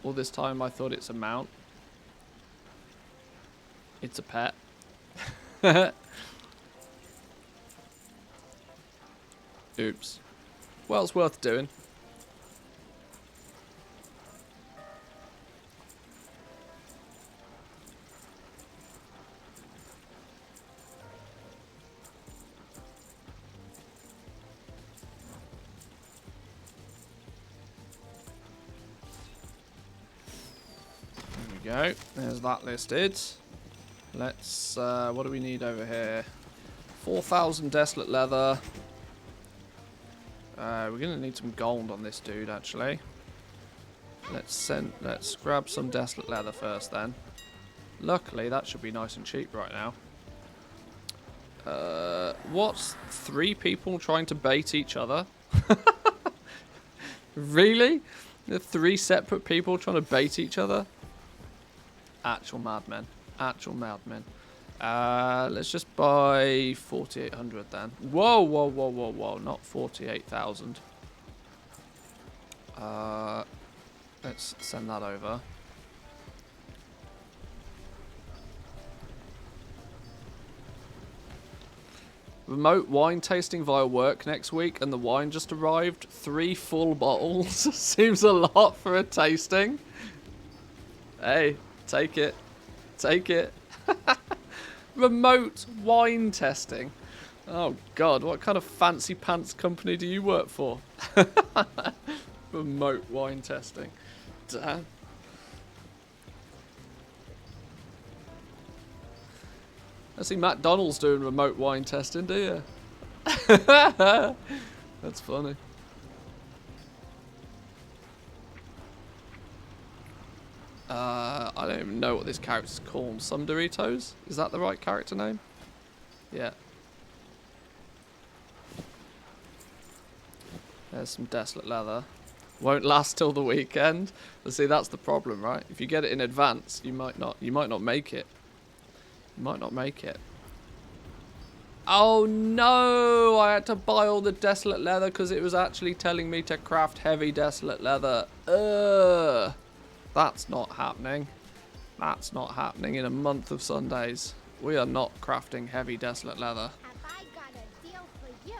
All this time I thought it's a mount. It's a pet. Oops. Well, it's worth doing. There we go. There's that listed. Let's, what do we need over here? 4,000 desolate leather. We're gonna need some gold on this dude, actually. Let's grab some desolate leather first, then. Luckily, that should be nice and cheap right now. What's 3 people trying to bait each other? Really? The 3 separate people trying to bait each other? Actual madmen. Actual madmen. Let's just buy 4,800 then. Whoa, whoa, whoa, whoa, whoa. Not 48,000. Let's send that over. Remote wine tasting via work next week, and the wine just arrived. 3 full bottles. Seems a lot for a tasting. Hey, take it. Take it. Remote wine testing. Oh god, what kind of fancy pants company do you work for? Remote wine testing. Damn. I see McDonald's doing remote wine testing, do you? That's funny. I don't even know what this character's called. Some Doritos? Is that the right character name? Yeah. There's some desolate leather. Won't last till the weekend. But see, that's the problem, right? If you get it in advance, you might not make it. You might not make it. Oh no! I had to buy all the desolate leather because it was actually telling me to craft heavy desolate leather. Ugh. That's not happening. That's not happening in a month of Sundays. We are not crafting heavy desolate leather. Have I got a deal for you?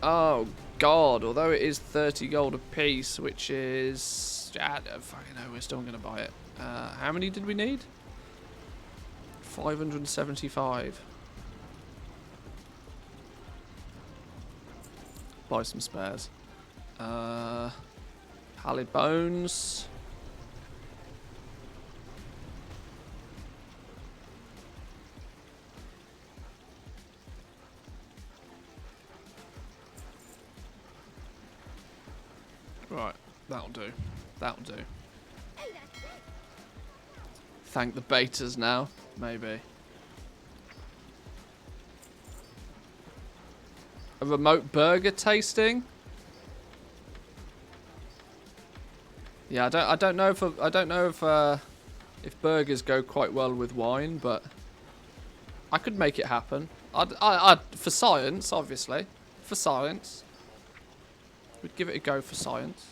Oh god, although it is 30 gold a piece, which is... I don't fucking know, we're still going to buy it. How many did we need? 575. Buy some spares. Pallid bones. Right, that'll do. That'll do. Thank the betas now, maybe. A remote burger tasting? Yeah, I don't know if burgers go quite well with wine, but I could make it happen. I'd for science, obviously. For science. We'd give it a go for science.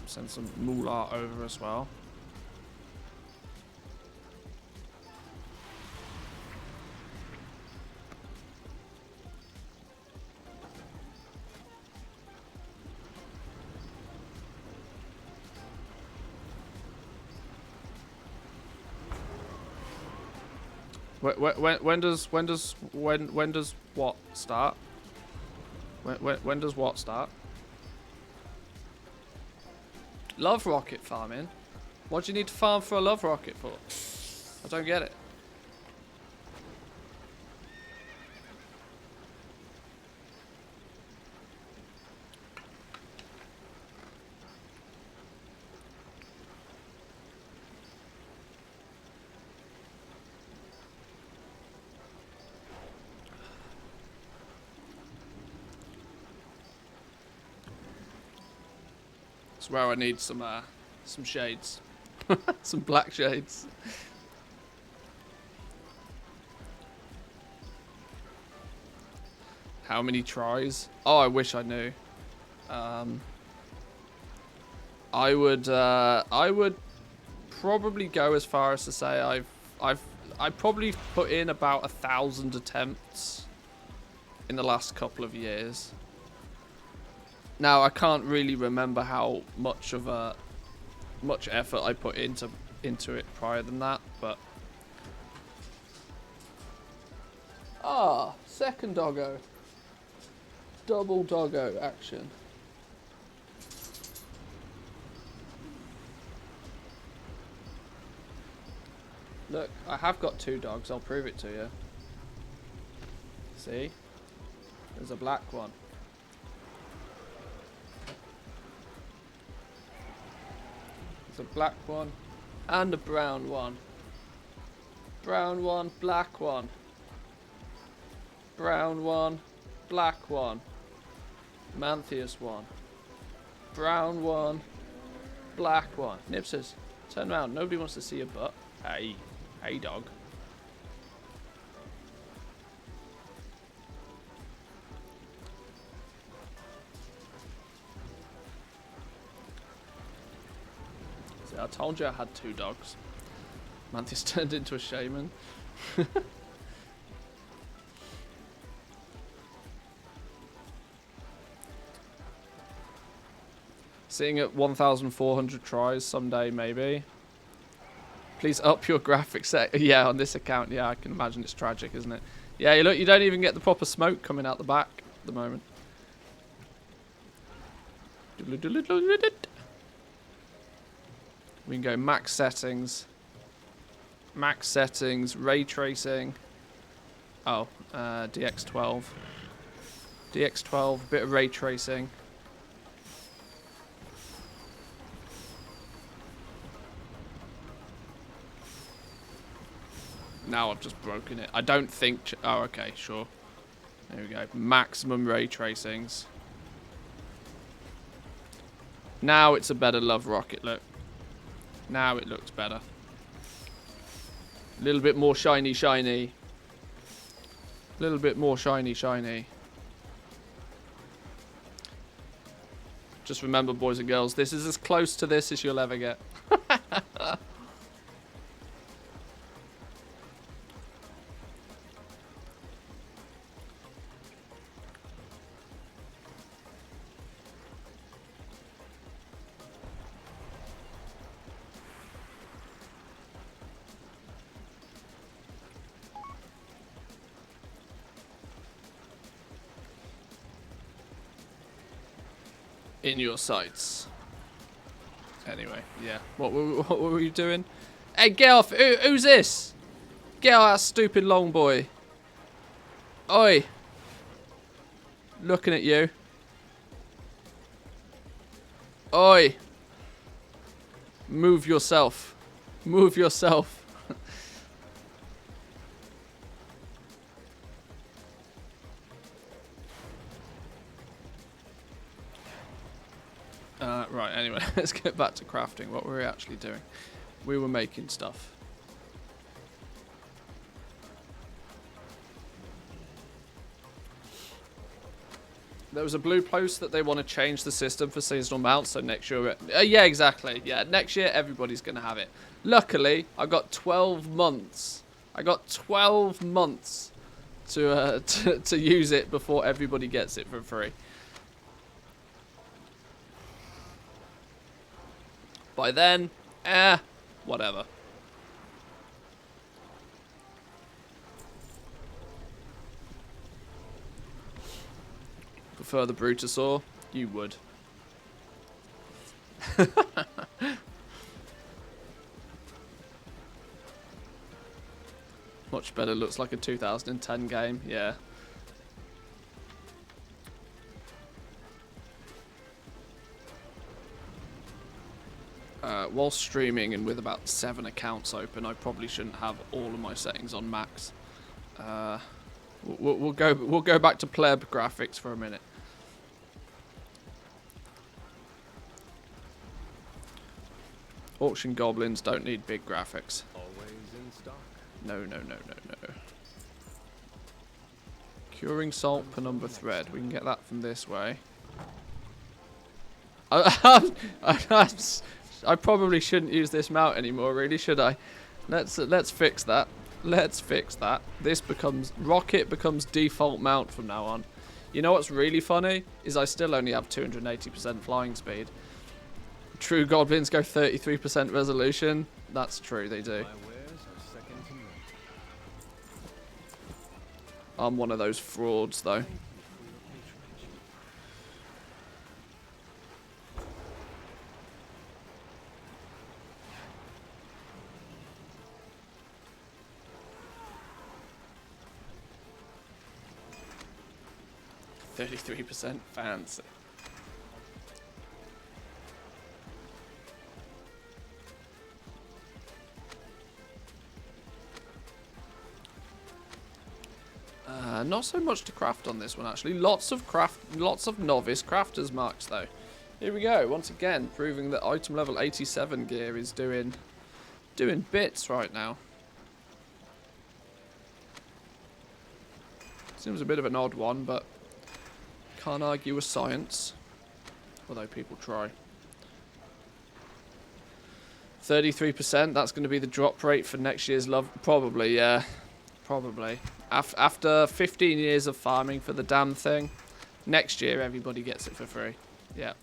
Send some moolah over as well. When does what start? When does what start? Love rocket farming? What do you need to farm for a love rocket for? I don't get it. It's where I need some shades. Some black shades. How many tries? Oh, I wish I knew. I would probably go as far as to say I probably put in about 1,000 attempts in the last couple of years. Now I can't really remember how much effort I put into it prior than that, but second doggo, double doggo action. Look, I have got 2 dogs. I'll prove it to you. See, there's a black one. There's a black one and a brown one. Brown one, black one. Brown one, black one. Manthius one. Brown one, black one. Nipsers, turn around. Nobody wants to see your butt. Hey, hey dog. I told you I had 2 dogs. Mantis turned into a shaman. Seeing at 1,400 tries someday, maybe. Please up your graphics set. Yeah, on this account, yeah, I can imagine it's tragic, isn't it? Yeah, you look, you don't even get the proper smoke coming out the back at the moment. We can go max settings, ray tracing. Oh, DX12, bit of ray tracing. Now I've just broken it. I don't think. Oh, okay, sure. There we go. Maximum ray tracings. Now it's a better love rocket look. Now it looks better. A little bit more shiny. A little bit more shiny. Just remember, boys and girls, this is as close to this as you'll ever get. in your sights. Anyway, yeah. What were you doing? Hey, get off! Who's this? Get off that stupid long boy. Oi! Looking at you. Oi! Move yourself. Move yourself. Right, anyway, let's get back to crafting. What were we actually doing? We were making stuff. There was a blue post that they want to change the system for seasonal mounts, so next year... yeah, exactly. Yeah, next year everybody's going to have it. Luckily, I got 12 months. I got 12 months to use it before everybody gets it for free. By then, whatever. Prefer the Brutosaur? You would. Much better, looks like a 2010 game, yeah. While streaming and with about 7 accounts open, I probably shouldn't have all of my settings on max. We'll go back to pleb graphics for a minute. Auction goblins don't need big graphics. Always in stock. No. Curing salt penumbra thread. We can get that from this way. I probably shouldn't use this mount anymore, really, should I? Let's fix that. Let's fix that. This becomes... Rocket becomes default mount from now on. You know what's really funny? Is I still only have 280% flying speed. True goblins go 33% resolution. That's true, they do. My wares are second to none. I'm one of those frauds, though. 33% fancy. Not so much to craft on this one, actually. Lots of novice crafters marks, though. Here we go, once again, proving that item level 87 gear is doing bits right now. Seems a bit of an odd one, but can't argue with science. Although people try. 33%, that's going to be the drop rate for next year's love. Probably, yeah. Probably. After 15 years of farming for the damn thing, next year everybody gets it for free. Yeah.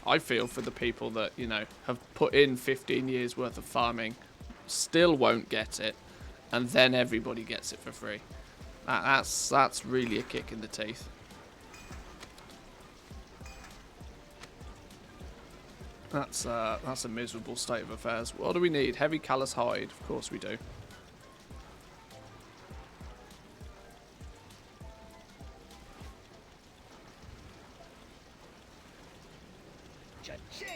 I feel for the people that, you know, have put in 15 years worth of farming, still won't get it, and then everybody gets it for free. That's really a kick in the teeth. That's a miserable state of affairs. What do we need? Heavy callous hide. Of course we do. Cha-ching!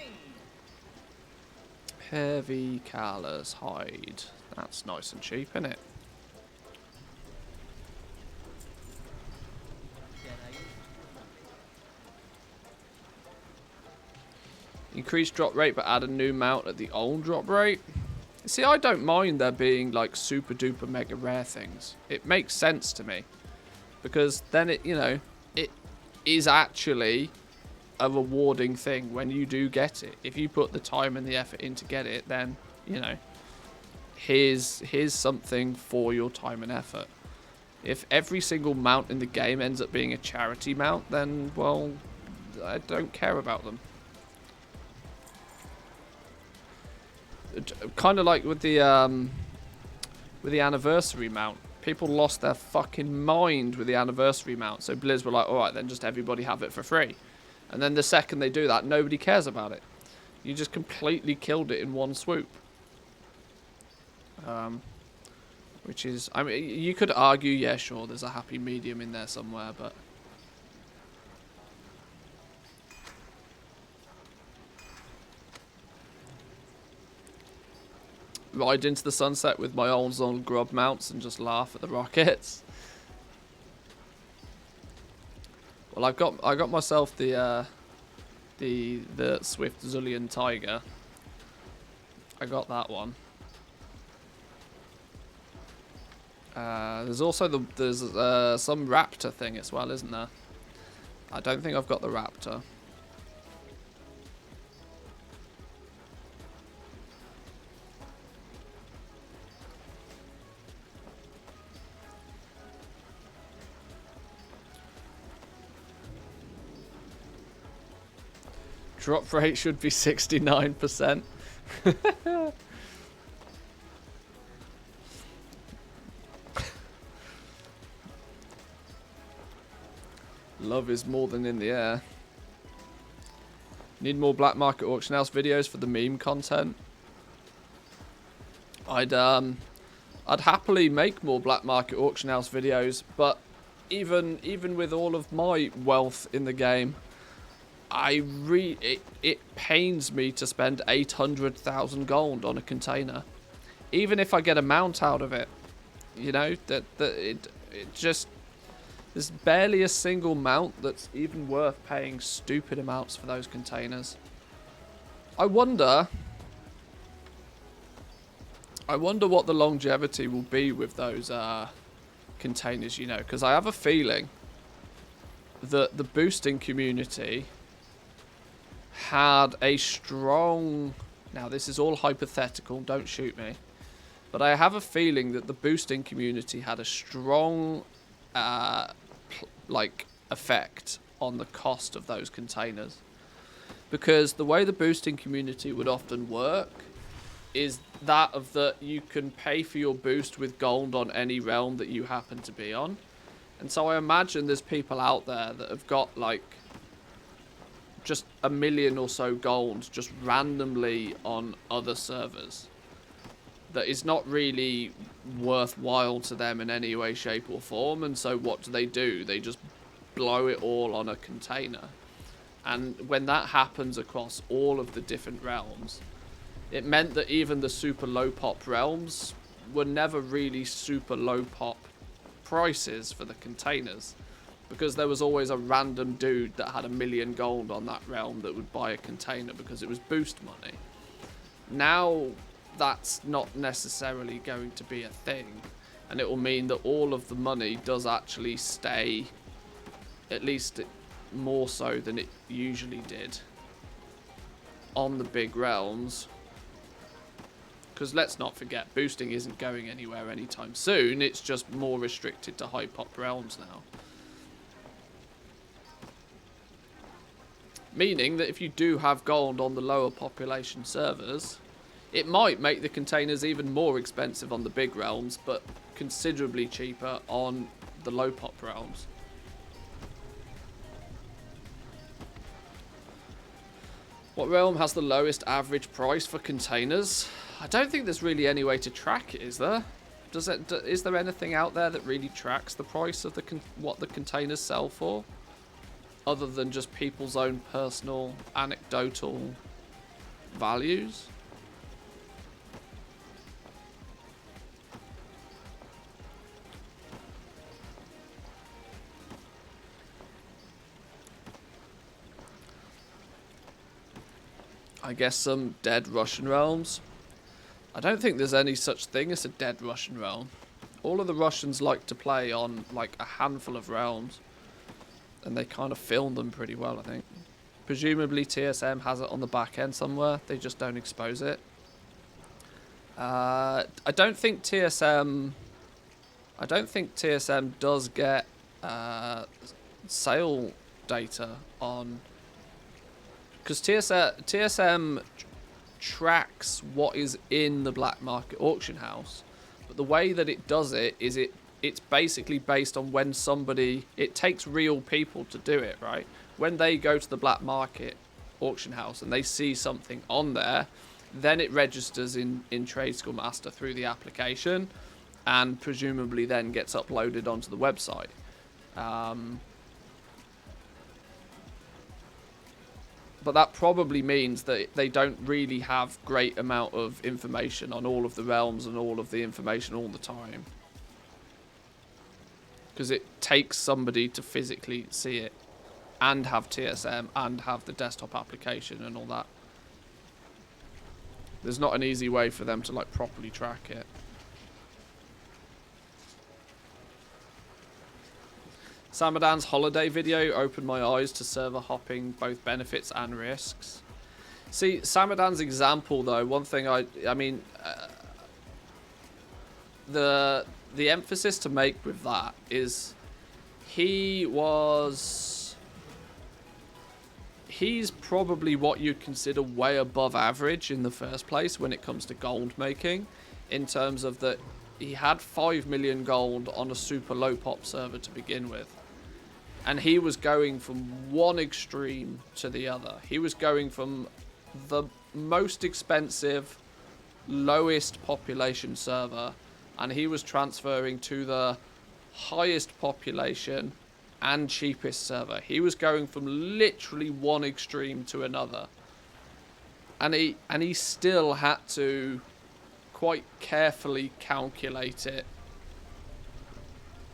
Heavy callous hide. That's nice and cheap, isn't it? Increase drop rate, but add a new mount at the old drop rate. See, I don't mind there being like super duper mega rare things. It makes sense to me, because then it, you know, it is actually a rewarding thing when you do get it. If you put the time and the effort in to get it, then, you know, here's something for your time and effort. If every single mount in the game ends up being a charity mount, then, well, I don't care about them. Kind of like with the anniversary mount. People lost their fucking mind with the anniversary mount. So Blizz were like, alright, then just everybody have it for free. And then the second they do that, nobody cares about it. You just completely killed it in one swoop. Which is, I mean, you could argue, yeah, sure, there's a happy medium in there somewhere, but... Ride into the sunset with my old on grub mounts and just laugh at the rockets. Well, I got myself the Swift Zullian Tiger. I got that one. There's also some Raptor thing as well, isn't there? I don't think I've got the Raptor. Drop rate should be 69%. Love is more than in the air. Need more black market auction house videos for the meme content. I'd happily make more black market auction house videos, but even with all of my wealth in the game, it pains me to spend 800,000 gold on a container, even if I get a mount out of it. You know it just, there's barely a single mount that's even worth paying stupid amounts for those containers. I wonder what the longevity will be with those containers, you know, because I have a feeling that the boosting community had a strong... Now, this is all hypothetical, don't shoot me. But I have a feeling that the boosting community had a strong, effect on the cost of those containers. Because the way the boosting community would often work is that of that you can pay for your boost with gold on any realm that you happen to be on. And so I imagine there's people out there that have got, like, just 1 million or so gold just randomly on other servers that is not really worthwhile to them in any way, shape or form. And so what do? They just blow it all on a container. And when that happens across all of the different realms, it meant that even the super low pop realms were never really super low pop prices for the containers, because there was always a random dude that had 1 million gold on that realm that would buy a container because it was boost money. Now that's not necessarily going to be a thing, and it will mean that all of the money does actually stay, at least more so than it usually did, on the big realms. Because let's not forget, boosting isn't going anywhere anytime soon. It's just more restricted to high pop realms now. Meaning that if you do have gold on the lower population servers, it might make the containers even more expensive on the big realms, but considerably cheaper on the low pop realms. What realm has the lowest average price for containers? I don't think there's really any way to track it, is there? Is there anything out there that really tracks the price of what the containers sell for? Other than just people's own personal, anecdotal values? I guess some dead Russian realms. I don't think there's any such thing as a dead Russian realm. All of the Russians like to play on like a handful of realms, and they kind of film them pretty well, I think. Presumably TSM has it on the back end somewhere. They just don't expose it. I don't think TSM does get sale data on, because TSM tracks what is in the black market auction house, but the way that it does it is it it's basically based on when somebody, it takes real people to do it, right? When they go to the black market auction house and they see something on there, then it registers in Trade School Master through the application, and presumably then gets uploaded onto the website. But that probably means that they don't really have great amount of information on all of the realms and all of the information all the time. Because it takes somebody to physically see it and have TSM and have the desktop application and all that. There's not an easy way for them to like properly track it. Samadan's holiday video opened my eyes to server hopping, both benefits and risks. See, Samadan's example though, one thing I mean, the emphasis to make with that is he's probably what you'd consider way above average in the first place when it comes to gold making, in terms of that he had 5 million gold on a super low pop server to begin with. And he was going from one extreme to the other. He was going from the most expensive, lowest population server, and he was transferring to the highest population and cheapest server. He was going from literally one extreme to another. And he still had to quite carefully calculate it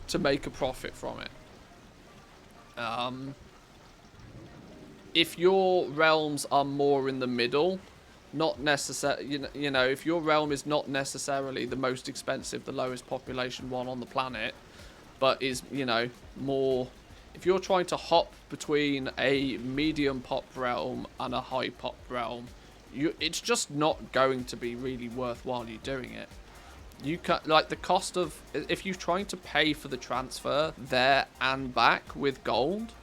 to make a profit from it. If your realms are more in the middle, not necessarily, you know, if your realm is not necessarily the most expensive, the lowest population one on the planet, but is, you know, more, if you're trying to hop between a medium pop realm and a high pop realm, it's just not going to be really worthwhile you doing it. You can, like, the cost of, if you're trying to pay for the transfer there and back with gold,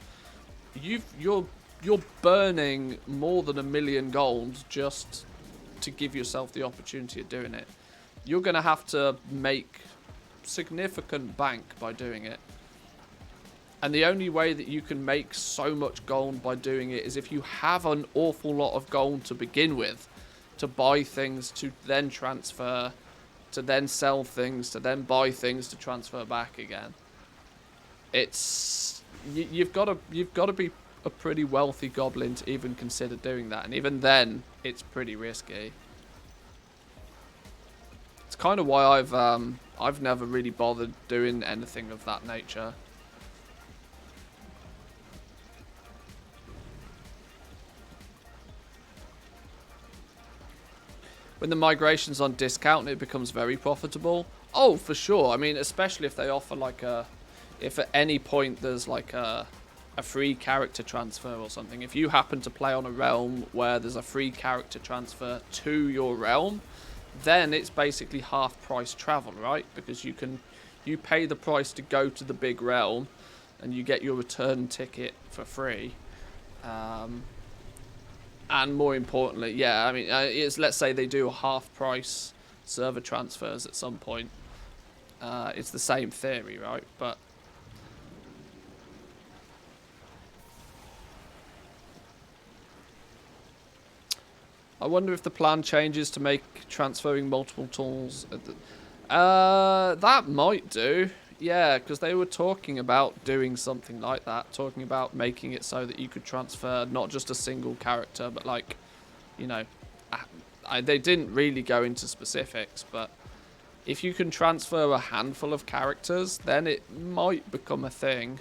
you're burning more than 1 million gold just to give yourself the opportunity of doing it. You're going to have to make significant bank by doing it. And the only way that you can make so much gold by doing it is if you have an awful lot of gold to begin with, to buy things, to then transfer, to then sell things, to then buy things to transfer back again. It's you've got to be a pretty wealthy goblin to even consider doing that, and even then it's pretty risky. It's kind of why I've never really bothered doing anything of that nature. When the migration's on discount, it becomes very profitable. Oh, for sure. I mean, especially if they offer like if at any point there's like a free character transfer or something. If you happen to play on a realm where there's a free character transfer to your realm, then it's basically half price travel, right? Because you pay the price to go to the big realm, and you get your return ticket for free. And more importantly, yeah, I mean, let's say they do half price server transfers at some point. It's the same theory, right? But I wonder if the plan changes to make transferring multiple tools. That might do. Yeah, because they were talking about doing something like that, talking about making it so that you could transfer not just a single character, but like, you know, they didn't really go into specifics, but if you can transfer a handful of characters, then it might become a thing,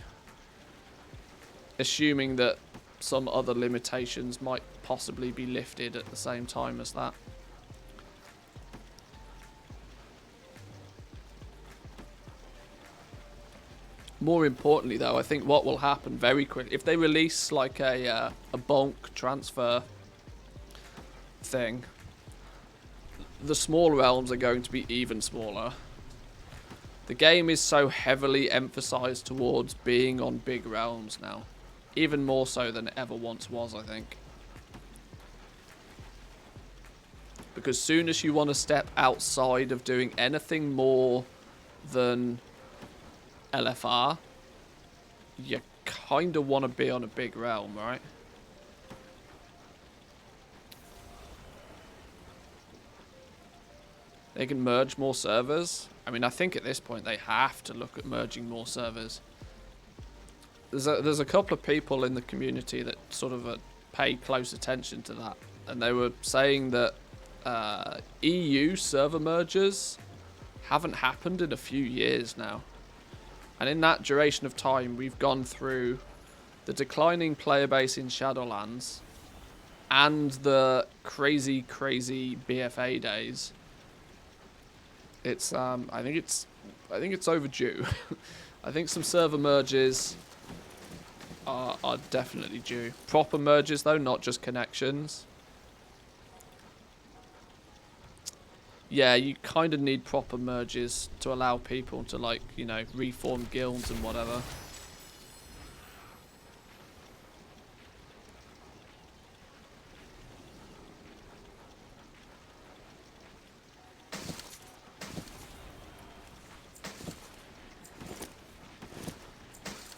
assuming that some other limitations might possibly be lifted at the same time as that. More importantly, though, I think what will happen very quickly, if they release like a bulk transfer thing, the small realms are going to be even smaller. The game is so heavily emphasized towards being on big realms now, even more so than it ever once was, I think. Because soon as you want to step outside of doing anything more than LFR, you kind of want to be on a big realm, right? They can merge more servers. I mean, I think at this point they have to look at merging more servers. There's a couple of people in the community that sort of pay close attention to that, and they were saying that EU server mergers haven't happened in a few years now. And in that duration of time, we've gone through the declining player base in Shadowlands and the crazy BFA days. It's I think it's overdue. I think some server merges are definitely due. Proper merges though, not just connections. Yeah, you kind of need proper merges to allow people to, like, you know, reform guilds and whatever.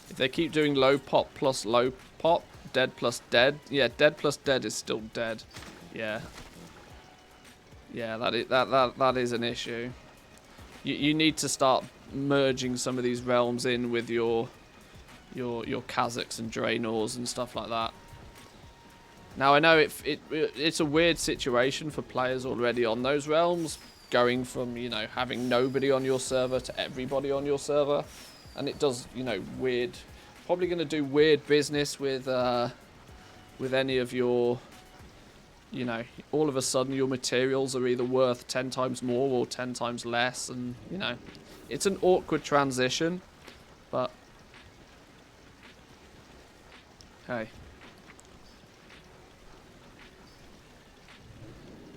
If they keep doing low pop plus low pop, dead plus dead. Yeah, dead plus dead is still dead. Yeah. Yeah, that is an issue. You need to start merging some of these realms in with your Kazakhs and Draenors and stuff like that. Now I know it's a weird situation for players already on those realms, going from, you know, having nobody on your server to everybody on your server, and it does, you know, weird. Probably going to do weird business with any of your. You know, all of a sudden your materials are either worth 10 times more or 10 times less, and, you know, it's an awkward transition, but hey.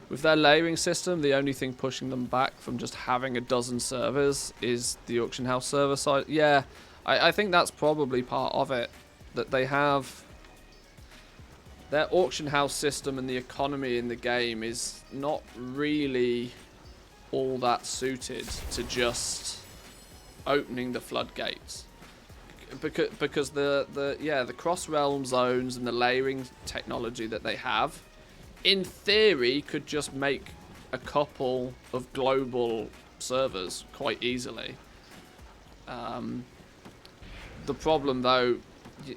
With their layering system, the only thing pushing them back from just having a dozen servers is the auction house server side. Yeah, I think that's probably part of it, that they have. Their auction house system and the economy in the game is not really all that suited to just opening the floodgates, because the cross realm zones and the layering technology that they have, in theory, could just make a couple of global servers quite easily. The problem, though,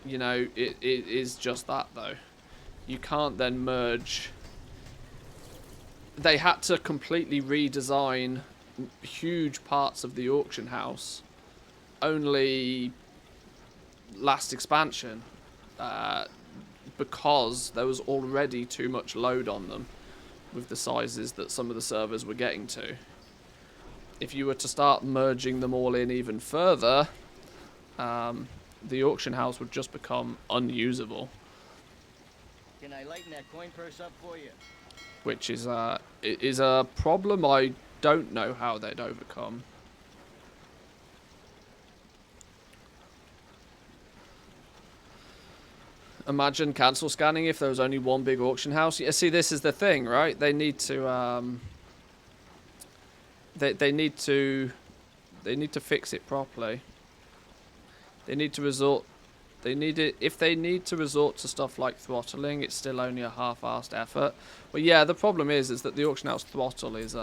you know, it is just that though. You can't then merge. They had to completely redesign huge parts of the auction house only last expansion, because there was already too much load on them with the sizes that some of the servers were getting to. If you were to start merging them all in even further, the auction house would just become unusable. Can I lighten that coin purse up for you? Which is a problem I don't know how they'd overcome. Imagine cancel scanning if there was only one big auction house. Yeah, see, this is the thing, right? They need to they need to fix it properly. They need to resort. If they need to resort to stuff like throttling, it's still only a half-assed effort. But yeah, the problem is that the auction house throttle is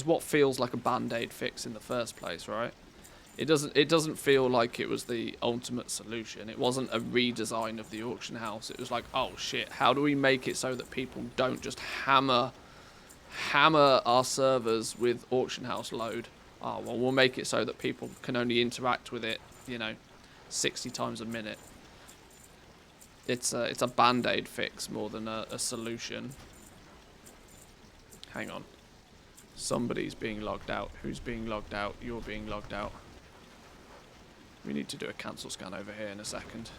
what feels like a band-aid fix in the first place, right? It doesn't feel like it was the ultimate solution. It wasn't a redesign of the auction house. It was like, oh shit, how do we make it so that people don't just hammer our servers with auction house load? Oh, well, we'll make it so that people can only interact with it, you know, 60 times a minute. It's a band-aid fix more than a solution. Hang on. Somebody's being logged out. Who's being logged out? You're being logged out. We need to do a cancel scan over here in a second.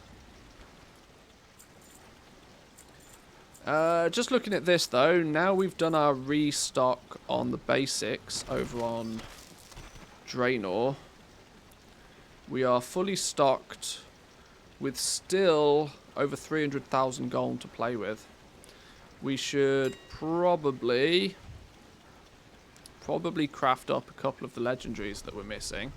Just looking at this though, now we've done our restock on the basics over on Draenor. We are fully stocked with still over 300,000 gold to play with. We should probably craft up a couple of the legendaries that we're missing.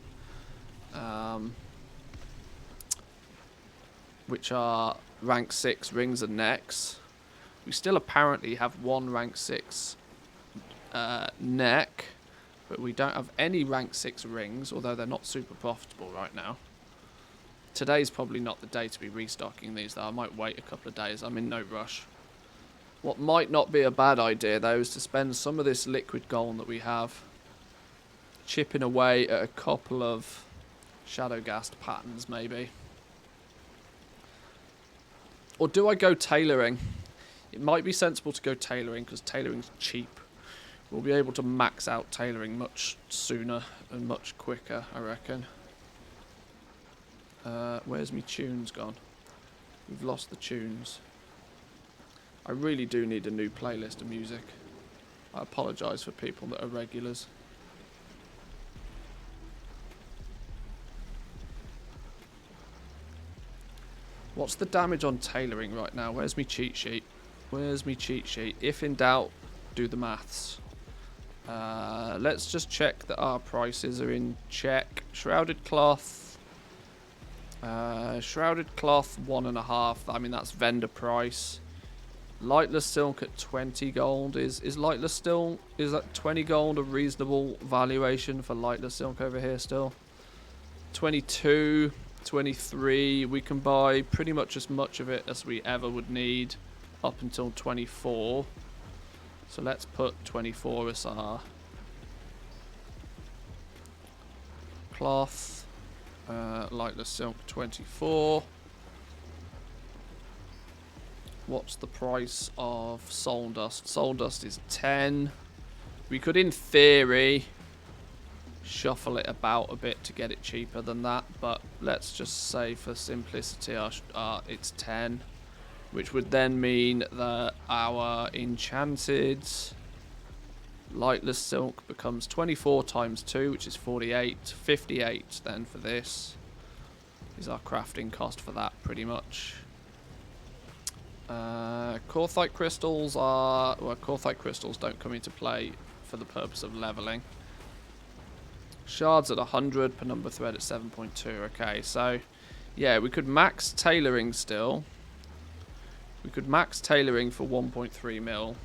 which are rank 6 rings and necks. We still apparently have one rank 6 neck, but we don't have any rank 6 rings, although they're not super profitable right now. Today's probably not the day to be restocking these, though. I might wait a couple of days. I'm in no rush. What might not be a bad idea, though, is to spend some of this liquid gold that we have chipping away at a couple of shadow gassed patterns, maybe. Or do I go tailoring? It might be sensible to go tailoring, because tailoring's cheap. We'll be able to max out tailoring much sooner and much quicker, I reckon. Where's me tunes gone? We've lost the tunes. I really do need a new playlist of music. I apologise for people that are regulars. What's the damage on tailoring right now? Where's me cheat sheet? Where's me cheat sheet? If in doubt, do the maths. Let's just check that our prices are in check. Shrouded cloth. Shrouded cloth 1.5. I mean, that's vendor price. Lightless silk at 20 gold. Is lightless still? Is that 20 gold a reasonable valuation for lightless silk over here still? 22, 23. We can buy pretty much as much of it as we ever would need up until 24. So let's put 24 as our cloth. Lightless silk 24. What's the price of soul dust? Soul dust is 10. We could, in theory, shuffle it about a bit to get it cheaper than that, but let's just say for simplicity it's 10, which would then mean that our enchanted lightless silk becomes 24 times 2, which is 48. 58 then for this is our crafting cost for that, pretty much. Corthite crystals are... well, Corthite crystals don't come into play for the purpose of leveling. Shards at 100 per number thread at 7.2. Okay, so yeah, we could max tailoring still. We could max tailoring for 1.3 mil.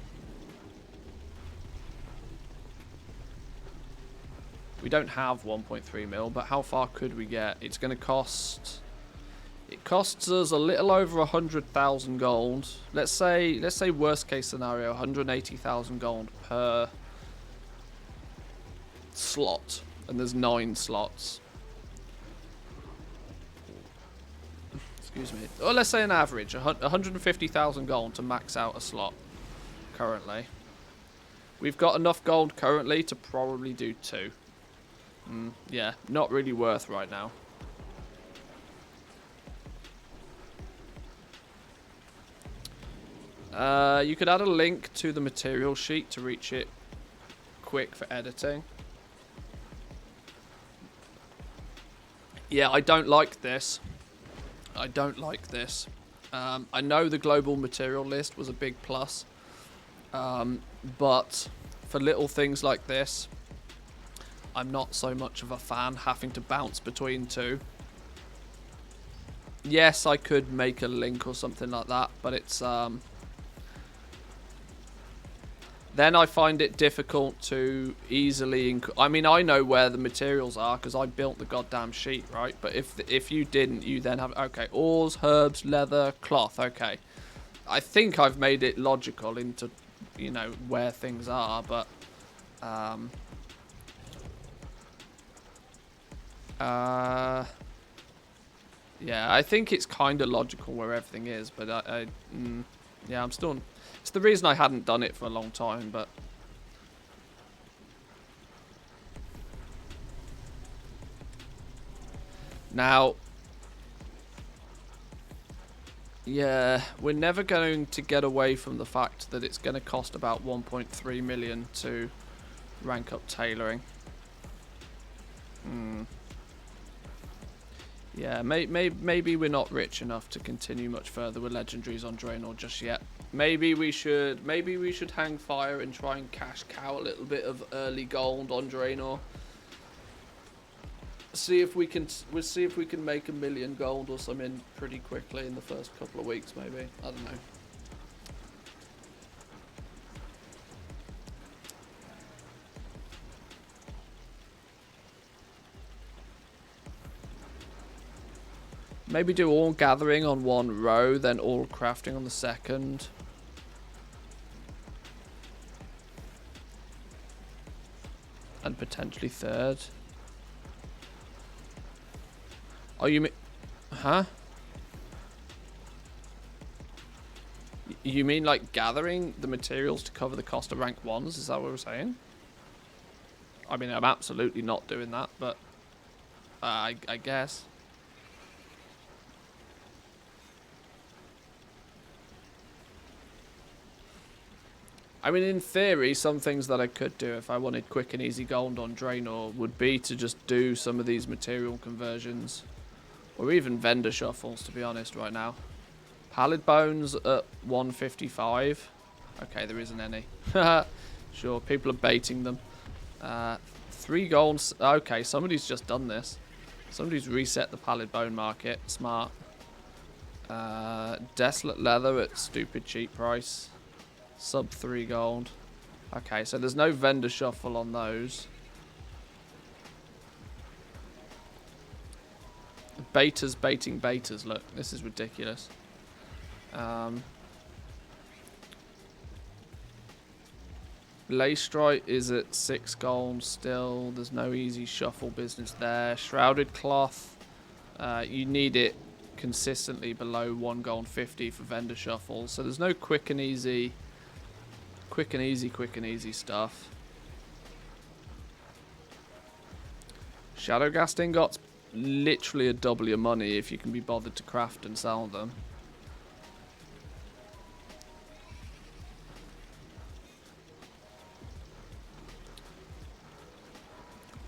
We don't have 1.3 mil, but how far could we get? It's going to cost... it costs us a little over 100,000 gold. Let's say worst case scenario, 180,000 gold per slot, and there's 9 slots. Excuse me. Or let's say an average, 150,000 gold to max out a slot currently. We've got enough gold currently to probably do 2. Yeah, not really worth right now. You could add a link to the material sheet to reach it quick for editing. Yeah, I don't like this. I don't like this. I know the global material list was a big plus. But for little things like this, I'm not so much of a fan having to bounce between 2. Yes, I could make a link or something like that, but it's... then I find it difficult to easily... I mean, I know where the materials are because I built the goddamn sheet, right? But if you didn't, you then have... okay, ores, herbs, leather, cloth. Okay. I think I've made it logical into, you know, where things are, but... yeah, I think it's kind of logical where everything is, but yeah, I'm still... it's the reason I hadn't done it for a long time, but... now... yeah, we're never going to get away from the fact that it's going to cost about 1.3 million to rank up tailoring. Yeah, maybe we're not rich enough to continue much further with legendaries on Draenor just yet. Maybe we should hang fire and try and cash cow a little bit of early gold on Draenor. See if we can. We'll see if we can make 1 million gold or something pretty quickly in the first couple of weeks, maybe. I don't know. Maybe do all gathering on one row, then all crafting on the second. And potentially third. Oh, you mean... Huh? You mean like gathering the materials to cover the cost of rank 1s? Is that what we're saying? I mean, I'm absolutely not doing that, but... I guess. I mean, in theory, some things that I could do if I wanted quick and easy gold on Draenor would be to just do some of these material conversions. Or even vendor shuffles, to be honest, right now. Pallid bones at 155. Okay, there isn't any. Sure, people are baiting them. 3 golds. Okay, somebody's just done this. Somebody's reset the pallid bone market. Smart. Desolate leather at stupid cheap price. Sub 3 gold. Okay, so there's no vendor shuffle on those. Betas baiting betas. Look, this is ridiculous. Leystrite is at 6 gold still. There's no easy shuffle business there. Shrouded cloth. You need it consistently below 1 gold 50 for vendor shuffle. So there's no quick and easy stuff. Shadowghast ingots, literally a double your money if you can be bothered to craft and sell them.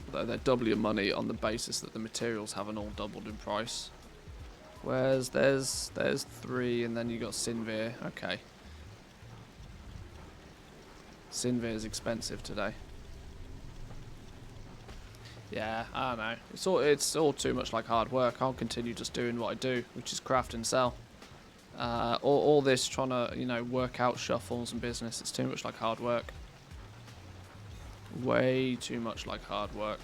Although they're double your money on the basis that the materials haven't all doubled in price. Whereas there's 3 and then you got Sinvir. Okay. Sinvir is expensive today. Yeah, I don't know. It's all too much like hard work. I'll continue just doing what I do, which is craft and sell. All this trying to, you know, work out shuffles and business, it's too much like hard work. Way too much like hard work.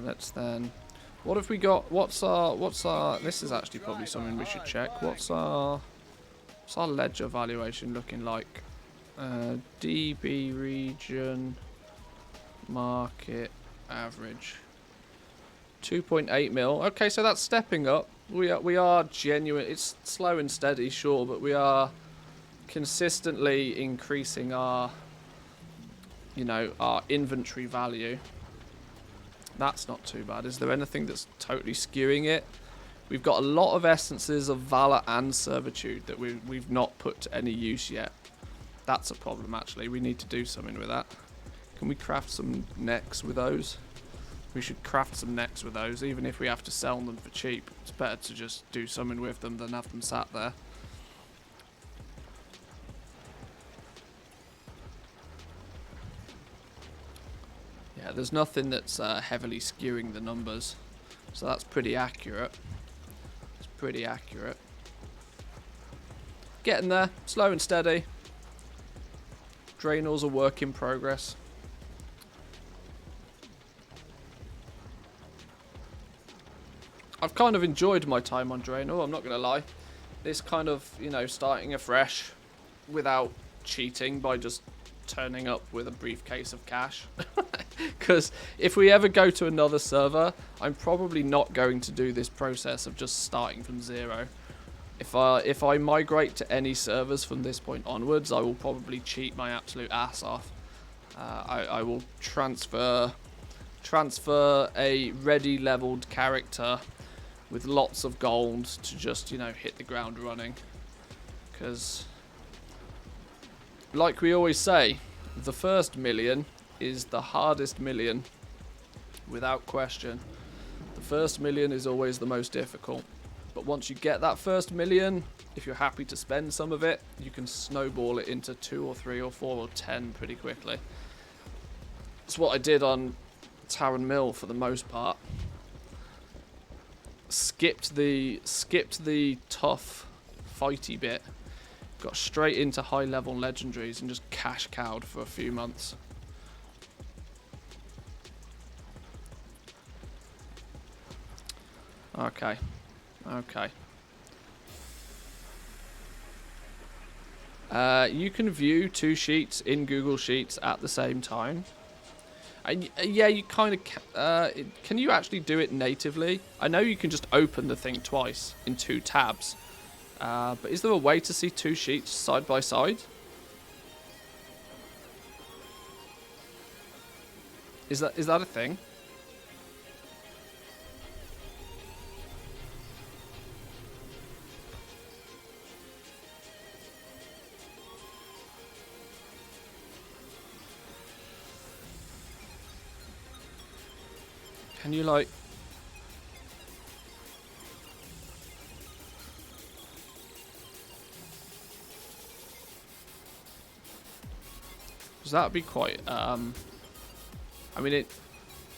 Let's then... What have we got? What's our... This is actually probably something we should check. What's our ledger valuation looking like? DB region market average 2.8 mil. Okay, so that's stepping up. We are genuine. It's slow and steady, sure, but we are consistently increasing our, you know, our inventory value. That's not too bad. Is there anything that's totally skewing it? We've got a lot of essences of valor and servitude that we've not put to any use yet. That's a problem, actually. We need to do something with that. Can we craft some necks with those? We should craft some necks with those, even if we have to sell them for cheap. It's better to just do something with them than have them sat there. Yeah, there's nothing that's heavily skewing the numbers, so that's pretty accurate. It's pretty accurate. Getting there, slow and steady. Draenor's a work in progress. I've kind of enjoyed my time on Draenor, I'm not going to lie. This kind of, you know, starting afresh without cheating by just turning up with a briefcase of cash. Because if we ever go to another server, I'm probably not going to do this process of just starting from zero. If I migrate to any servers from this point onwards, I will probably cheat my absolute ass off. I will transfer a ready leveled character with lots of gold to just, you know, hit the ground running. Because, like we always say, the first million is the hardest million, without question. The first million is always the most difficult. But once you get that first million, if you're happy to spend some of it, you can snowball it into 2 or 3 or 4 or 10 pretty quickly. That's what I did on Tower and Mill for the most part. Skipped the tough fighty bit. Got straight into high level legendaries and just cash cowed for a few months. Okay. Okay. You can view 2 sheets in Google Sheets at the same time. And yeah, you kind of can you actually do it natively? I know you can just open the thing twice in 2 tabs. But is there a way to see 2 sheets side by side? Is that a thing? Can you like... Because that would be quite... I mean,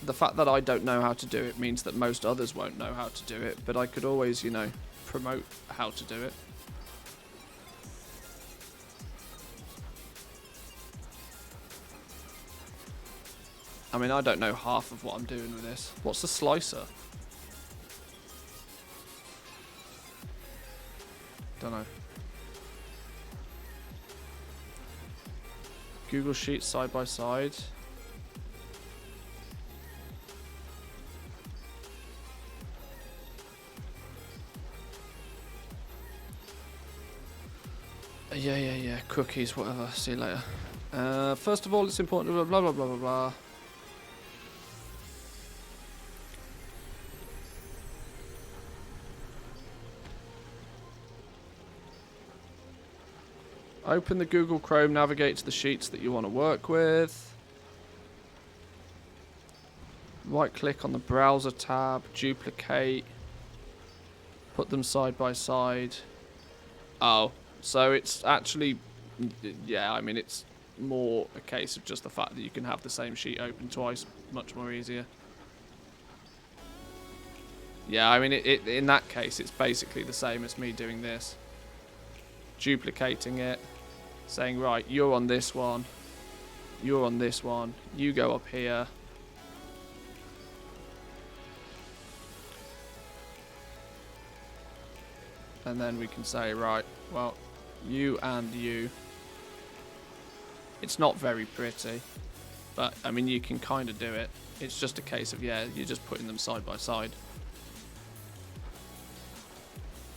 the fact that I don't know how to do it means that most others won't know how to do it, but I could always, you know, promote how to do it. I mean, I don't know half of what I'm doing with this. What's the slicer? Don't know. Google Sheets side by side. Yeah. Cookies, whatever. See you later. First of all, it's important to blah, blah, blah, blah, blah. Open the Google Chrome, navigate to the sheets that you want to work with. Right click on the browser tab, duplicate. Put them side by side. Oh, so it's actually, yeah, I mean, it's more a case of just the fact that you can have the same sheet open twice, much more easier. Yeah, I mean, in that case, it's basically the same as me doing this. Duplicating it. Saying, right, you're on this one, you're on this one, you go up here. And then we can say, right, well, you and you. It's not very pretty, but, I mean, you can kind of do it. It's just a case of, yeah, you're just putting them side by side.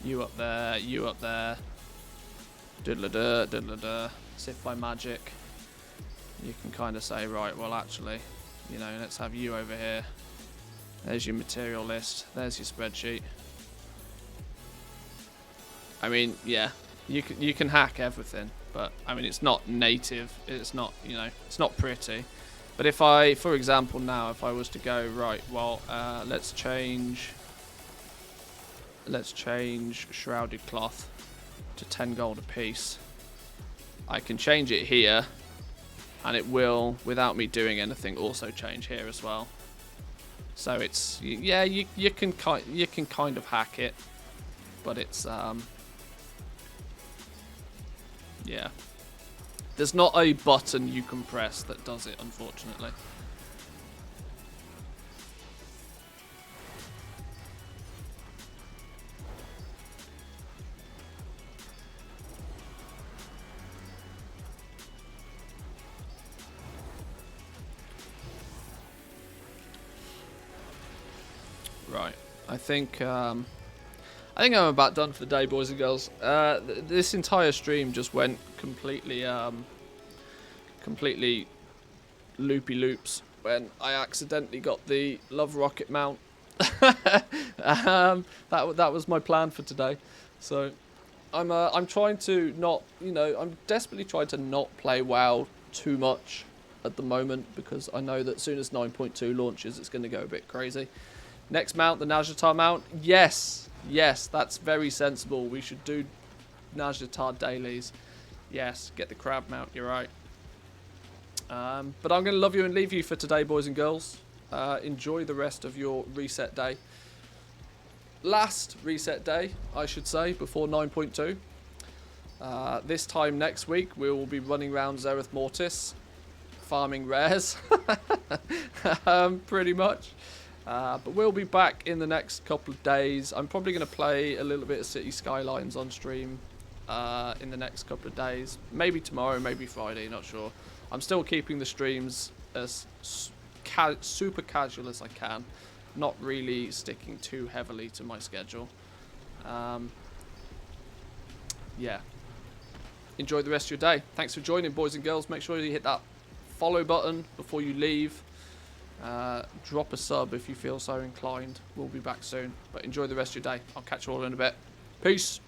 You up there, you up there. Diddle-a-dur, diddle-a-dur. As if by magic, you can kind of say, right, well, actually, you know, let's have you over here. There's your material list. There's your spreadsheet. I mean, yeah, you can hack everything, but I mean, it's not native. It's not, you know, it's not pretty. But if I, for example, now, if I was to go, right, well, let's change shrouded cloth to 10 gold a piece. I can change it here, and it will, without me doing anything, also change here as well. So it's, yeah, you can kind of hack it, but it's yeah, there's not a button you can press that does it, unfortunately. Right, I think I'm about done for the day, boys and girls. This entire stream just went completely loopy loops when I accidentally got the Love Rocket mount. That was my plan for today. So I'm trying to not, you know, I'm desperately trying to not play WoW too much at the moment, because I know that as soon as 9.2 launches, it's going to go a bit crazy. Next mount, the Najatar mount. Yes, Yes, that's very sensible. We should do Najjatar dailies. Yes, get the crab mount, you're right. But I'm going to love you and leave you for today, boys and girls. Enjoy the rest of your reset day. Last reset day, I should say, before 9.2. This time next week, we will be running around Zereth Mortis, farming rares, pretty much. But we'll be back in the next couple of days. I'm probably going to play a little bit of City Skylines on stream in the next couple of days. Maybe tomorrow, maybe Friday, not sure. I'm still keeping the streams as super casual as I can. Not really sticking too heavily to my schedule. Yeah. Enjoy the rest of your day. Thanks for joining, boys and girls. Make sure you hit that follow button before you leave. Drop a sub if you feel so inclined. We'll be back soon. But enjoy the rest of your day. I'll catch you all in a bit. Peace.